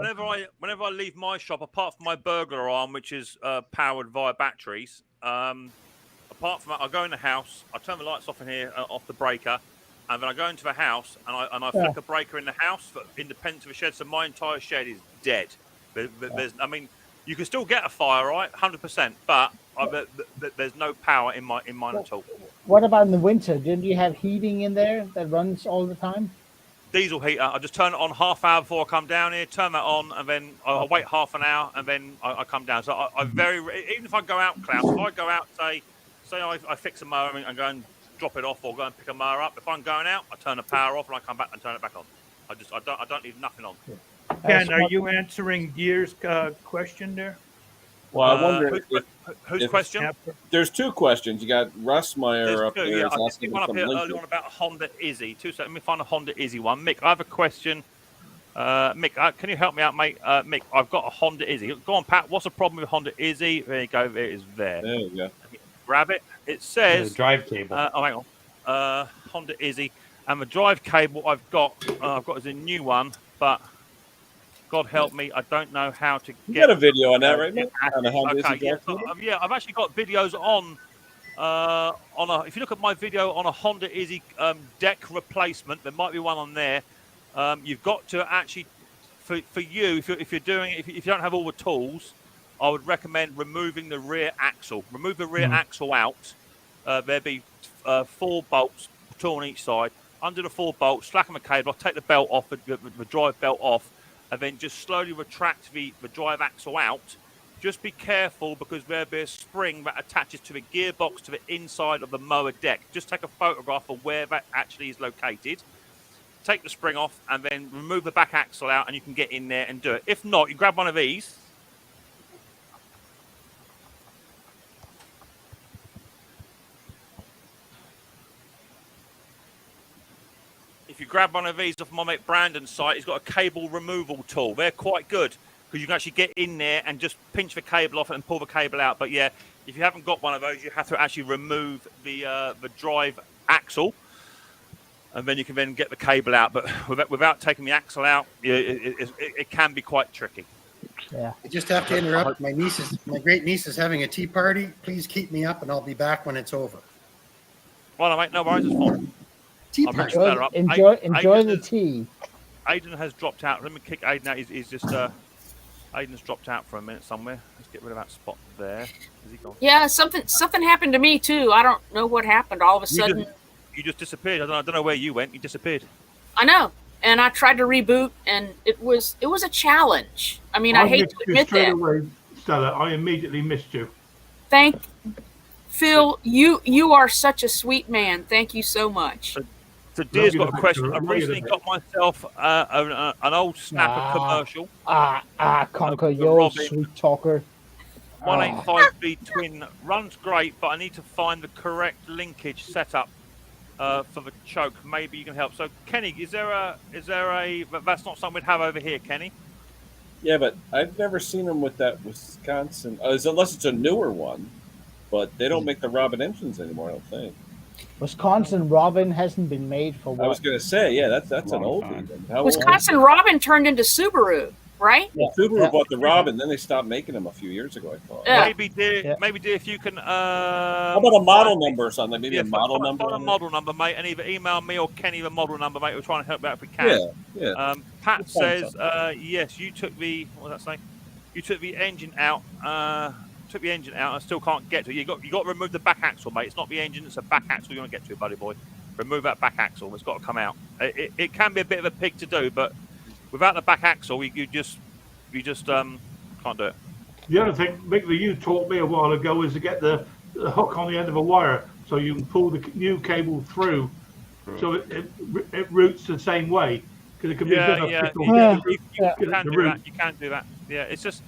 Whenever I leave my shop, apart from my burglar alarm, which is powered via batteries, apart from that, I go in the house, I turn the lights off in here, off the breaker, and then I go into the house and I flick a breaker in the house for independent of the shed. So my entire shed is dead. I mean, you can still get a fire, right, 100%, but there's no power in mine at all. What about in the winter? Didn't you have heating in there that runs all the time? Diesel heater. I just turn it on half hour before I come down here, turn that on, and then I wait half an hour, and then I come down. So I even if I go out, Klaus, if I go out, say I fix a mower and go and drop it off or go and pick a mower up, if I'm going out, I turn the power off and I come back and turn it back on. I don't leave nothing on. Ken, are you answering Gear's question there? Well, I wonder whose question? There's two questions. You got Russ Meyer up there. Yeah, I asking did one up from here Lincoln. earlier on about a Honda Izzy. 2 seconds. Let me find a Honda Izzy one. Mick, I have a question. Mick, can you help me out, mate? Mick, I've got a Honda Izzy. Go on, Pat. What's the problem with Honda Izzy? There you go. It is there. There you go. Grab it. It says drive cable. Hang on. Honda Izzy, and the drive cable I've got is a new one, but God help me, I don't know how to get. You got a video on that, right, Mick? On a Honda Okay, Izzy yeah, drive cable? yeah. I've actually got videos on a. If you look at my video on a Honda Izzy deck replacement, there might be one on there. You've got to actually, for you, if you're doing it, if you don't have all the tools, I would recommend removing the rear axle. Remove the rear axle out. There'd be 4 bolts, 2 on each side. Under the 4 bolts, slacken the cable off, take the belt off, the drive belt off, and then just slowly retract the drive axle out. Just be careful because there'll be a spring that attaches to the gearbox to the inside of the mower deck. Just take a photograph of where that actually is located. Take the spring off and then remove the back axle out and you can get in there and do it. If not, you grab one of these. If you grab one of these off my mate Brandon's site, he's got a cable removal tool. They're quite good because you can actually get in there and just pinch the cable off and pull the cable out. But yeah, if you haven't got one of those, you have to actually remove the drive axle, and then you can then get the cable out. But without taking the axle out, it can be quite tricky. Yeah. I just have to interrupt. My great niece is having a tea party. Please keep me up, and I'll be back when it's over. Well, mate, no worries, it's fine. Enjoy the tea. Aiden has dropped out. Let me kick Aiden out. He's just Aiden's dropped out for a minute somewhere. Let's get rid of that spot there. Is he gone? Yeah, something happened to me too. I don't know what happened. All of a sudden, you just disappeared. I don't know where you went. You disappeared. I know. And I tried to reboot, and it was a challenge. I mean, I hate to admit that. Away, Stella, I immediately missed you. Thank Phil. You are such a sweet man. Thank you so much. So Deer's got a question. I recently got myself an old Snapper commercial. Conquer, you sweet talker. 185V twin runs great, but I need to find the correct linkage setup for the choke. Maybe you can help. So Kenny, is there a that's not something we'd have over here, Kenny? Yeah, but I've never seen them with that Wisconsin, unless it's a newer one. But they don't make the Robin engines anymore, I don't think. Wisconsin Robin hasn't been made for what? I was going to say, yeah, that's an old one. Wisconsin Robin turned into Subaru, right? Yeah, Subaru bought the Robin, then they stopped making them a few years ago, I thought. Yeah. Maybe Deer, if you can. How about a model number or something? Like maybe a model number? Find a model number, mate, and either email me or Kenny the model number, mate. We're trying to help out if we can. Yeah. Pat says, yes, you took the, what does that say? You took the engine out. Took the engine out. I still can't get to it. You got to remove the back axle, mate. It's not the engine; it's a back axle you want to get to, buddy boy. Remove that back axle. It's got to come out. It can be a bit of a pig to do, but without the back axle, you just can't do it. The other thing, Mick, that you taught me a while ago is to get the hook on the end of a wire so you can pull the new cable through, so it routes the same way. Because it can be you can do that. Yeah, it's just.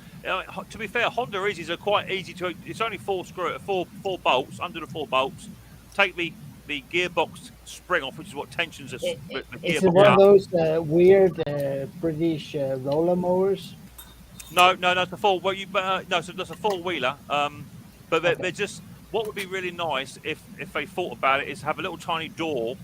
To be fair, Honda Izzy's are quite easy to. It's only 4 bolts. Under the 4 bolts, take the gearbox spring off, which is what tensions the gearbox. Is it one of those weird British roller mowers? No, it's a four. Well, no, so that's a 4-wheeler. But they're just. What would be really nice if they thought about it is have a little tiny door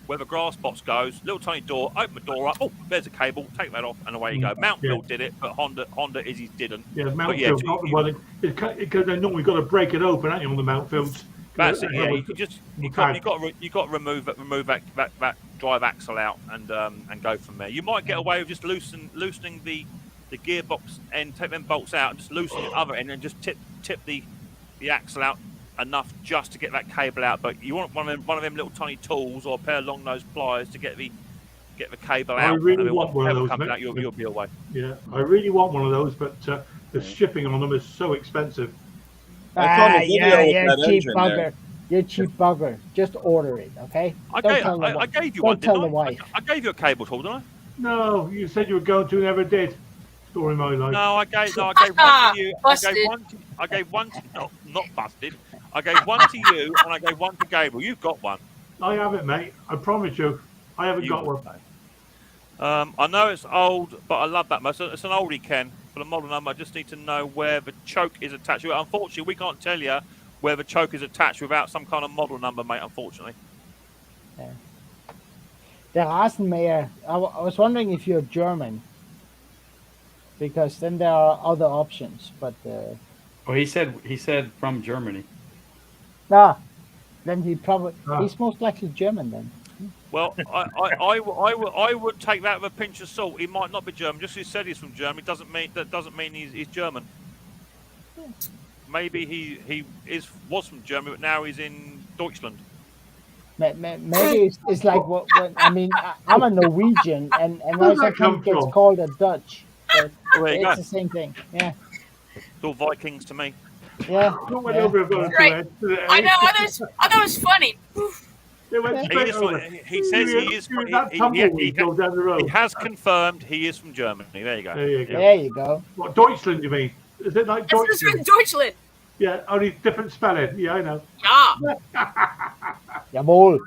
where the grass box goes, little tiny door, open the door up, oh, there's a cable, take that off, and away you go. Mountfield did it, but Honda Izzy's didn't. Yeah, Mountfield, not the one, because they normally got to break it open, haven't you, on the Mountfields? That's it, yeah. You got to remove that drive axle out and go from there. You might get away with just loosening the gearbox end, take them bolts out, and just loosen the other end, and just tip the axle out enough just to get that cable out. But you want one of them little tiny tools or a pair of long nose pliers to get the cable out. I really want one of those. Out, you'll be away. Yeah, I really want one of those, but the shipping on them is so expensive. Yeah, cheap bugger. You're cheap bugger. Just order it, okay? I gave you one, didn't I? I gave you a cable tool, didn't I? No, you said you were going to, never did. story of my life. No, I gave one to you. I gave one to not busted. I gave one to you, and I gave one to Gabriel. You've got one. I have it, mate. I promise you. I haven't got one. I know it's old, but I love that. It's an oldie, Ken. For the model number, I just need to know where the choke is attached. Unfortunately, we can't tell you where the choke is attached without some kind of model number, mate, unfortunately. Yeah. The Rasenmäher, I was wondering if you're German, because then there are other options. But he said from Germany. Then he's most likely German then. Well, I would take that with a pinch of salt. He might not be German. Just because he said he's from Germany doesn't mean he's German. Maybe he was from Germany, but now he's in Deutschland. Maybe it's like I'm a Norwegian, and now sometimes gets called a Dutch. But it's the same thing. Yeah. It's all Vikings to me. Yeah. Right. I know. I thought it was funny. He says he is. He has confirmed he is from Germany. There you go. There you go. What, Deutschland, you mean? Is it like Deutschland? It's Deutschland. Yeah, only different spelling. Yeah, I know. Jawohl.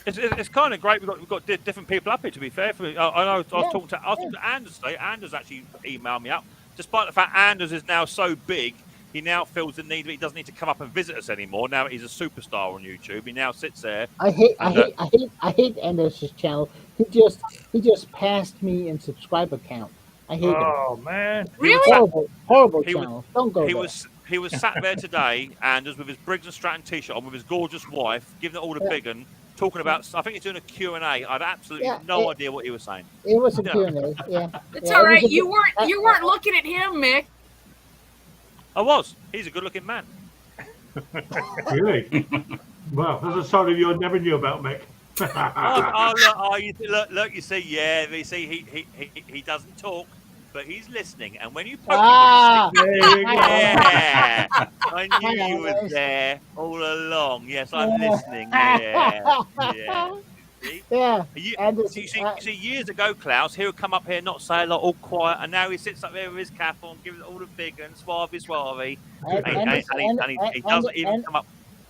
It's kind of great. We've got different people up here. To be fair, I know. I was talking to Anders today. Anders actually emailed me up. Despite the fact Anders is now so big, he now feels the need that he doesn't need to come up and visit us anymore. Now that he's a superstar on YouTube, he now sits there. I hate Anders' channel. He just passed me in subscriber count. I hate him. Oh man! Really? Horrible channel. Don't go there. He was sat there today, Anders, with his Briggs Stratton t-shirt on, with his gorgeous wife, giving it all to big un, talking about. I think he's doing a Q&A. I had absolutely no idea what he was saying. It was a Q&A. Yeah. It's all right. You weren't looking at him, Mick. I was. He's a good-looking man. Really? Well, there's a side of you I never knew about, Mick. Look, you see, he doesn't talk, but he's listening. And when you poke him with the stick, I knew you were there all along. Yes, I'm listening. Yeah. See, years ago, Klaus, he would come up here, not say a lot, all quiet, and now he sits up there with his cap on, giving it all the big and suave. And he doesn't even come up.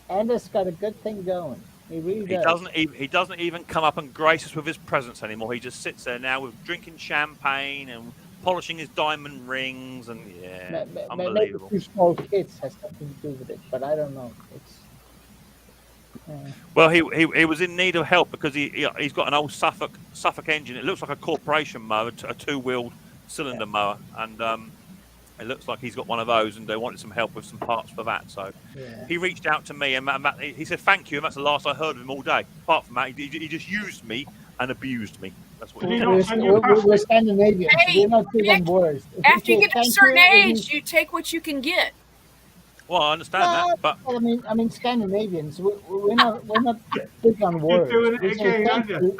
Anders got a good thing going. He really does. He doesn't even come up and grace us with his presence anymore. He just sits there now with drinking champagne and polishing his diamond rings, and unbelievable. Maybe 2 small kids has something to do with it, but I don't know. Well, he was in need of help because he's got an old Suffolk engine. It looks like a corporation mower, a 2-wheeled cylinder mower, and it looks like he's got one of those, and they wanted some help with some parts for that. So he reached out to me, and he said thank you, and that's the last I heard of him all day. Apart from that, he just used me and abused me. That's what he did. We're Scandinavians. We're not too on words. After you get to a certain age, you take what you can get. Well, I understand that, but I mean, Scandinavians, we're not big on words. You're doing it again, aren't you?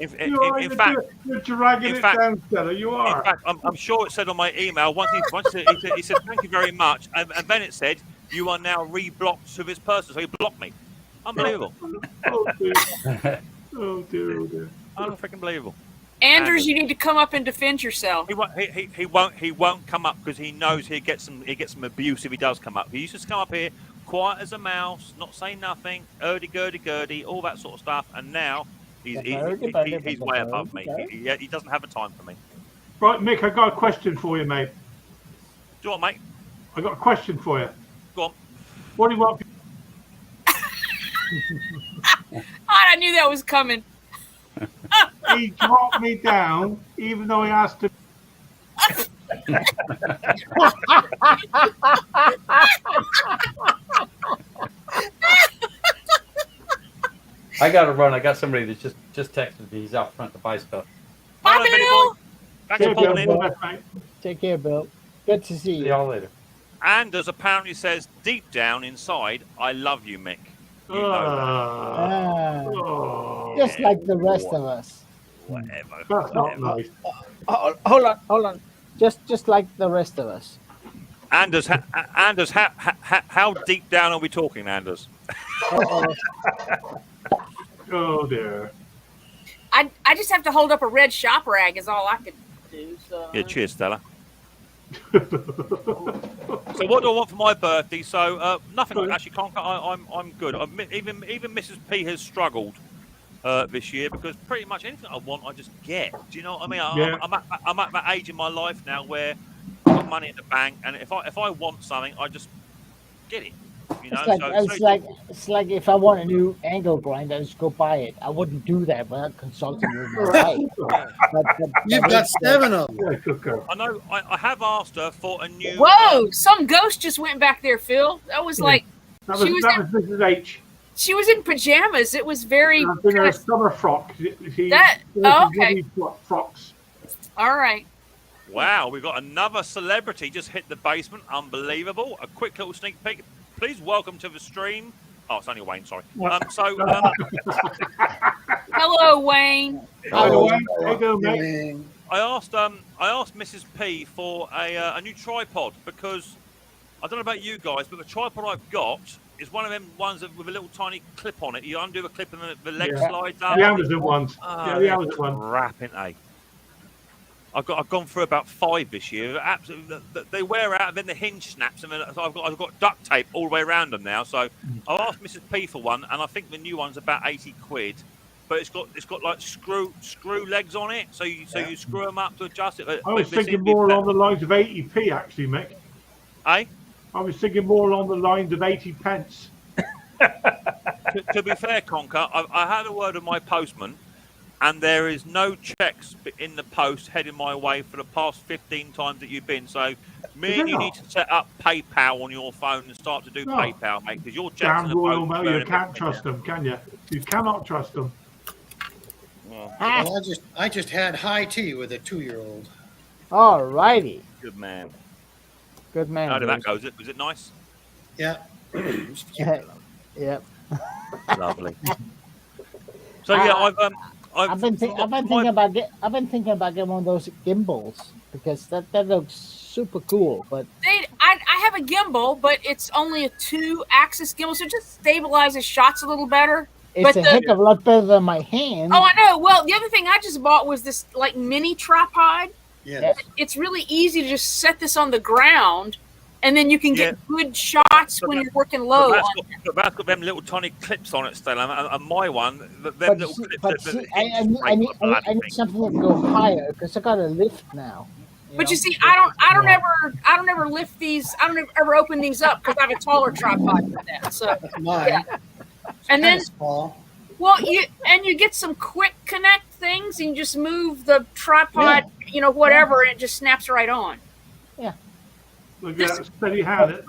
In fact, you're dragging it down, Stella. You are. In fact, I'm sure it said on my email once he said thank you very much, and then it said you are now re-blocked to this person, so he blocked me. Unbelievable. Oh dear. Unfreaking believable. Anders, you need to come up and defend yourself. He won't come up because he knows he gets some abuse if he does come up. He used to come up here quiet as a mouse, not saying nothing, gurdy, all that sort of stuff, and now he's way above me. He doesn't have a time for me. Right, Mick, I got a question for you, mate. Do you want, mate? I got a question for you. Go on. What do you want? I knew that was coming. He dropped me down, even though he asked to. I got to run. I got somebody that just texted me. He's out front to buy stuff. Bye, Bill. Take care, Bill. Good to see you. See y'all later. Anders apparently says deep down inside, "I love you, Mick." You know that. Just like the rest of us. Whatever. That's not nice. Hold on. Just like the rest of us. Anders, how deep down are we talking, Anders? Oh dear. I just have to hold up a red shop rag is all I could Yeah, cheers, Stella. So what do I want for my birthday? So nothing actually. I'm good. Even Mrs. P has struggled this year because pretty much anything I want, I just get. Do you know what I mean? I'm at that age in my life now where I've got money in the bank, and if I want something, I just get it. You know, it's like if I want a new angle grinder, I just go buy it. I wouldn't do that without consulting with my wife. You've got 7 of them. I know. I have asked her for a new. Whoa! Some ghost just went back there, Phil. That was like that was Mrs. H. She was in pajamas. It was very. In a summer frock. Okay. Frocks. All right. Wow, we've got another celebrity just hit the basement. Unbelievable. A quick little sneak peek. Please welcome to the stream. Oh, it's only Wayne, sorry. Hello, Wayne. Hello, Wayne. How you doing, mate? I asked Mrs. P for a new tripod because I don't know about you guys, but the tripod I've got is one of them ones with a little tiny clip on it. You undo the clip and the leg slides up. The Amazon ones. The Amazon ones. Crap, ain't they? I've gone through about 5 this year. Absolutely, they wear out, and then the hinge snaps, and then I've got duct tape all the way around them now. So I asked Mrs. P for one, and I think the new one's about 80 quid. But it's got like screw legs on it, so you screw them up to adjust it. I was thinking more along the lines of 80p, actually, Mick. Eh? I was thinking more along the lines of 80 pence. to be fair, Conker, I had a word with my postman. And there is no checks in the post heading my way for the past 15 times that you've been. So, me and you need to set up PayPal on your phone and start to do PayPal, mate, because your checks Damn in the Royal post. Mail, you can't trust them, can you? You cannot trust them. Well, I just had high tea with a 2-year-old. All righty. Good man. Good man. How did that go? Was it nice? Yeah. Yep. Lovely. So yeah, I've been thinking about getting one of those gimbals because that looks super cool. But I have a gimbal, but it's only a 2-axis gimbal, so it just stabilizes shots a little better. It's a heck of a lot better than my hand. Oh, I know. Well, the other thing I just bought was this like mini tripod. Yeah. It's really easy to just set this on the ground, and then you can get good shots when you're working low. That's got them little tiny clips on it, Stella, and my one, I need something that goes higher because I got a lift now. But you see, I don't ever lift these. I don't ever open these up because I have a taller tripod for that. So mine. And then small. Well, you get some quick connect things, and you just move the tripod, whatever, and it just snaps right on. Yeah. Look at that steady hand.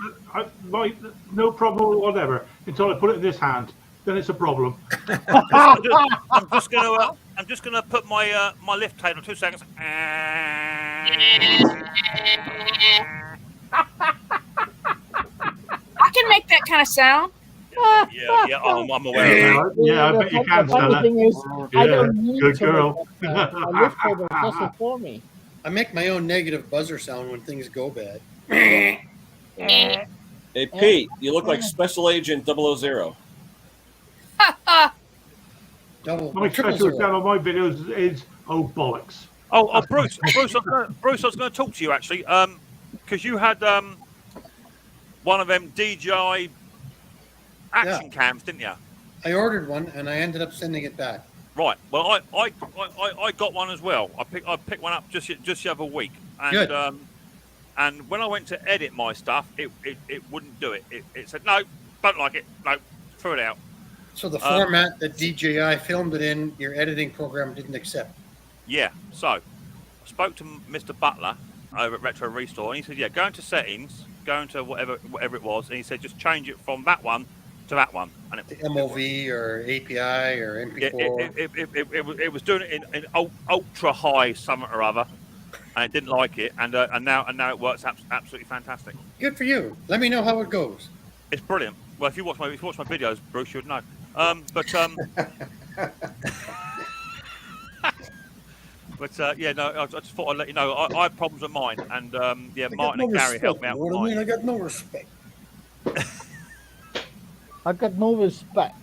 No problem or whatever until I put it in this hand. Then it's a problem. I'm just gonna put my my lift tape on 2 seconds. I can make that kind of sound. Yeah, I'm aware of that. Yeah, I bet you can, Stella. Thing is, I don't need good to girl. make a lift table does it for me. I make my own negative buzzer sound when things go bad. Hey, Pete, you look like Special Agent 000. My special agent on my videos is bollocks. Oh, Bruce, I was going to talk to you actually, because you had one of them DJI action cams, didn't you? I ordered one and I ended up sending it back. Right. Well, I got one as well. I picked one up just the other week, and Good. And when I went to edit my stuff, it wouldn't do it. It said no, don't like it. No, throw it out. So the format that DJI filmed it in, your editing program didn't accept. Yeah. So I spoke to Mr. Butler over at Retro Restore, and he said, "Yeah, go into settings, go into whatever it was," and he said, "Just change it from that one to that one." And the MOV or API or MP4. It was doing it in ultra high something or other, and it didn't like it, and now it works absolutely fantastic. Good for you. Let me know how it goes. It's brilliant. Well, if you watch my videos, Bruce, you'd know. But yeah, no, I just thought I'd let you know. I had problems with mine, and Martin and Gary helped me out with mine. I got no respect. I got no respect.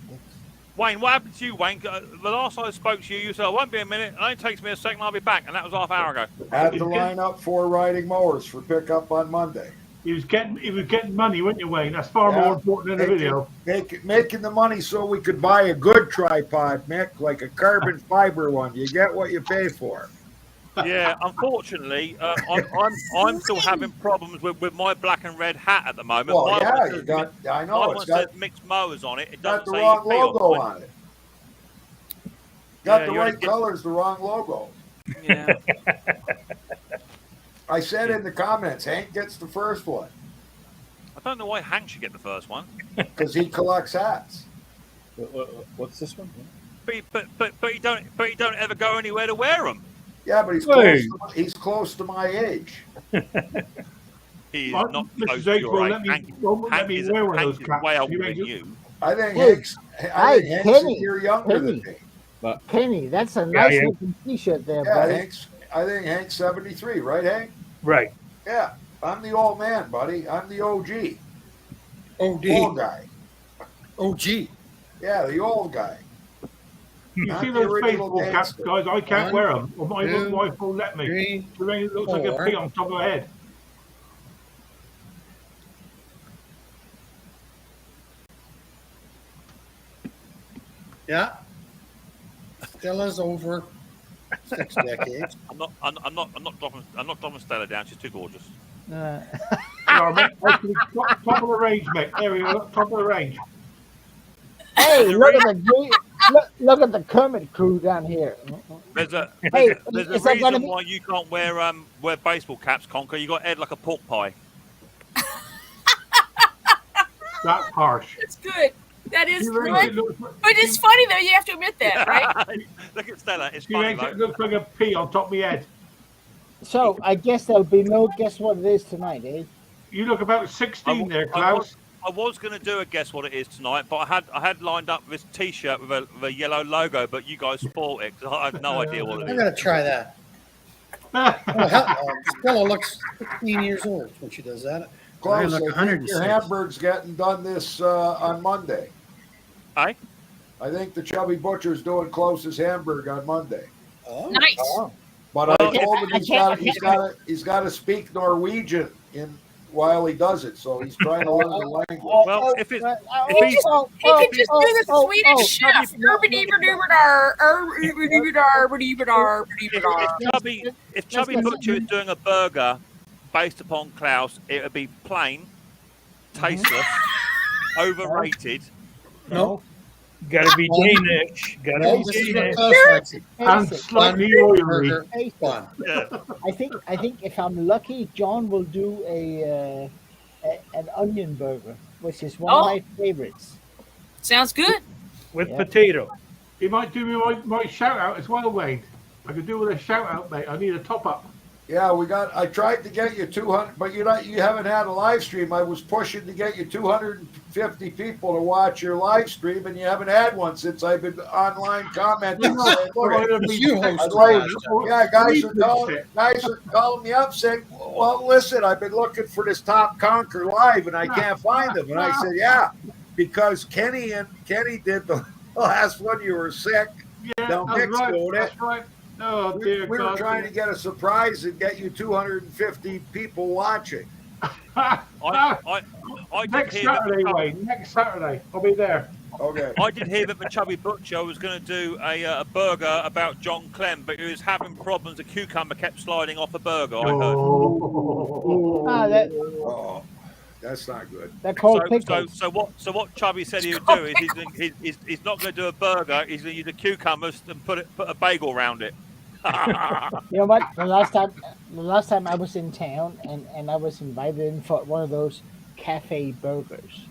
Wayne, what happened to you, Wayne? The last I spoke to you, you said, "It won't be a minute. It only takes me a second. I'll be back," and that was half an hour ago. Had to line up 4 riding mowers for pickup on Monday. He was getting money, wasn't you, Wayne? That's far more important than the video. Making the money so we could buy a good tripod, Mick, like a carbon fiber one. You get what you pay for. Yeah, unfortunately, I'm still having problems with my black and red hat at the moment. Well, My I know my it's one got says Micks Mowers on it. It got doesn't the say wrong EP logo on on it. Got Yeah, the you oughta right colors, the wrong logo. Yeah. I said in the comments, Hank gets the first one I don't know why Hank should get the first one. because he collects hats. What's this one? But he don't ever go anywhere to wear them. Yeah, but he's close to my age. He is Well, not Mrs. close to H your won't age. let me wear one of those caps. way older You than ain't- you. I think Hey, Hank's a Kenny, year younger than me. Kenny, that's a nice yeah. looking T-shirt there, Yeah, buddy. I think Hank's 73, right, Hank? Right. Yeah, I'm the old man, buddy. I'm the OG. OD. Old guy. OG. Yeah, the old guy. You Not see the those original baseball caps, gangster. guys? I can't wear them. Or my two, wife won't let me. 3, It looks like a 4. pea on top of her head. Yeah. Stella's over 6 decades. I'm not dropping Stella down. She's too gorgeous. No, mate, actually, top of the range, mate. There we go. Top of the range. Hey, look at the Kermit crew down here. There's a Hey, there's a is that gonna reason be- why you can't wear baseball caps, Conker. You got head like a pork pie. That's harsh. That's good. That is You good. raised it looks- But it's funny though. You have to admit that, right? Look at Stella. It's She funny, makes it mate. look like a pea on top of my head. So I guess there'll be no guess what it is tonight, eh? You look about 16 there, I Klaus. was going to do a guess what it is tonight, but I had lined up this T-shirt with a yellow logo, but you guys spoiled it because I have no idea what it I'm is. gonna try that. Stella looks 15 years old when she does that. I Close. look I think 106. your Hamburg's getting done this on Monday. Aye? I think the Chubby Butcher's doing Close's Hamburg on Monday. Oh. Nice. But I told him he's got to speak Norwegian while he does it, so he's trying to learn the language. Well, if He could just do the Swedish chef. If Chubby Butcher is doing a burger based upon Klaus, it would be plain, tasteless, overrated. No. Got to be Danish. Got to No, be this is what Danish. Klaus likes it. And slightly oily. Fun. Yeah. I think if I'm lucky, John will do an onion burger, which is one of my favorites. Sounds good. With potato. He might do me my shout out as well, Wayne. I could do with a shout out, mate. I need a top up. Yeah, I tried to get you 200, but you haven't had a live stream. I was pushing to get you 250 people to watch your live stream, and you haven't had one since I've been online commenting. saying, "Look, I'd like- yeah, guys are calling me up saying, "Well, listen, I've been looking for this Top Conquer live, and I can't find them." And I said, "Yeah, because Kenny did the last one. You were sick. Yeah, Now that's Mick's right. doing it. That's right. Oh, dear We were God. trying to get a surprise and get you 250 people watching." I did Next hear that Saturday, Wayne. Next Saturday. I'll be there. Okay. I did hear that the Chubby Butcher was going to do a burger about John Clem, but he was having problems. The cucumber kept sliding off the burger. I heard. Oh, that's not good. They're called pickles. So what Chubby said he would do is he's not going to do a burger. He's going to use the cucumbers and put a bagel around it. You know what? The last time I was in town and I was invited in for one of those cafe burgers,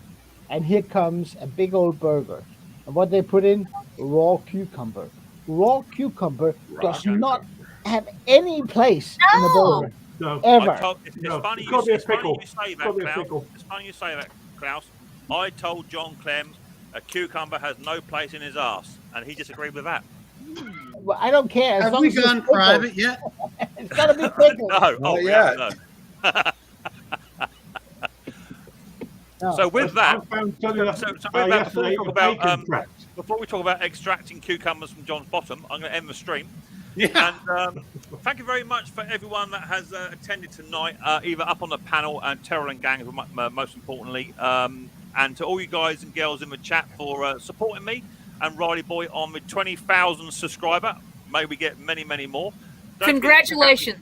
and here comes a big old burger, and what they put in raw cucumber. Raw cucumber does not have any place in the burger. No. Ever. It's funny you say that, Klaus. I told John Clem a cucumber has no place in his arse, and he disagreed with that. Well, I don't care. Have we gone private yet? It's got to be pickles. No, no. So with that, before we talk about before we talk about extracting cucumbers from John's bottom, I'm going to end the stream. Yeah. And thank you very much for everyone that has attended tonight, either up on the panel and Terrell and Gang, most importantly, and to all you guys and girls in the chat for supporting me and Riley Boy on the 20,000 subscriber. May we get many, many more. Congratulations.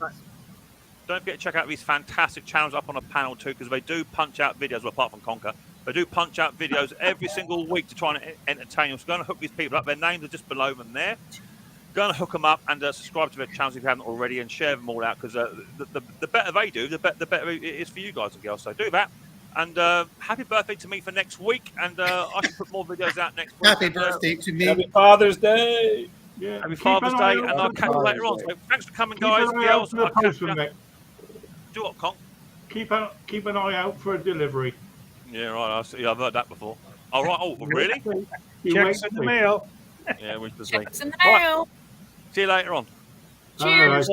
Don't forget to check out these fantastic channels up on the panel too, because they do punch out videos, well, apart from Conker. They do punch out videos every single week to try and entertain you. So go and hook these people up. Their names are just below them there. Go and hook them up and subscribe to their channels if you haven't already, and share them all out, because the better they do, the better it is for you guys and girls. So do that. And happy birthday to me for next week. And I can put more videos out next week. Happy birthday to me. Happy Father's Day. Yeah. Happy Father's Day. And I'll catch you later on. So thanks for coming, guys. Girls. I'll catch you. Do what, Con? Keep an eye out for a delivery. Yeah, right. I've heard that before. All right. Oh, really? Checks in the mail. Yeah, we should Checks see. in the mail. See you later on. Cheers.